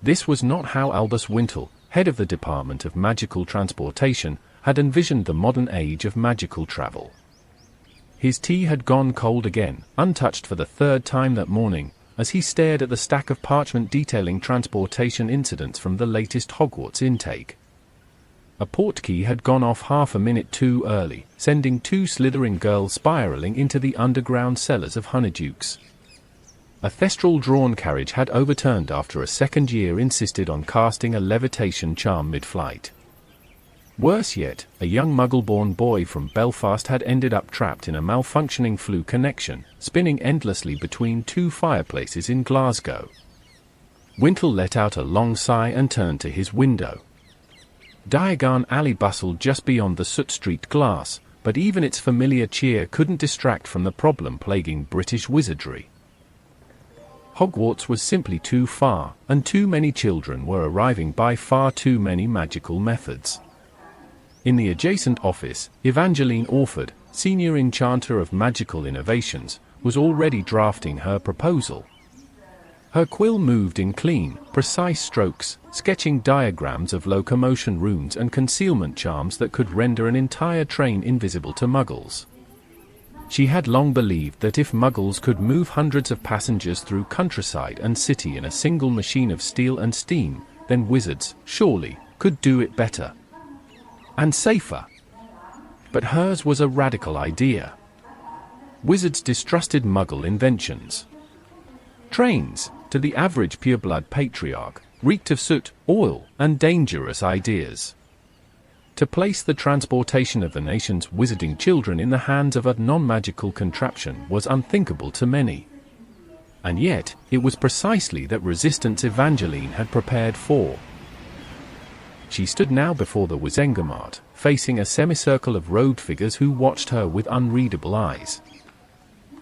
This was not how Albus Wintle, head of the Department of Magical Transportation, had envisioned the modern age of magical travel. His tea had gone cold again, untouched for the third time that morning, as he stared at the stack of parchment detailing transportation incidents from the latest Hogwarts intake. A portkey had gone off half a minute too early, sending 2 slithering girls spiraling into the underground cellars of Honeydukes. A thestral-drawn carriage had overturned after a second year insisted on casting a levitation charm mid-flight. Worse yet, a young Muggle-born boy from Belfast had ended up trapped in a malfunctioning flue connection, spinning endlessly between 2 fireplaces in Glasgow. Wintle let out a long sigh and turned to his window. Diagon Alley bustled just beyond the soot streaked glass, but even its familiar cheer couldn't distract from the problem plaguing British wizardry. Hogwarts was simply too far, and too many children were arriving by far too many magical methods. In the adjacent office, Evangeline Orford, senior enchanter of magical innovations, was already drafting her proposal. Her quill moved in clean, precise strokes, sketching diagrams of locomotion runes and concealment charms that could render an entire train invisible to Muggles. She had long believed that if Muggles could move hundreds of passengers through countryside and city in a single machine of steel and steam, then wizards, surely, could do it better. And safer. But hers was a radical idea. Wizards distrusted Muggle inventions. Trains, to the average pureblood patriarch, reeked of soot, oil, and dangerous ideas. To place the transportation of the nation's wizarding children in the hands of a non-magical contraption was unthinkable to many. And yet, it was precisely that resistance Evangeline had prepared for. She stood now before the Wizengamot, facing a semicircle of robed figures who watched her with unreadable eyes.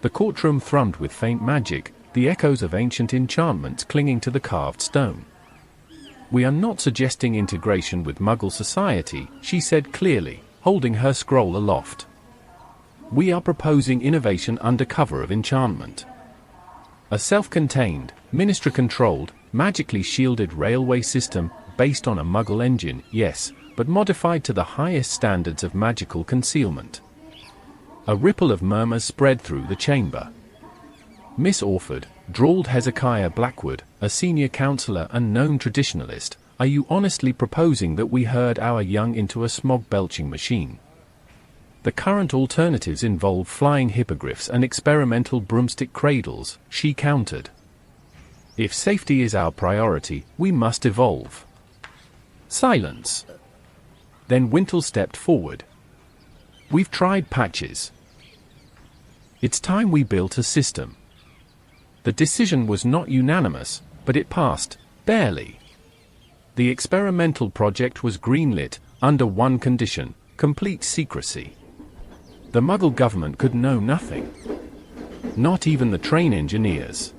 The courtroom thrummed with faint magic, the echoes of ancient enchantments clinging to the carved stone. "We are not suggesting integration with Muggle society," she said clearly, holding her scroll aloft. "We are proposing innovation under cover of enchantment. A self-contained, ministry-controlled, magically shielded railway system based on a Muggle engine, yes, but modified to the highest standards of magical concealment." A ripple of murmurs spread through the chamber. "Miss Orford," drawled Hezekiah Blackwood, a senior counselor and known traditionalist, "are you honestly proposing that we herd our young into a smog-belching machine? The current alternatives involve flying hippogriffs and experimental broomstick cradles," she countered. "If safety is our priority, we must evolve." Silence. Then Wintle stepped forward. "We've tried patches. It's time we built a system." The decision was not unanimous, but it passed, barely. The experimental project was greenlit, under one condition: complete secrecy. The Muggle government could know nothing. Not even the train engineers.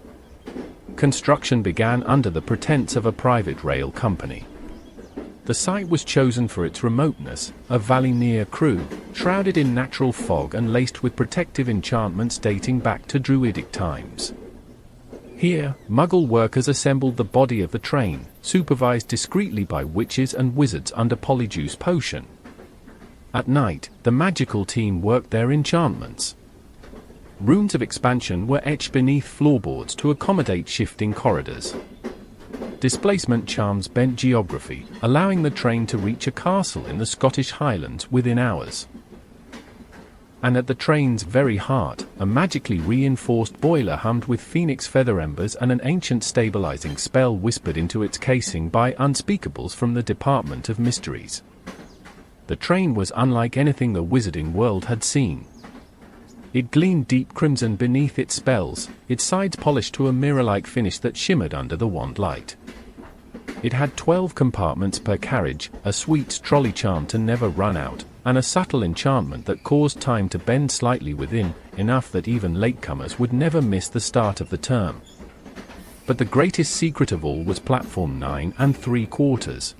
Construction began under the pretense of a private rail company. The site was chosen for its remoteness, a valley near Crewe, shrouded in natural fog and laced with protective enchantments dating back to Druidic times. Here, Muggle workers assembled the body of the train, supervised discreetly by witches and wizards under Polyjuice potion. At night, the magical team worked their enchantments. Runes of expansion were etched beneath floorboards to accommodate shifting corridors. Displacement charms bent geography, allowing the train to reach a castle in the Scottish Highlands within hours. And at the train's very heart, a magically reinforced boiler hummed with phoenix feather embers and an ancient stabilizing spell whispered into its casing by unspeakables from the Department of Mysteries. The train was unlike anything the wizarding world had seen. It gleamed deep crimson beneath its spells, its sides polished to a mirror-like finish that shimmered under the wand light. It had 12 compartments per carriage, a sweet trolley charm to never run out, and a subtle enchantment that caused time to bend slightly within, enough that even latecomers would never miss the start of the term. But the greatest secret of all was platform 9 3/4.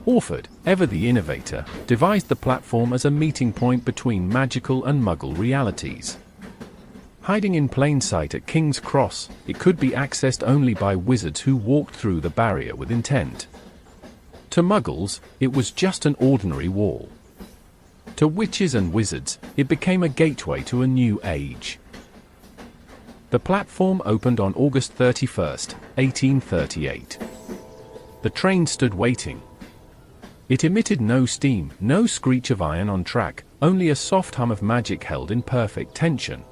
Orford, ever the innovator, devised the platform as a meeting point between magical and muggle realities. Hiding in plain sight at King's Cross, it could be accessed only by wizards who walked through the barrier with intent. To muggles, it was just an ordinary wall. To witches and wizards, it became a gateway to a new age. The platform opened on August 31st, 1838. The train stood waiting. It emitted no steam, no screech of iron on track, only a soft hum of magic held in perfect tension.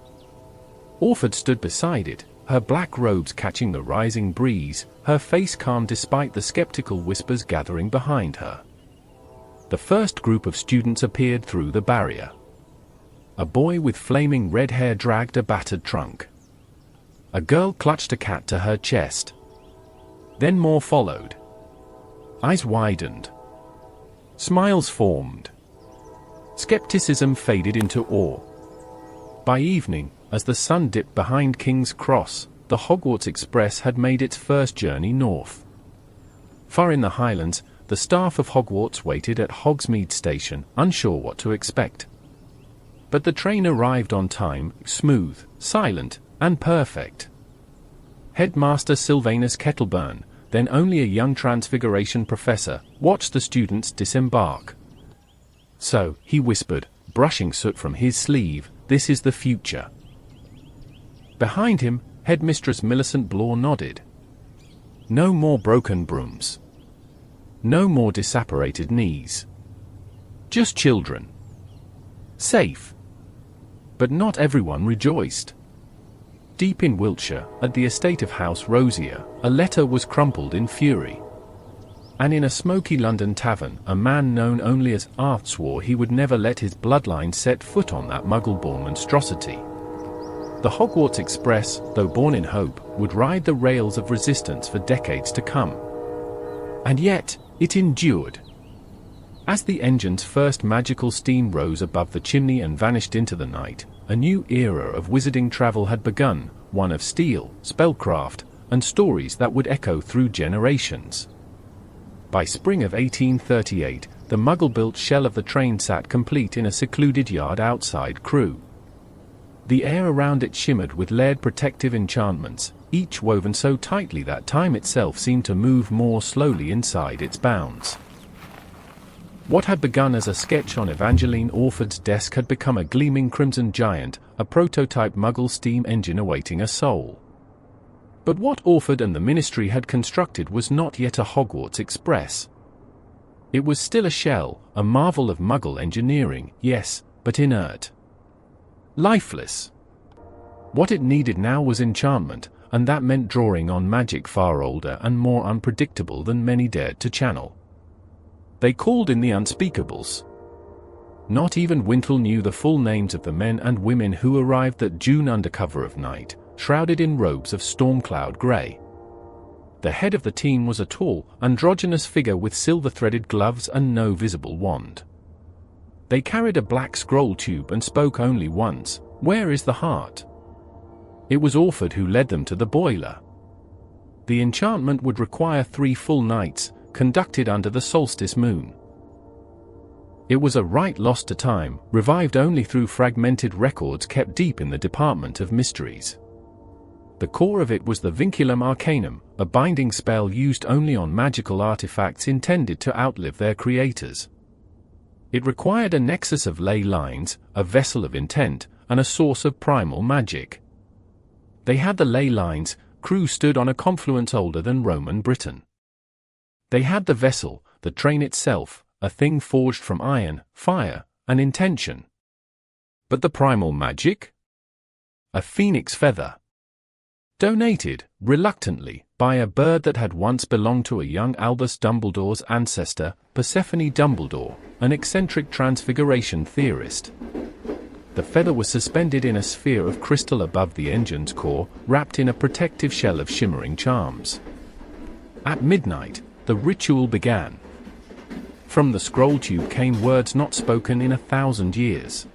Orford stood beside it, her black robes catching the rising breeze, her face calm despite the skeptical whispers gathering behind her. The first group of students appeared through the barrier. A boy with flaming red hair dragged a battered trunk. A girl clutched a cat to her chest. Then more followed. Eyes widened. Smiles formed. Skepticism faded into awe. By evening, as the sun dipped behind King's Cross, the Hogwarts Express had made its first journey north. Far in the Highlands, the staff of Hogwarts waited at Hogsmeade Station, unsure what to expect. But the train arrived on time, smooth, silent, and perfect. Headmaster Sylvanus Kettleburn, then only a young Transfiguration professor, watched the students disembark. "So," he whispered, brushing soot from his sleeve, "this is the future." Behind him, Headmistress Millicent Blore nodded. No more broken brooms. No more disapparated knees. Just children. Safe. But not everyone rejoiced. Deep in Wiltshire, at the estate of House Rosier, a letter was crumpled in fury. And in a smoky London tavern, a man known only as Arth swore he would never let his bloodline set foot on that muggle-born monstrosity. The Hogwarts Express, though born in hope, would ride the rails of resistance for decades to come. And yet, it endured. As the engine's first magical steam rose above the chimney and vanished into the night, a new era of wizarding travel had begun, one of steel, spellcraft, and stories that would echo through generations. By spring of 1838, the muggle-built shell of the train sat complete in a secluded yard outside Crewe. The air around it shimmered with layered protective enchantments, each woven so tightly that time itself seemed to move more slowly inside its bounds. What had begun as a sketch on Evangeline Orford's desk had become a gleaming crimson giant, a prototype muggle steam engine awaiting a soul. But what Orford and the Ministry had constructed was not yet a Hogwarts Express. It was still a shell, a marvel of muggle engineering, yes, but inert. Lifeless. What it needed now was enchantment, and that meant drawing on magic far older and more unpredictable than many dared to channel. They called in the unspeakables. Not even Wintle knew the full names of the men and women who arrived that June under cover of night, shrouded in robes of storm-cloud grey. The head of the team was a tall, androgynous figure with silver-threaded gloves and no visible wand. They carried a black scroll tube and spoke only once, "Where is the heart?" It was Orford who led them to the boiler. The enchantment would require 3 full nights, conducted under the solstice moon. It was a rite lost to time, revived only through fragmented records kept deep in the Department of Mysteries. The core of it was the Vinculum Arcanum, a binding spell used only on magical artifacts intended to outlive their creators. It required a nexus of ley lines, a vessel of intent, and a source of primal magic. They had the ley lines. Crewe stood on a confluence older than Roman Britain. They had the vessel, the train itself, a thing forged from iron, fire, and intention. But the primal magic? A phoenix feather. Donated, reluctantly, by a bird that had once belonged to a young Albus Dumbledore's ancestor, Persephone Dumbledore, an eccentric transfiguration theorist. The feather was suspended in a sphere of crystal above the engine's core, wrapped in a protective shell of shimmering charms. At midnight, the ritual began. From the scroll tube came words not spoken in 1,000 years.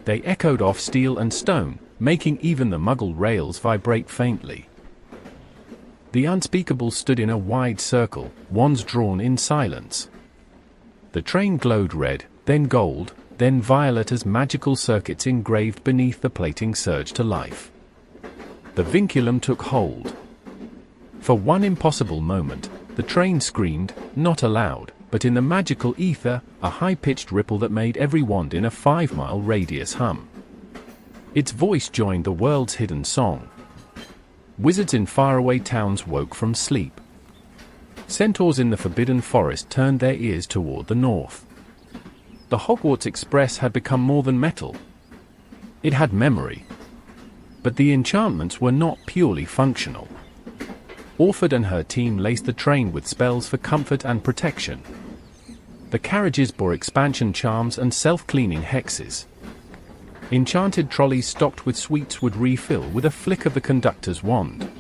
They echoed off steel and stone, making even the Muggle rails vibrate faintly. The unspeakable stood in a wide circle, wands drawn in silence. The train glowed red, then gold, then violet as magical circuits engraved beneath the plating surged to life. The vinculum took hold. For one impossible moment, the train screamed, not aloud, but in the magical ether, a high-pitched ripple that made every wand in a 5-mile radius hum. Its voice joined the world's hidden song. Wizards in faraway towns woke from sleep. Centaurs in the Forbidden Forest turned their ears toward the north. The Hogwarts Express had become more than metal. It had memory. But the enchantments were not purely functional. Orford and her team laced the train with spells for comfort and protection. The carriages bore expansion charms and self-cleaning hexes. Enchanted trolleys stocked with sweets would refill with a flick of the conductor's wand.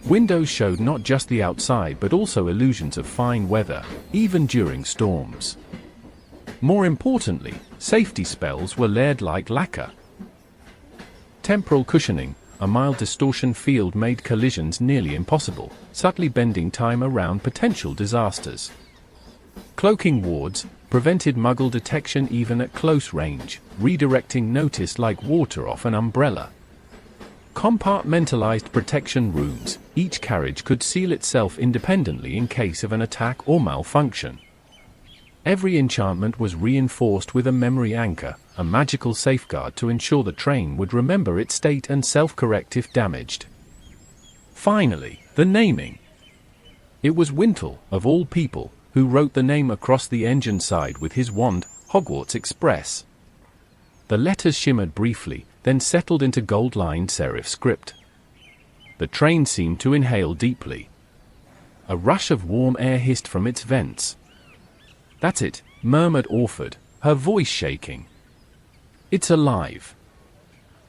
Windows showed not just the outside but also illusions of fine weather, even during storms. More importantly, safety spells were layered like lacquer. Temporal cushioning, a mild distortion field made collisions nearly impossible, subtly bending time around potential disasters. Cloaking wards prevented Muggle detection even at close range, redirecting notice like water off an umbrella. Compartmentalized protection rooms, each carriage could seal itself independently in case of an attack or malfunction. Every enchantment was reinforced with a memory anchor, a magical safeguard to ensure the train would remember its state and self-correct if damaged. Finally, the naming. It was Wintle, of all people, who wrote the name across the engine side with his wand, Hogwarts Express. The letters shimmered briefly, then settled into gold-lined serif script. The train seemed to inhale deeply. A rush of warm air hissed from its vents. "That's it," murmured Orford, her voice shaking. "It's alive."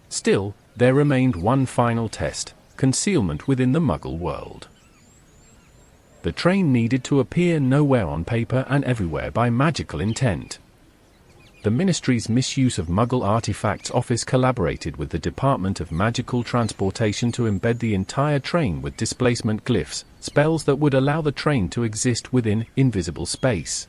Still, there remained one final test: concealment within the Muggle world. The train needed to appear nowhere on paper and everywhere by magical intent. The Ministry's Misuse of Muggle Artifacts Office collaborated with the Department of Magical Transportation to embed the entire train with displacement glyphs, spells that would allow the train to exist within invisible space.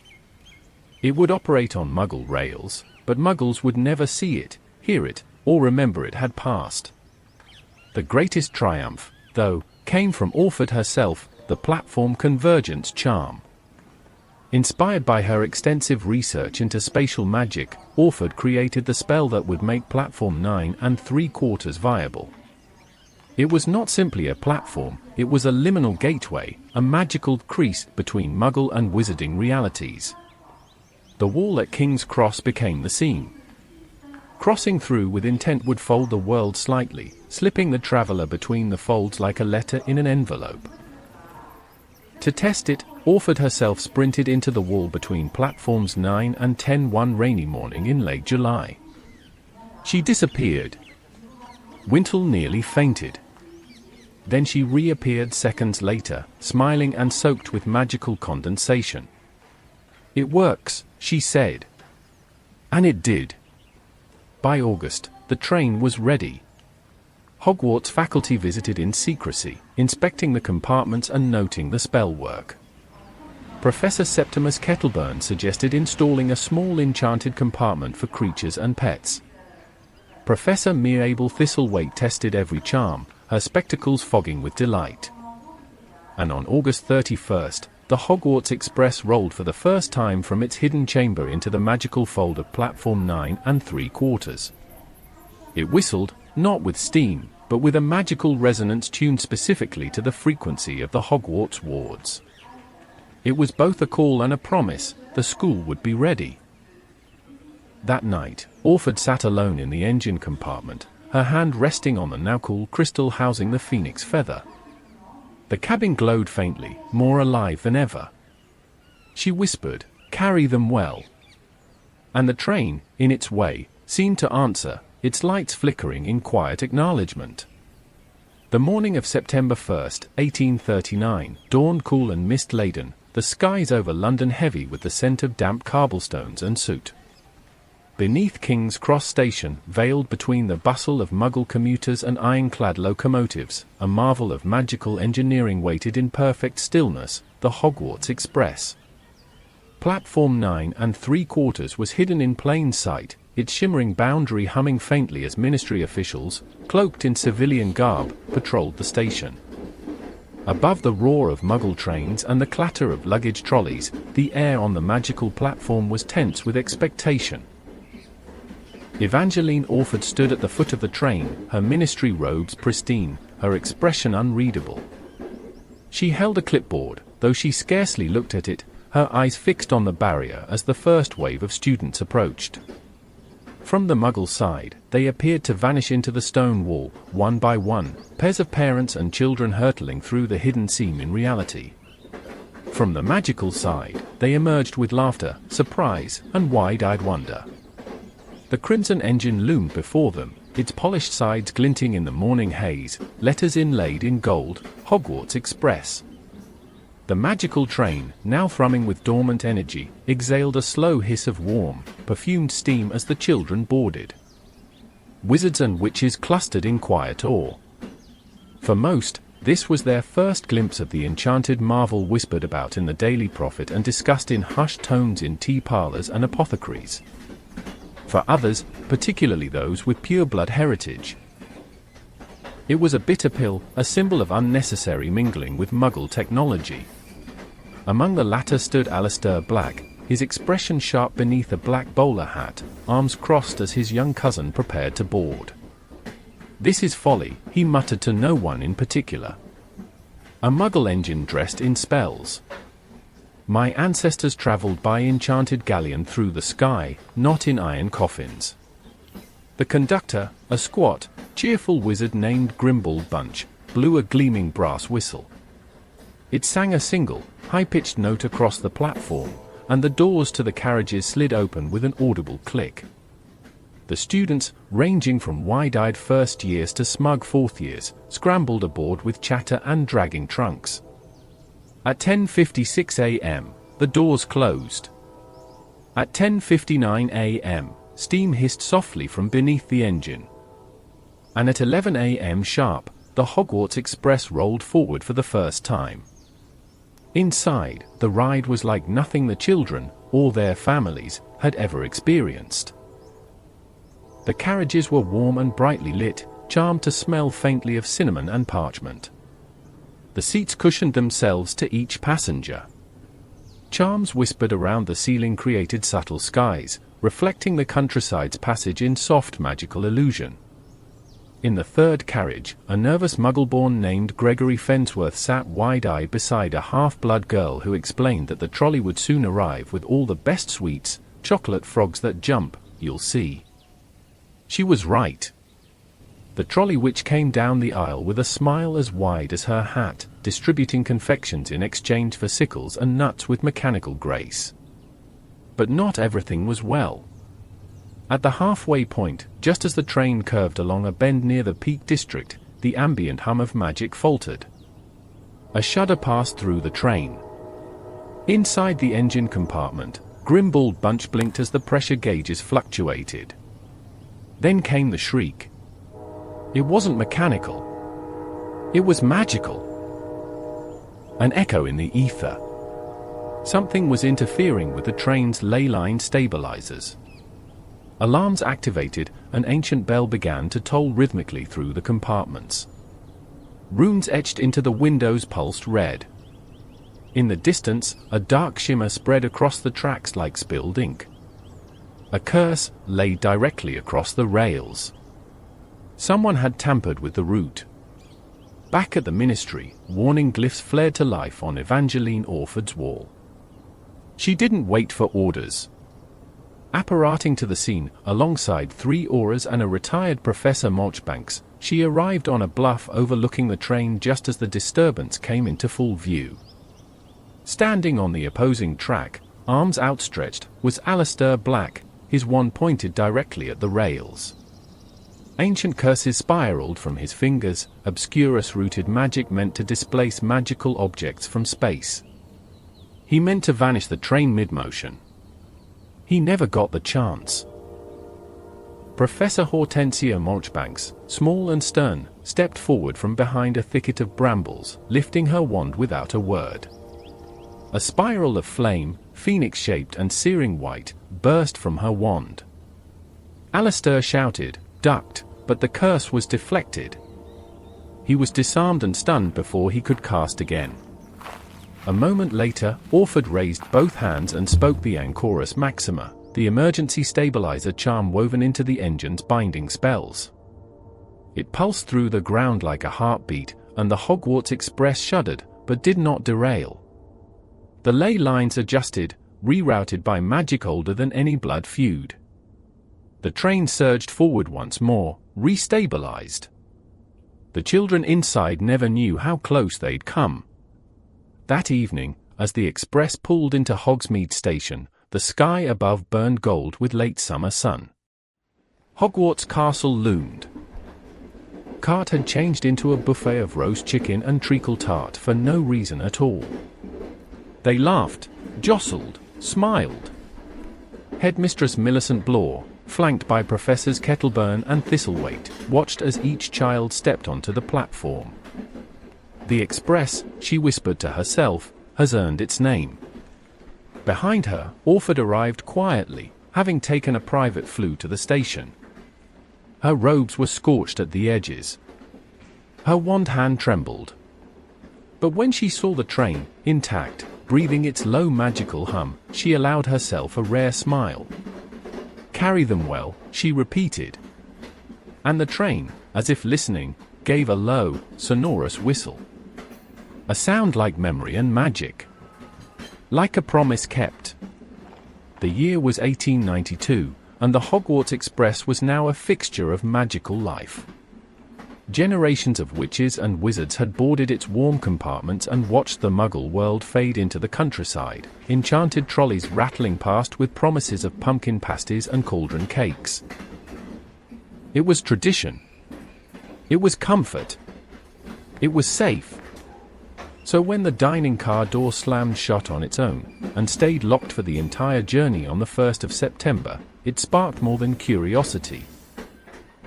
It would operate on Muggle rails, but Muggles would never see it, hear it, or remember it had passed. The greatest triumph, though, came from Orford herself, the platform convergence charm. Inspired by her extensive research into spatial magic, Orford created the spell that would make platform 9 3/4 viable. It was not simply a platform, it was a liminal gateway, a magical crease between Muggle and wizarding realities. The wall at King's Cross became the seam. Crossing through with intent would fold the world slightly, slipping the traveler between the folds like a letter in an envelope. To test it, Orford herself sprinted into the wall between platforms 9 and 10 one rainy morning in late July. She disappeared. Wintle nearly fainted. Then she reappeared seconds later, smiling and soaked with magical condensation. "It works," she said. And it did. By August, the train was ready. Hogwarts faculty visited in secrecy, inspecting the compartments and noting the spell work. Professor Septimus Kettleburn suggested installing a small enchanted compartment for creatures and pets. Professor Mereable Thistlethwaite tested every charm, her spectacles fogging with delight. And on August 31st, the Hogwarts Express rolled for the first time from its hidden chamber into the magical fold of platform 9 3/4. It whistled, not with steam, but with a magical resonance tuned specifically to the frequency of the Hogwarts wards. It was both a call and a promise: the school would be ready. That night, Orford sat alone in the engine compartment, her hand resting on the now cool crystal housing the phoenix feather. The cabin glowed faintly, more alive than ever. She whispered, "Carry them well." And the train, in its way, seemed to answer, its lights flickering in quiet acknowledgement. The morning of September 1st, 1839, dawned cool and mist-laden, the skies over London heavy with the scent of damp cobblestones and soot. Beneath King's Cross Station, veiled between the bustle of Muggle commuters and ironclad locomotives, a marvel of magical engineering waited in perfect stillness, the Hogwarts Express. Platform 9 3/4 was hidden in plain sight, its shimmering boundary humming faintly as ministry officials, cloaked in civilian garb, patrolled the station. Above the roar of Muggle trains and the clatter of luggage trolleys, the air on the magical platform was tense with expectation. Evangeline Orford stood at the foot of the train, her ministry robes pristine, her expression unreadable. She held a clipboard, though she scarcely looked at it, her eyes fixed on the barrier as the first wave of students approached. From the Muggle side, they appeared to vanish into the stone wall, one by one, pairs of parents and children hurtling through the hidden seam in reality. From the magical side, they emerged with laughter, surprise, and wide-eyed wonder. The crimson engine loomed before them, its polished sides glinting in the morning haze, letters inlaid in gold, Hogwarts Express. The magical train, now thrumming with dormant energy, exhaled a slow hiss of warm, perfumed steam as the children boarded. Wizards and witches clustered in quiet awe. For most, this was their first glimpse of the enchanted marvel whispered about in the Daily Prophet and discussed in hushed tones in tea parlors and apothecaries. For others, particularly those with pure-blood heritage, it was a bitter pill, a symbol of unnecessary mingling with Muggle technology. Among the latter stood Alistair Black, his expression sharp beneath a black bowler hat, arms crossed as his young cousin prepared to board. "This is folly," he muttered to no one in particular. "A Muggle engine dressed in spells. My ancestors travelled by enchanted galleon through the sky, not in iron coffins." The conductor, a squat, cheerful wizard named Grimble Bunch, blew a gleaming brass whistle. It sang a single, high-pitched note across the platform, and the doors to the carriages slid open with an audible click. The students, ranging from wide-eyed first years to smug fourth years, scrambled aboard with chatter and dragging trunks. At 10:56 a.m., the doors closed. At 10:59 a.m., steam hissed softly from beneath the engine. And at 11 a.m. sharp, the Hogwarts Express rolled forward for the first time. Inside, the ride was like nothing the children, or their families, had ever experienced. The carriages were warm and brightly lit, charmed to smell faintly of cinnamon and parchment. The seats cushioned themselves to each passenger. Charms whispered around the ceiling created subtle skies, reflecting the countryside's passage in soft magical illusion. In the third carriage, a nervous Muggle-born named Gregory Fensworth sat wide-eyed beside a half-blood girl who explained that the trolley would soon arrive with all the best sweets, chocolate frogs that jump, you'll see. She was right. The trolley which came down the aisle with a smile as wide as her hat, distributing confections in exchange for sickles and nuts with mechanical grace. But not everything was well. At the halfway point, just as the train curved along a bend near the Peak District, the ambient hum of magic faltered. A shudder passed through the train. Inside the engine compartment, Grimble Bunch blinked as the pressure gauges fluctuated. Then came the shriek. It wasn't mechanical. It was magical. An echo in the ether. Something was interfering with the train's ley line stabilizers. Alarms activated, an ancient bell began to toll rhythmically through the compartments. Runes etched into the windows pulsed red. In the distance, a dark shimmer spread across the tracks like spilled ink. A curse lay directly across the rails. Someone had tampered with the route. Back at the ministry, warning glyphs flared to life on Evangeline Orford's wall. She didn't wait for orders. Apparating to the scene, alongside 3 Aurors and a retired Professor Marchbanks, she arrived on a bluff overlooking the train just as the disturbance came into full view. Standing on the opposing track, arms outstretched, was Alistair Black, his wand pointed directly at the rails. Ancient curses spiraled from his fingers, obscurus-rooted magic meant to displace magical objects from space. He meant to vanish the train mid-motion. He never got the chance. Professor Hortensia Marchbanks, small and stern, stepped forward from behind a thicket of brambles, lifting her wand without a word. A spiral of flame, phoenix-shaped and searing white, burst from her wand. Alistair shouted, ducked, but the curse was deflected. He was disarmed and stunned before he could cast again. A moment later, Orford raised both hands and spoke the Ancorus Maxima, the emergency stabilizer charm woven into the engine's binding spells. It pulsed through the ground like a heartbeat, and the Hogwarts Express shuddered, but did not derail. The ley lines adjusted, rerouted by magic older than any blood feud. The train surged forward once more, restabilized. The children inside never knew how close they'd come. That evening, as the express pulled into Hogsmeade Station, the sky above burned gold with late summer sun. Hogwarts Castle loomed. Cart had changed into a buffet of roast chicken and treacle tart for no reason at all. They laughed, jostled, smiled. Headmistress Millicent Blore, flanked by Professors Kettleburn and Thistlethwaite, watched as each child stepped onto the platform. The express, she whispered to herself, has earned its name. Behind her, Orford arrived quietly, having taken a private flue to the station. Her robes were scorched at the edges. Her wand hand trembled. But when she saw the train, intact, breathing its low magical hum, she allowed herself a rare smile. Carry them well, she repeated. And the train, as if listening, gave a low, sonorous whistle. A sound like memory and magic. Like a promise kept. The year was 1892, and the Hogwarts Express was now a fixture of magical life. Generations of witches and wizards had boarded its warm compartments and watched the Muggle world fade into the countryside, enchanted trolleys rattling past with promises of pumpkin pasties and cauldron cakes. It was tradition. It was comfort. It was safe. So when the dining car door slammed shut on its own, and stayed locked for the entire journey on the 1st of September, it sparked more than curiosity.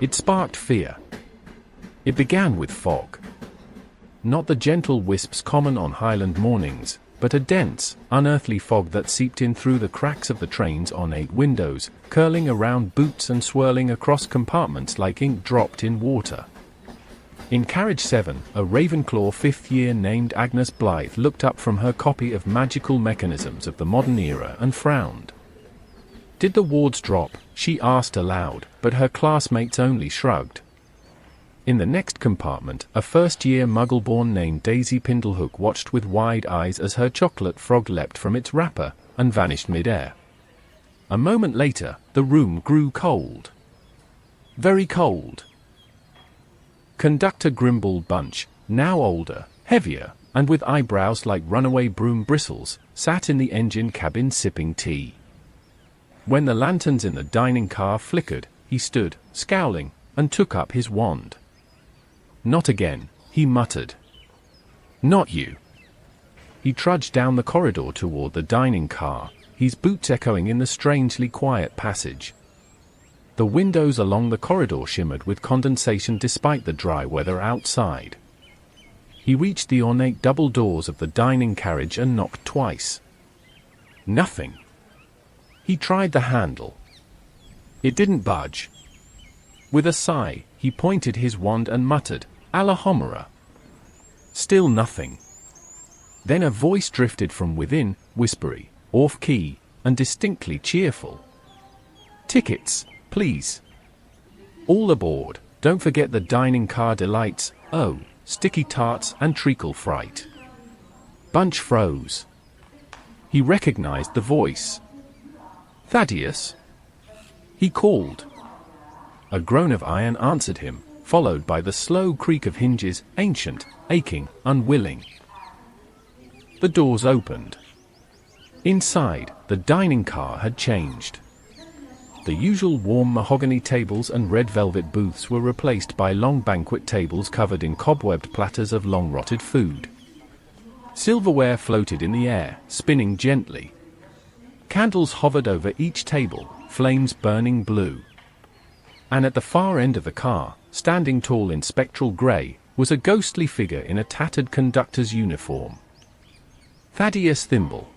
It sparked fear. It began with fog. Not the gentle wisps common on Highland mornings, but a dense, unearthly fog that seeped in through the cracks of the train's ornate windows, curling around boots and swirling across compartments like ink dropped in water. In carriage 7, a Ravenclaw 5th year named Agnes Blythe looked up from her copy of Magical Mechanisms of the Modern Era and frowned. Did the wards drop? She asked aloud, but her classmates only shrugged. In the next compartment, a first-year Muggle-born named Daisy Pindlehook watched with wide eyes as her chocolate frog leapt from its wrapper and vanished mid-air. A moment later, the room grew cold. Very cold. Conductor Grimble Bunch, now older, heavier, and with eyebrows like runaway broom bristles, sat in the engine cabin sipping tea. When the lanterns in the dining car flickered, he stood, scowling, and took up his wand. Not again, he muttered. Not you. He trudged down the corridor toward the dining car, his boots echoing in the strangely quiet passage. The windows along the corridor shimmered with condensation despite the dry weather outside. He reached the ornate double doors of the dining carriage and knocked twice. Nothing. He tried the handle. It didn't budge. With a sigh, he pointed his wand and muttered, Alahomora. Still nothing. Then a voice drifted from within, whispery, off-key, and distinctly cheerful. Tickets, please. All aboard, don't forget the dining car delights, oh, sticky tarts and treacle fright. Bunch froze. He recognized the voice. Thaddeus? he called. A groan of iron answered him, followed by the slow creak of hinges, ancient, aching, unwilling. The doors opened. Inside, the dining car had changed. The usual warm mahogany tables and red velvet booths were replaced by long banquet tables covered in cobwebbed platters of long-rotted food. Silverware floated in the air, spinning gently. Candles hovered over each table, flames burning blue. And at the far end of the car, standing tall in spectral grey, was a ghostly figure in a tattered conductor's uniform. Thaddeus Thimble.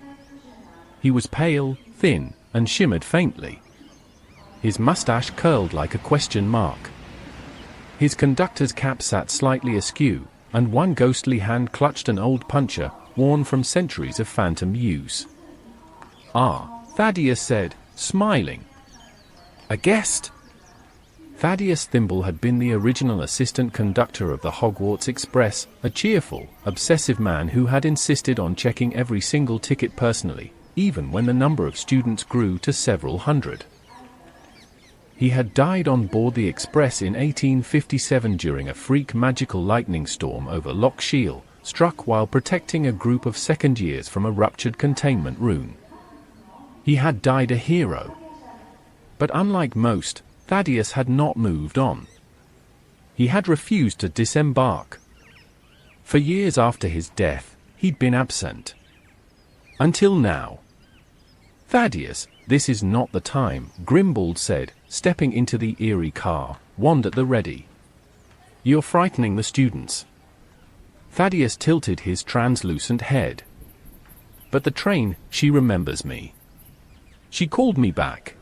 He was pale, thin, and shimmered faintly. His mustache curled like a question mark. His conductor's cap sat slightly askew, and one ghostly hand clutched an old puncher, worn from centuries of phantom use. "Ah," Thaddeus said, smiling. "A guest?" Thaddeus Thimble had been the original assistant conductor of the Hogwarts Express, a cheerful, obsessive man who had insisted on checking every single ticket personally, even when the number of students grew to several hundred. He had died on board the Express in 1857 during a freak magical lightning storm over Loch Shiel, struck while protecting a group of second years from a ruptured containment rune. He had died a hero. But unlike most, Thaddeus had not moved on. He had refused to disembark. For years after his death, he'd been absent. Until now. "Thaddeus, this is not the time," Grimald said, stepping into the eerie car, wand at the ready. "You're frightening the students." Thaddeus tilted his translucent head. "But the train, she remembers me. She called me back."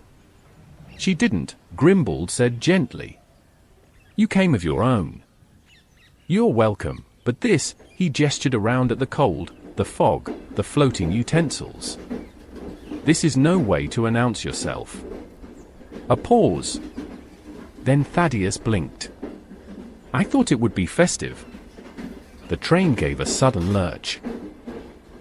"She didn't," Grimald said gently. "You came of your own." "You're welcome, but this," he gestured around at the cold, the fog, the floating utensils. "This is no way to announce yourself." A pause. Then Thaddeus blinked. "I thought it would be festive." The train gave a sudden lurch.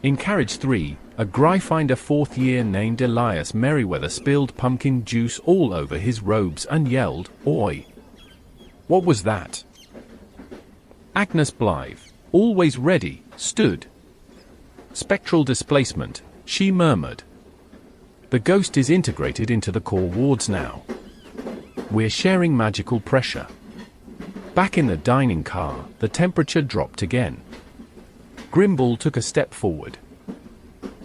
In carriage 3, a Gryffindor fourth year named Elias Merriweather spilled pumpkin juice all over his robes and yelled, "Oi!" What was that? Agnes Blythe, always ready, stood. "Spectral displacement," she murmured. "The ghost is integrated into the core wards now. We're sharing magical pressure." Back in the dining car, the temperature dropped again. Grimble took a step forward.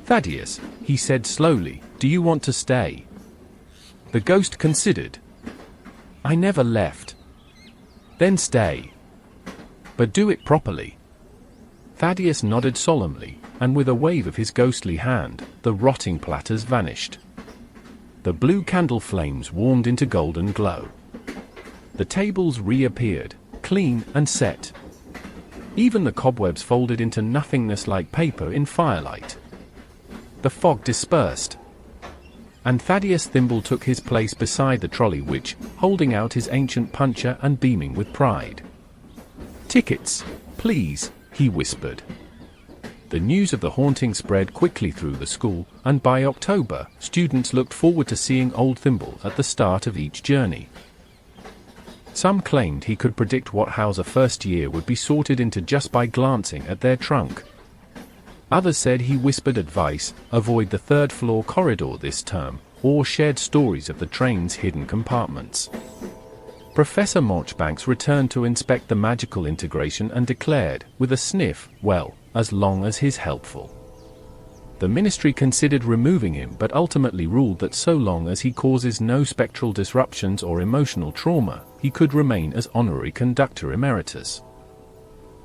"Thaddeus," he said slowly, "do you want to stay?" The ghost considered. "I never left." "Then stay. But do it properly." Thaddeus nodded solemnly, and with a wave of his ghostly hand, the rotting platters vanished. The blue candle flames warmed into golden glow. The tables reappeared, clean and set. Even the cobwebs folded into nothingness like paper in firelight. The fog dispersed. And Thaddeus Thimble took his place beside the trolley which, holding out his ancient puncher and beaming with pride. "Tickets, please," he whispered. The news of the haunting spread quickly through the school, and by October, students looked forward to seeing old Thimble at the start of each journey. Some claimed he could predict what house a first year would be sorted into just by glancing at their trunk. Others said he whispered advice, avoid the third-floor corridor this term, or shared stories of the train's hidden compartments. Professor Marchbanks returned to inspect the magical integration and declared, with a sniff, well, as long as he's helpful. The ministry considered removing him but ultimately ruled that so long as he causes no spectral disruptions or emotional trauma, he could remain as honorary conductor emeritus.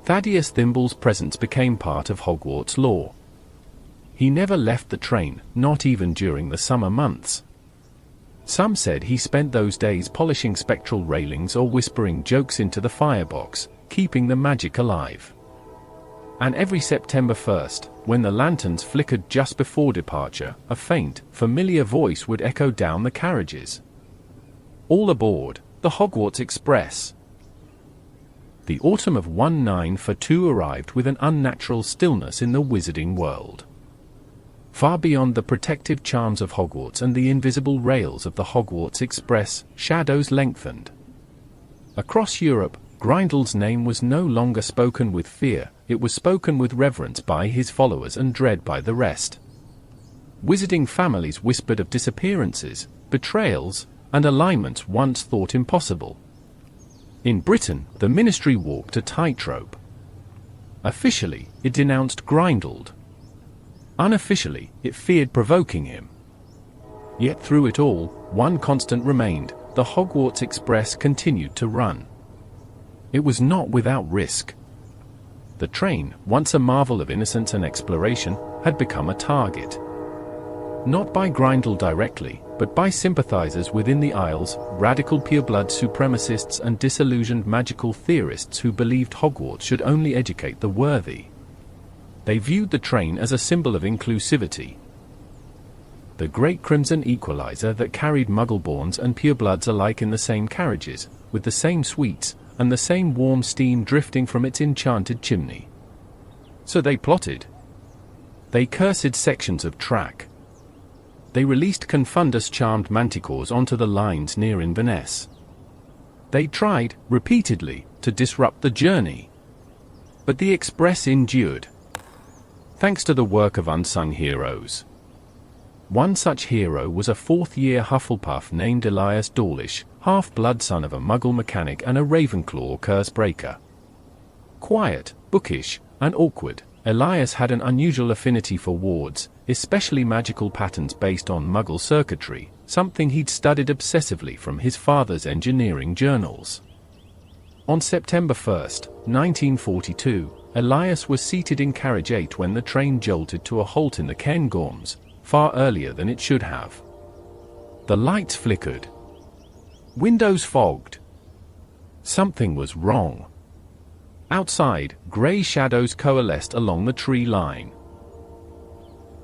Thaddeus Thimble's presence became part of Hogwarts lore. He never left the train, not even during the summer months. Some said he spent those days polishing spectral railings or whispering jokes into the firebox, keeping the magic alive. And every September 1st, when the lanterns flickered just before departure, a faint, familiar voice would echo down the carriages. "All aboard, the Hogwarts Express." The autumn of 1942 arrived with an unnatural stillness in the wizarding world. Far beyond the protective charms of Hogwarts and the invisible rails of the Hogwarts Express, shadows lengthened. Across Europe, Grindel's name was no longer spoken with fear, it was spoken with reverence by his followers and dread by the rest. Wizarding families whispered of disappearances, betrayals, and alignments once thought impossible. In Britain, the Ministry walked a tightrope. Officially, it denounced Grindel. Unofficially, it feared provoking him. Yet through it all, one constant remained: the Hogwarts Express continued to run. It was not without risk. The train, once a marvel of innocence and exploration, had become a target. Not by Grindel directly, but by sympathizers within the Isles, radical pureblood supremacists and disillusioned magical theorists who believed Hogwarts should only educate the worthy. They viewed the train as a symbol of inclusivity. The great crimson equalizer that carried Muggleborns and purebloods alike in the same carriages, with the same sweets, and the same warm steam drifting from its enchanted chimney. So they plotted. They cursed sections of track. They released Confundus-charmed manticores onto the lines near Inverness. They tried, repeatedly, to disrupt the journey. But the Express endured. Thanks to the work of unsung heroes. One such hero was a fourth-year Hufflepuff named Elias Dawlish, half-blood son of a Muggle mechanic and a Ravenclaw curse-breaker. Quiet, bookish, and awkward, Elias had an unusual affinity for wards, especially magical patterns based on Muggle circuitry, something he'd studied obsessively from his father's engineering journals. On September 1, 1942, Elias was seated in carriage 8 when the train jolted to a halt in the Cairngorms, far earlier than it should have. The lights flickered. Windows fogged. Something was wrong. Outside, grey shadows coalesced along the tree line.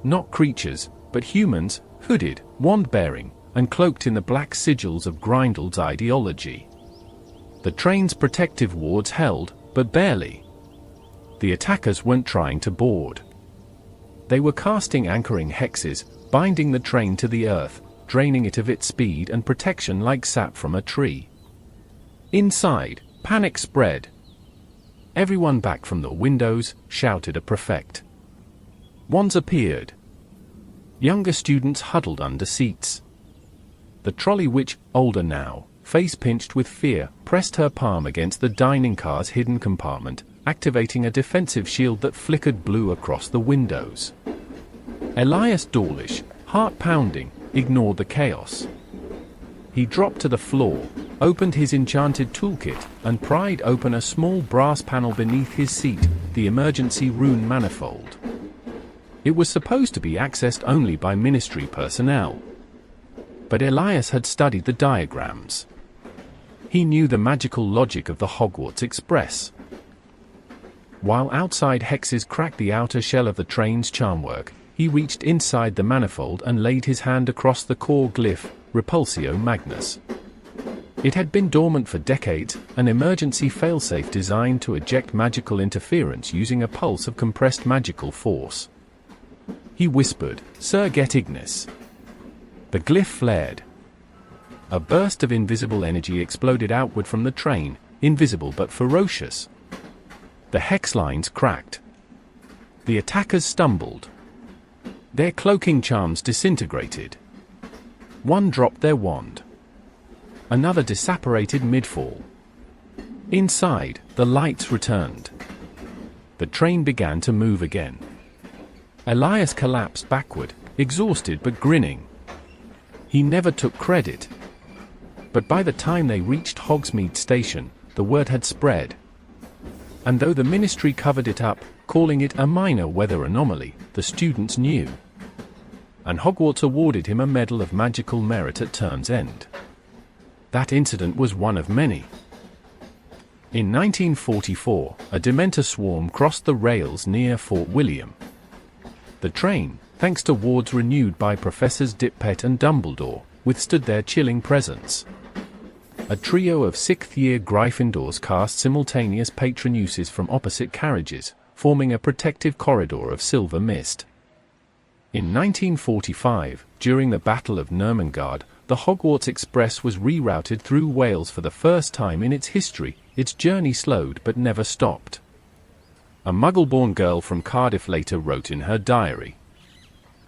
Not creatures, but humans, hooded, wand-bearing, and cloaked in the black sigils of Grindel's ideology. The train's protective wards held, but barely. The attackers weren't trying to board. They were casting anchoring hexes, binding the train to the earth, draining it of its speed and protection like sap from a tree. Inside, panic spread. Everyone back from the windows, shouted a prefect. Wands appeared. Younger students huddled under seats. The trolley witch, older now, face-pinched with fear, pressed her palm against the dining car's hidden compartment, activating a defensive shield that flickered blue across the windows. Elias Dawlish, heart-pounding, ignored the chaos. He dropped to the floor, opened his enchanted toolkit, and pried open a small brass panel beneath his seat, the emergency rune manifold. It was supposed to be accessed only by Ministry personnel. But Elias had studied the diagrams. He knew the magical logic of the Hogwarts Express. While outside hexes cracked the outer shell of the train's charmwork, he reached inside the manifold and laid his hand across the core glyph, Repulsio Magnus. It had been dormant for decades, an emergency failsafe designed to eject magical interference using a pulse of compressed magical force. He whispered, "Sir, get Ignis." The glyph flared. A burst of invisible energy exploded outward from the train, invisible but ferocious. The hex lines cracked. The attackers stumbled. Their cloaking charms disintegrated. One dropped their wand. Another disapparated mid-fall. Inside, the lights returned. The train began to move again. Elias collapsed backward, exhausted but grinning. He never took credit. But by the time they reached Hogsmeade Station, the word had spread. And though the Ministry covered it up, calling it a minor weather anomaly, the students knew. And Hogwarts awarded him a Medal of Magical Merit at term's end. That incident was one of many. In 1944, a Dementor swarm crossed the rails near Fort William. The train, thanks to wards renewed by Professors Dippet and Dumbledore, withstood their chilling presence. A trio of sixth-year Gryffindors cast simultaneous patronuses from opposite carriages, forming a protective corridor of silver mist. In 1945, during the Battle of Nuremberg, the Hogwarts Express was rerouted through Wales for the first time in its history. Its journey slowed but never stopped. A Muggle-born girl from Cardiff later wrote in her diary,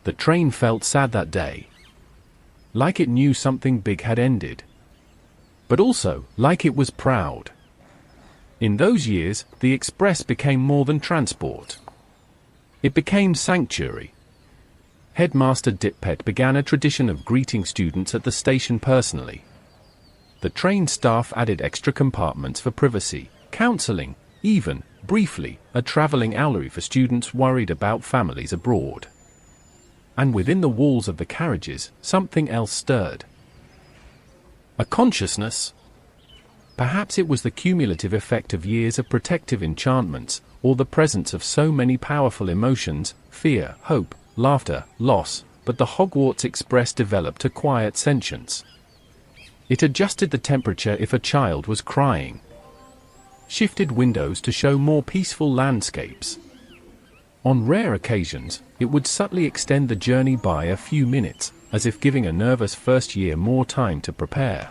"The train felt sad that day. Like it knew something big had ended. But also, like it was proud." In those years, the Express became more than transport. It became sanctuary. Headmaster Ditpet began a tradition of greeting students at the station personally. The train staff added extra compartments for privacy, counseling, even, briefly, a traveling owlery for students worried about families abroad. And within the walls of the carriages, something else stirred. A consciousness? Perhaps it was the cumulative effect of years of protective enchantments, or the presence of so many powerful emotions, fear, hope, laughter, loss, but the Hogwarts Express developed a quiet sentience. It adjusted the temperature if a child was crying, shifted windows to show more peaceful landscapes. On rare occasions, it would subtly extend the journey by a few minutes, as if giving a nervous first year more time to prepare.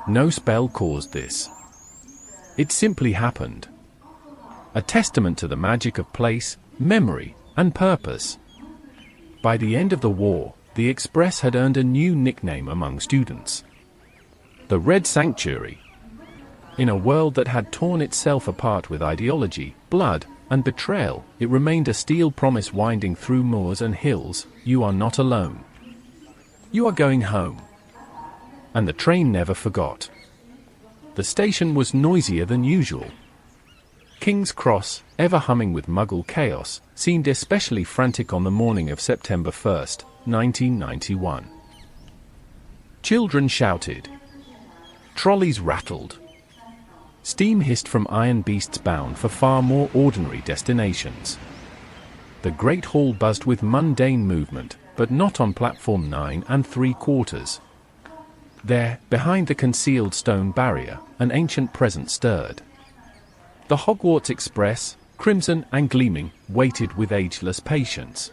No spell caused this. It simply happened. A testament to the magic of place, memory, and purpose. By the end of the war, the Express had earned a new nickname among students: the Red Sanctuary. In a world that had torn itself apart with ideology, blood, and betrayal, it remained a steel promise winding through moors and hills: you are not alone. You are going home. And the train never forgot. The station was noisier than usual. King's Cross, ever humming with Muggle chaos, seemed especially frantic on the morning of September 1st, 1991. Children shouted. Trolleys rattled. Steam hissed from iron beasts bound for far more ordinary destinations. The Great Hall buzzed with mundane movement, but not on platform 9 3/4. There, behind the concealed stone barrier, an ancient presence stirred. The Hogwarts Express, crimson and gleaming, waited with ageless patience.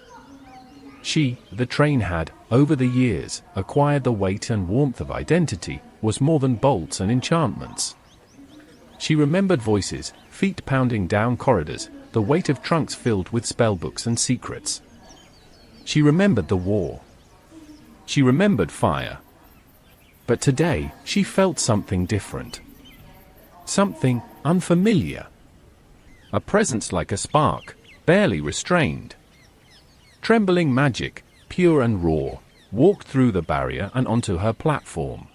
The train had, over the years, acquired the weight and warmth of identity, was more than bolts and enchantments. She remembered voices, feet pounding down corridors, the weight of trunks filled with spellbooks and secrets. She remembered the war. She remembered fire. But today, she felt something different. Something unfamiliar. A presence like a spark, barely restrained. Trembling magic, pure and raw, walked through the barrier and onto her platform.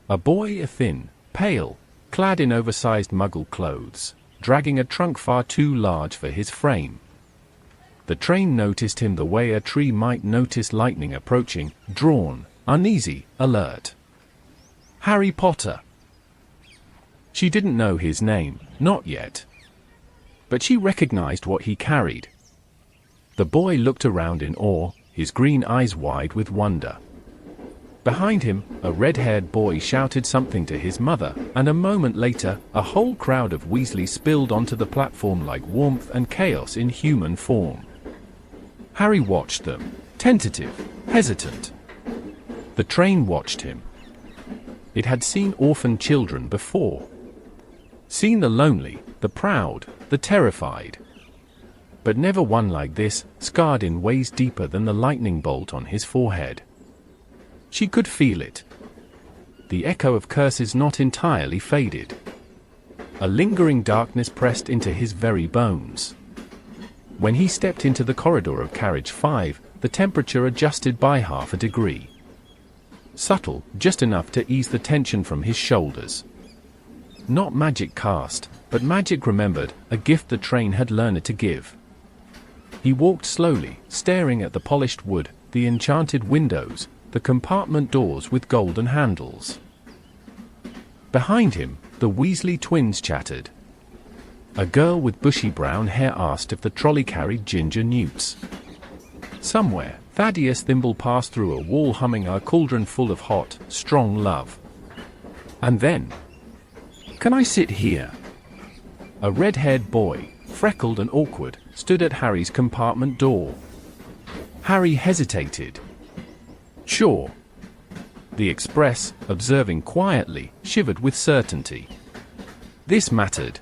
A boy, thin, pale, clad in oversized Muggle clothes, dragging a trunk far too large for his frame. The train noticed him the way a tree might notice lightning approaching, drawn, uneasy, alert. Harry Potter. She didn't know his name, not yet. But she recognized what he carried. The boy looked around in awe, his green eyes wide with wonder. Behind him, a red-haired boy shouted something to his mother, and a moment later, a whole crowd of Weasleys spilled onto the platform like warmth and chaos in human form. Harry watched them, tentative, hesitant. The train watched him. It had seen orphan children before. Seen the lonely, the proud, the terrified. But never one like this, scarred in ways deeper than the lightning bolt on his forehead. She could feel it. The echo of curses not entirely faded. A lingering darkness pressed into his very bones. When he stepped into the corridor of carriage 5, the temperature adjusted by 1/2 degree. Subtle, just enough to ease the tension from his shoulders. Not magic cast, but magic remembered, a gift the train had learned to give. He walked slowly, staring at the polished wood, the enchanted windows, the compartment doors with golden handles. Behind him, the Weasley twins chattered. A girl with bushy brown hair asked if the trolley carried ginger newts. Somewhere, Thaddeus Thimble passed through a wall humming a cauldron full of hot, strong love. And then, "Can I sit here?" A red-haired boy, freckled and awkward, stood at Harry's compartment door. Harry hesitated. Sure. The Express, observing quietly, shivered with certainty. This mattered.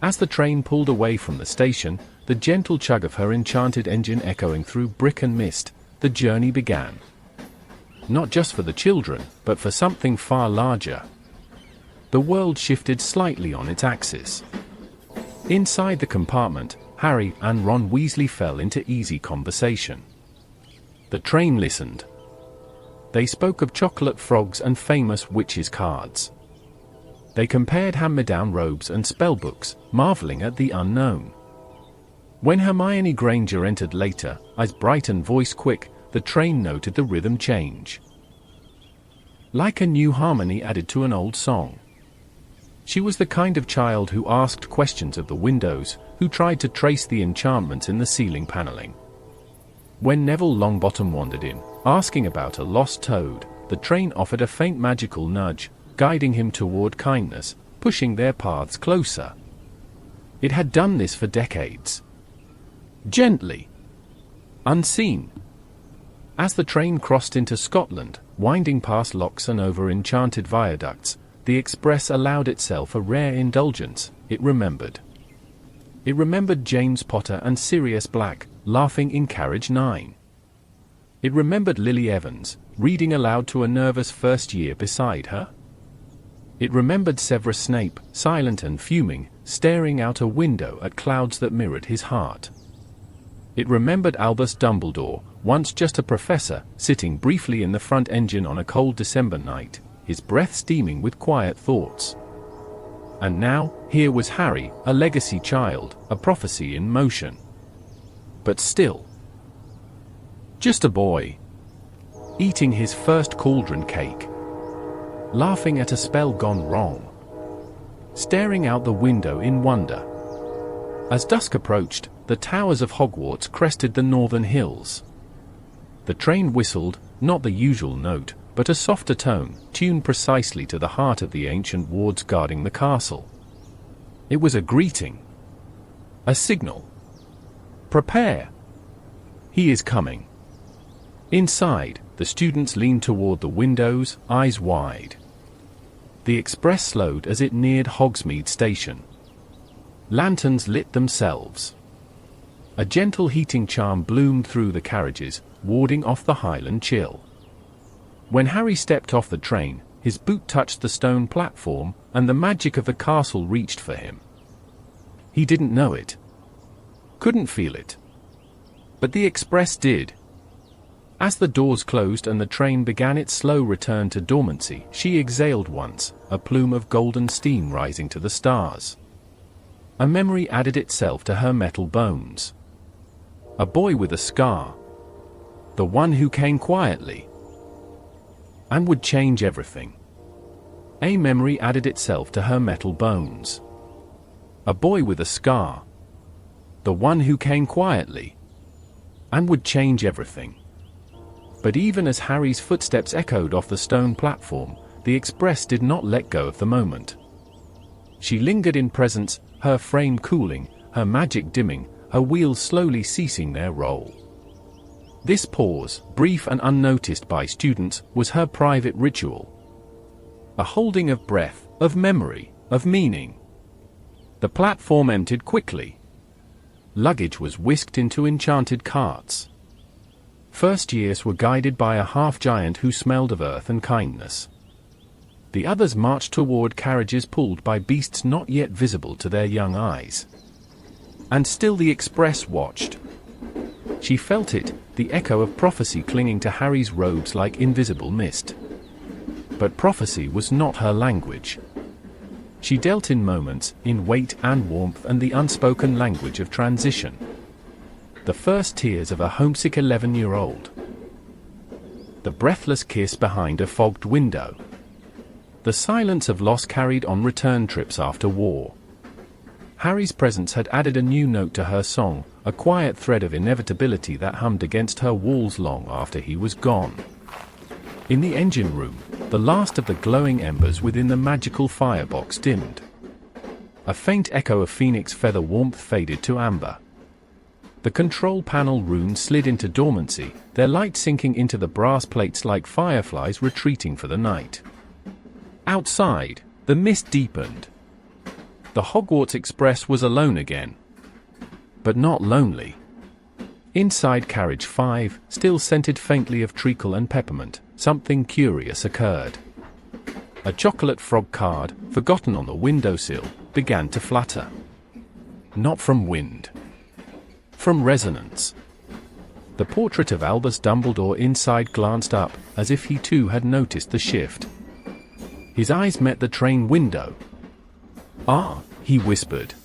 As the train pulled away from the station, the gentle chug of her enchanted engine echoing through brick and mist, the journey began. Not just for the children, but for something far larger. The world shifted slightly on its axis. Inside the compartment, Harry and Ron Weasley fell into easy conversation. The train listened. They spoke of chocolate frogs and famous witches' cards. They compared hand-me-down robes and spellbooks, marveling at the unknown. When Hermione Granger entered later, eyes bright and voice quick, the train noted the rhythm change. Like a new harmony added to an old song. She was the kind of child who asked questions of the windows, who tried to trace the enchantments in the ceiling paneling. When Neville Longbottom wandered in, asking about a lost toad, the train offered a faint magical nudge, guiding him toward kindness, pushing their paths closer. It had done this for decades. Gently. Unseen. As the train crossed into Scotland, winding past locks and over enchanted viaducts, the Express allowed itself a rare indulgence. It remembered. It remembered James Potter and Sirius Black, laughing in Carriage 9. It remembered Lily Evans, reading aloud to a nervous first year beside her. It remembered Severus Snape, silent and fuming, staring out a window at clouds that mirrored his heart. It remembered Albus Dumbledore, once just a professor, sitting briefly in the front engine on a cold December night, his breath steaming with quiet thoughts. And now, here was Harry, a legacy child, a prophecy in motion. But still, just a boy, eating his first cauldron cake, laughing at a spell gone wrong, staring out the window in wonder. As dusk approached, the towers of Hogwarts crested the northern hills. The train whistled, not the usual note, but a softer tone, tuned precisely to the heart of the ancient wards guarding the castle. It was a greeting. A signal. Prepare. He is coming. Inside, the students leaned toward the windows, eyes wide. The Express slowed as it neared Hogsmeade Station. Lanterns lit themselves. A gentle heating charm bloomed through the carriages, warding off the Highland chill. When Harry stepped off the train, his boot touched the stone platform, and the magic of the castle reached for him. He didn't know it. Couldn't feel it. But the Express did. As the doors closed and the train began its slow return to dormancy, she exhaled once, a plume of golden steam rising to the stars. A memory added itself to her metal bones. A boy with a scar. The one who came quietly and would change everything. A memory added itself to her metal bones. A boy with a scar. The one who came quietly and would change everything. But even as Harry's footsteps echoed off the stone platform, the Express did not let go of the moment. She lingered in presence, her frame cooling, her magic dimming, her wheels slowly ceasing their roll. This pause, brief and unnoticed by students, was her private ritual. A holding of breath, of memory, of meaning. The platform emptied quickly. Luggage was whisked into enchanted carts. First years were guided by a half-giant who smelled of earth and kindness. The others marched toward carriages pulled by beasts not yet visible to their young eyes. And still the Express watched. She felt it, the echo of prophecy clinging to Harry's robes like invisible mist. But prophecy was not her language. She dealt in moments, in weight and warmth and the unspoken language of transition. The first tears of a homesick 11-year-old. The breathless kiss behind a fogged window. The silence of loss carried on return trips after war. Harry's presence had added a new note to her song, a quiet thread of inevitability that hummed against her walls long after he was gone. In the engine room, the last of the glowing embers within the magical firebox dimmed. A faint echo of phoenix feather warmth faded to amber. The control panel runes slid into dormancy, their light sinking into the brass plates like fireflies retreating for the night. Outside, the mist deepened. The Hogwarts Express was alone again. But not lonely. Inside carriage 5, still scented faintly of treacle and peppermint, something curious occurred. A chocolate frog card, forgotten on the windowsill, began to flutter. Not from wind. From resonance. The portrait of Albus Dumbledore inside glanced up, as if he too had noticed the shift. His eyes met the train window. "Ah," he whispered.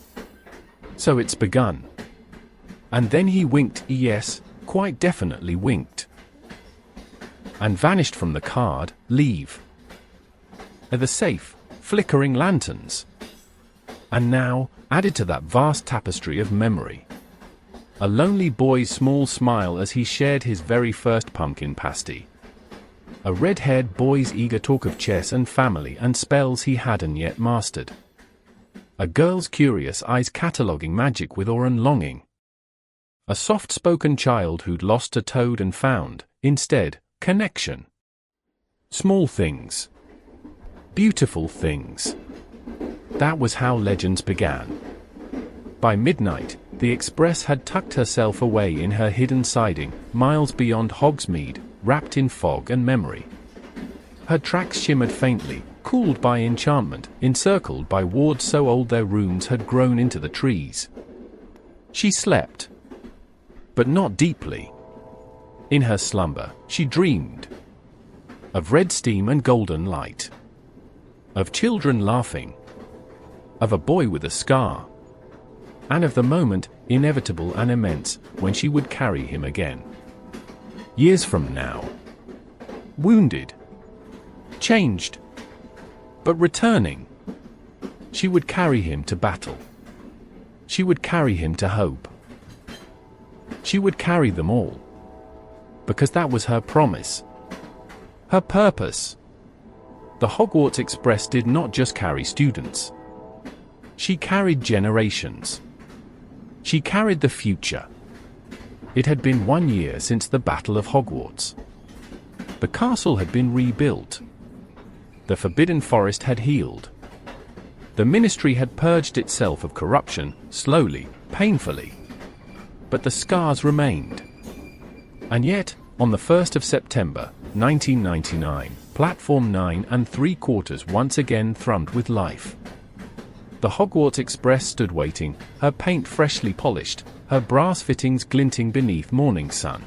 "So it's begun." And then he winked, yes, quite definitely winked. And vanished from the card, leave. The safe, flickering lanterns. And now, added to that vast tapestry of memory, a lonely boy's small smile as he shared his very first pumpkin pasty. A red-haired boy's eager talk of chess and family and spells he hadn't yet mastered. A girl's curious eyes cataloguing magic with awe and longing. A soft-spoken child who'd lost a toad and found, instead, connection. Small things. Beautiful things. That was how legends began. By midnight, the Express had tucked herself away in her hidden siding, miles beyond Hogsmeade, wrapped in fog and memory. Her tracks shimmered faintly, cooled by enchantment, encircled by wards so old their runes had grown into the trees. She slept. But not deeply. In her slumber, she dreamed. Of red steam and golden light. Of children laughing. Of a boy with a scar. And of the moment, inevitable and immense, when she would carry him again. Years from now. Wounded. Changed. But returning. She would carry him to battle. She would carry him to hope. She would carry them all. Because that was her promise. Her purpose. The Hogwarts Express did not just carry students. She carried generations. She carried the future. It had been 1 year since the Battle of Hogwarts. The castle had been rebuilt. The Forbidden Forest had healed. The Ministry had purged itself of corruption, slowly, painfully. But the scars remained. And yet, on the 1st of September, 1999, Platform 9 3/4 once again thrummed with life. The Hogwarts Express stood waiting, her paint freshly polished, her brass fittings glinting beneath morning sun.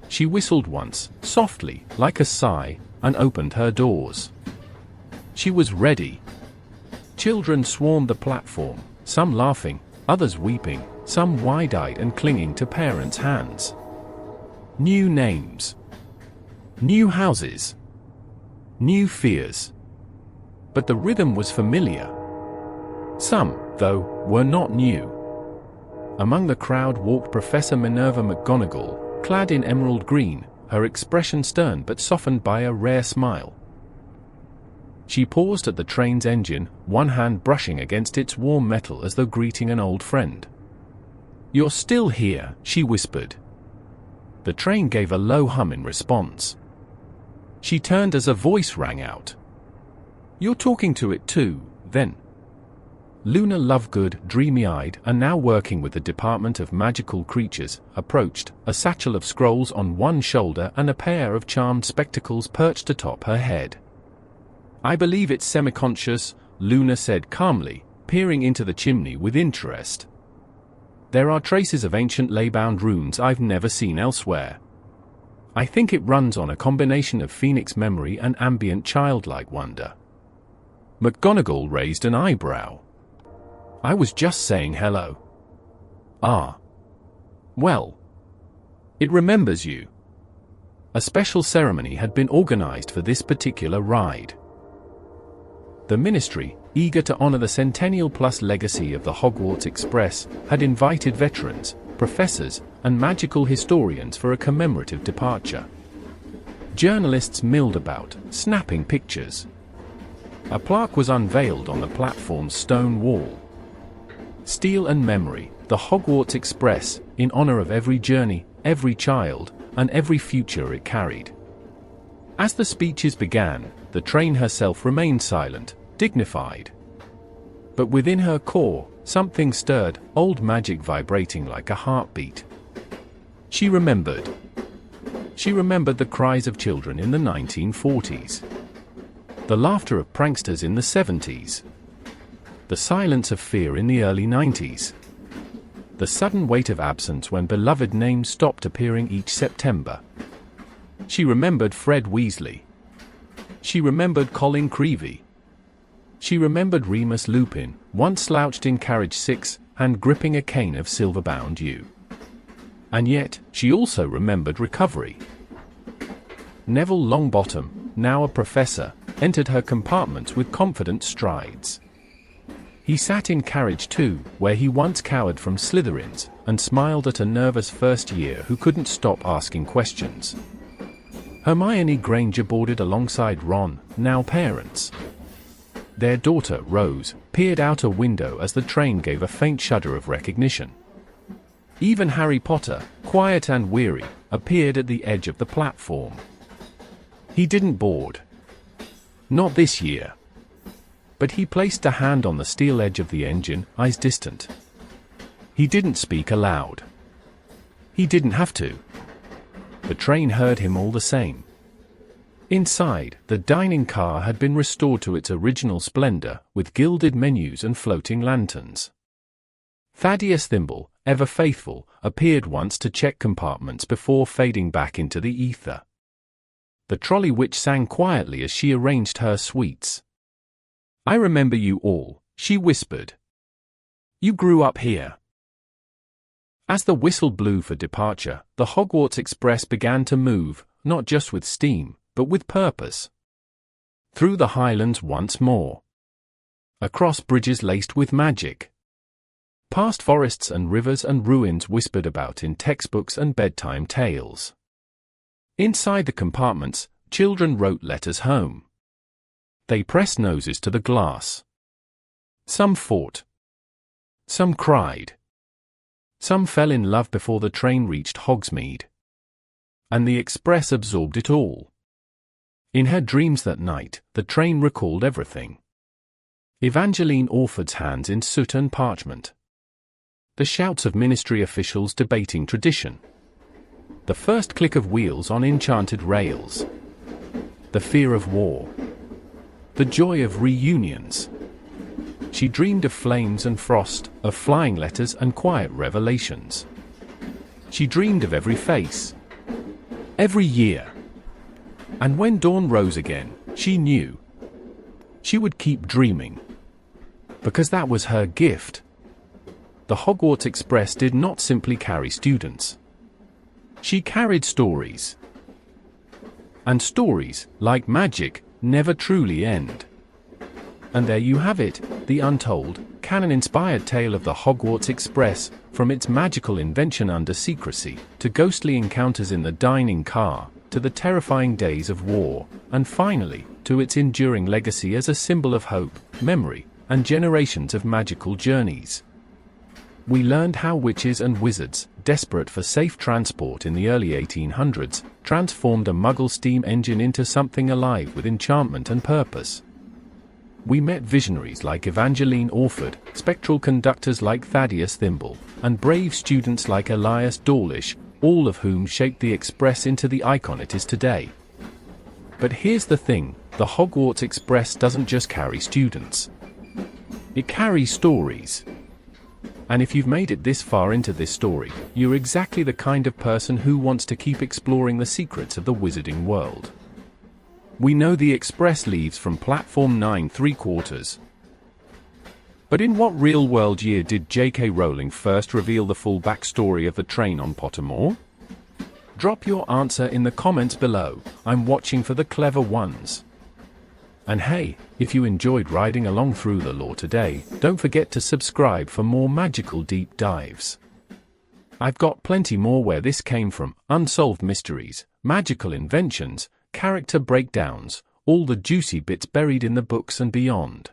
She whistled once, softly, like a sigh, and opened her doors. She was ready. Children swarmed the platform, some laughing, others weeping, some wide-eyed and clinging to parents' hands. New names. New houses. New fears. But the rhythm was familiar. Some, though, were not new. Among the crowd walked Professor Minerva McGonagall, clad in emerald green, her expression stern but softened by a rare smile. She paused at the train's engine, one hand brushing against its warm metal as though greeting an old friend. "You're still here," she whispered. The train gave a low hum in response. She turned as a voice rang out. "You're talking to it too, then?" Luna Lovegood, dreamy-eyed and now working with the Department of Magical Creatures, approached, a satchel of scrolls on one shoulder and a pair of charmed spectacles perched atop her head. "I believe it's semi-conscious," Luna said calmly, peering into the chimney with interest. "There are traces of ancient ley-bound runes I've never seen elsewhere. I think it runs on a combination of phoenix memory and ambient childlike wonder." McGonagall raised an eyebrow. "I was just saying hello." "Ah. Well. It remembers you." A special ceremony had been organized for this particular ride. The Ministry, eager to honor the centennial-plus legacy of the Hogwarts Express, had invited veterans, professors, and magical historians for a commemorative departure. Journalists milled about, snapping pictures. A plaque was unveiled on the platform's stone wall. "Steel and Memory, the Hogwarts Express, in honor of every journey, every child, and every future it carried. As the speeches began, the train herself remained silent, dignified. But within her core, something stirred, old magic vibrating like a heartbeat. She remembered. She remembered the cries of children in the 1940s. The laughter of pranksters in the 70s. The silence of fear in the early 90s. The sudden weight of absence when beloved names stopped appearing each September. She remembered Fred Weasley. She remembered Colin Creevey. She remembered Remus Lupin, once slouched in carriage 6, hand gripping a cane of silver-bound yew. And yet, she also remembered recovery. Neville Longbottom, now a professor, entered her compartment with confident strides. He sat in carriage 2, where he once cowered from Slytherins, and smiled at a nervous first year who couldn't stop asking questions. Hermione Granger boarded alongside Ron, now parents. Their daughter, Rose, peered out a window as the train gave a faint shudder of recognition. Even Harry Potter, quiet and weary, appeared at the edge of the platform. He didn't board. Not this year. But he placed a hand on the steel edge of the engine, eyes distant. He didn't speak aloud. He didn't have to. The train heard him all the same. Inside, the dining car had been restored to its original splendor, with gilded menus and floating lanterns. Thaddeus Thimble, ever faithful, appeared once to check compartments before fading back into the ether. The trolley witch sang quietly as she arranged her sweets. "I remember you all," she whispered. "You grew up here." As the whistle blew for departure, the Hogwarts Express began to move, not just with steam, but with purpose. Through the Highlands once more. Across bridges laced with magic. Past forests and rivers and ruins whispered about in textbooks and bedtime tales. Inside the compartments, children wrote letters home. They pressed noses to the glass. Some fought. Some cried. Some fell in love before the train reached Hogsmeade. And the Express absorbed it all. In her dreams that night, the train recalled everything. Evangeline Orford's hands in soot and parchment. The shouts of ministry officials debating tradition. The first click of wheels on enchanted rails. The fear of war. The joy of reunions. She dreamed of flames and frost, of flying letters and quiet revelations. She dreamed of every face. Every year. And when dawn rose again, she knew. She would keep dreaming. Because that was her gift. The Hogwarts Express did not simply carry students. She carried stories. And stories, like magic, never truly end. And there you have it, the untold, canon-inspired tale of the Hogwarts Express, from its magical invention under secrecy, to ghostly encounters in the dining car, to the terrifying days of war, and finally, to its enduring legacy as a symbol of hope, memory, and generations of magical journeys. We learned how witches and wizards, desperate for safe transport in the early 1800s, transformed a Muggle steam engine into something alive with enchantment and purpose. We met visionaries like Evangeline Orford, spectral conductors like Thaddeus Thimble, and brave students like Elias Dawlish, all of whom shaped the Express into the icon it is today. But here's the thing, the Hogwarts Express doesn't just carry students. It carries stories. And if you've made it this far into this story, you're exactly the kind of person who wants to keep exploring the secrets of the wizarding world. We know the Express leaves from platform 9 3/4. But in what real-world year did J.K. Rowling first reveal the full backstory of the train on Pottermore? Drop your answer in the comments below. I'm watching for the clever ones. And hey, if you enjoyed riding along through the lore today, don't forget to subscribe for more magical deep dives. I've got plenty more where this came from, unsolved mysteries, magical inventions, character breakdowns, all the juicy bits buried in the books and beyond.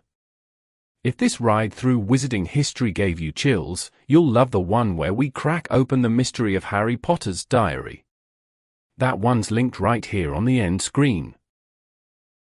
If this ride through wizarding history gave you chills, you'll love the one where we crack open the mystery of Harry Potter's diary. That one's linked right here on the end screen.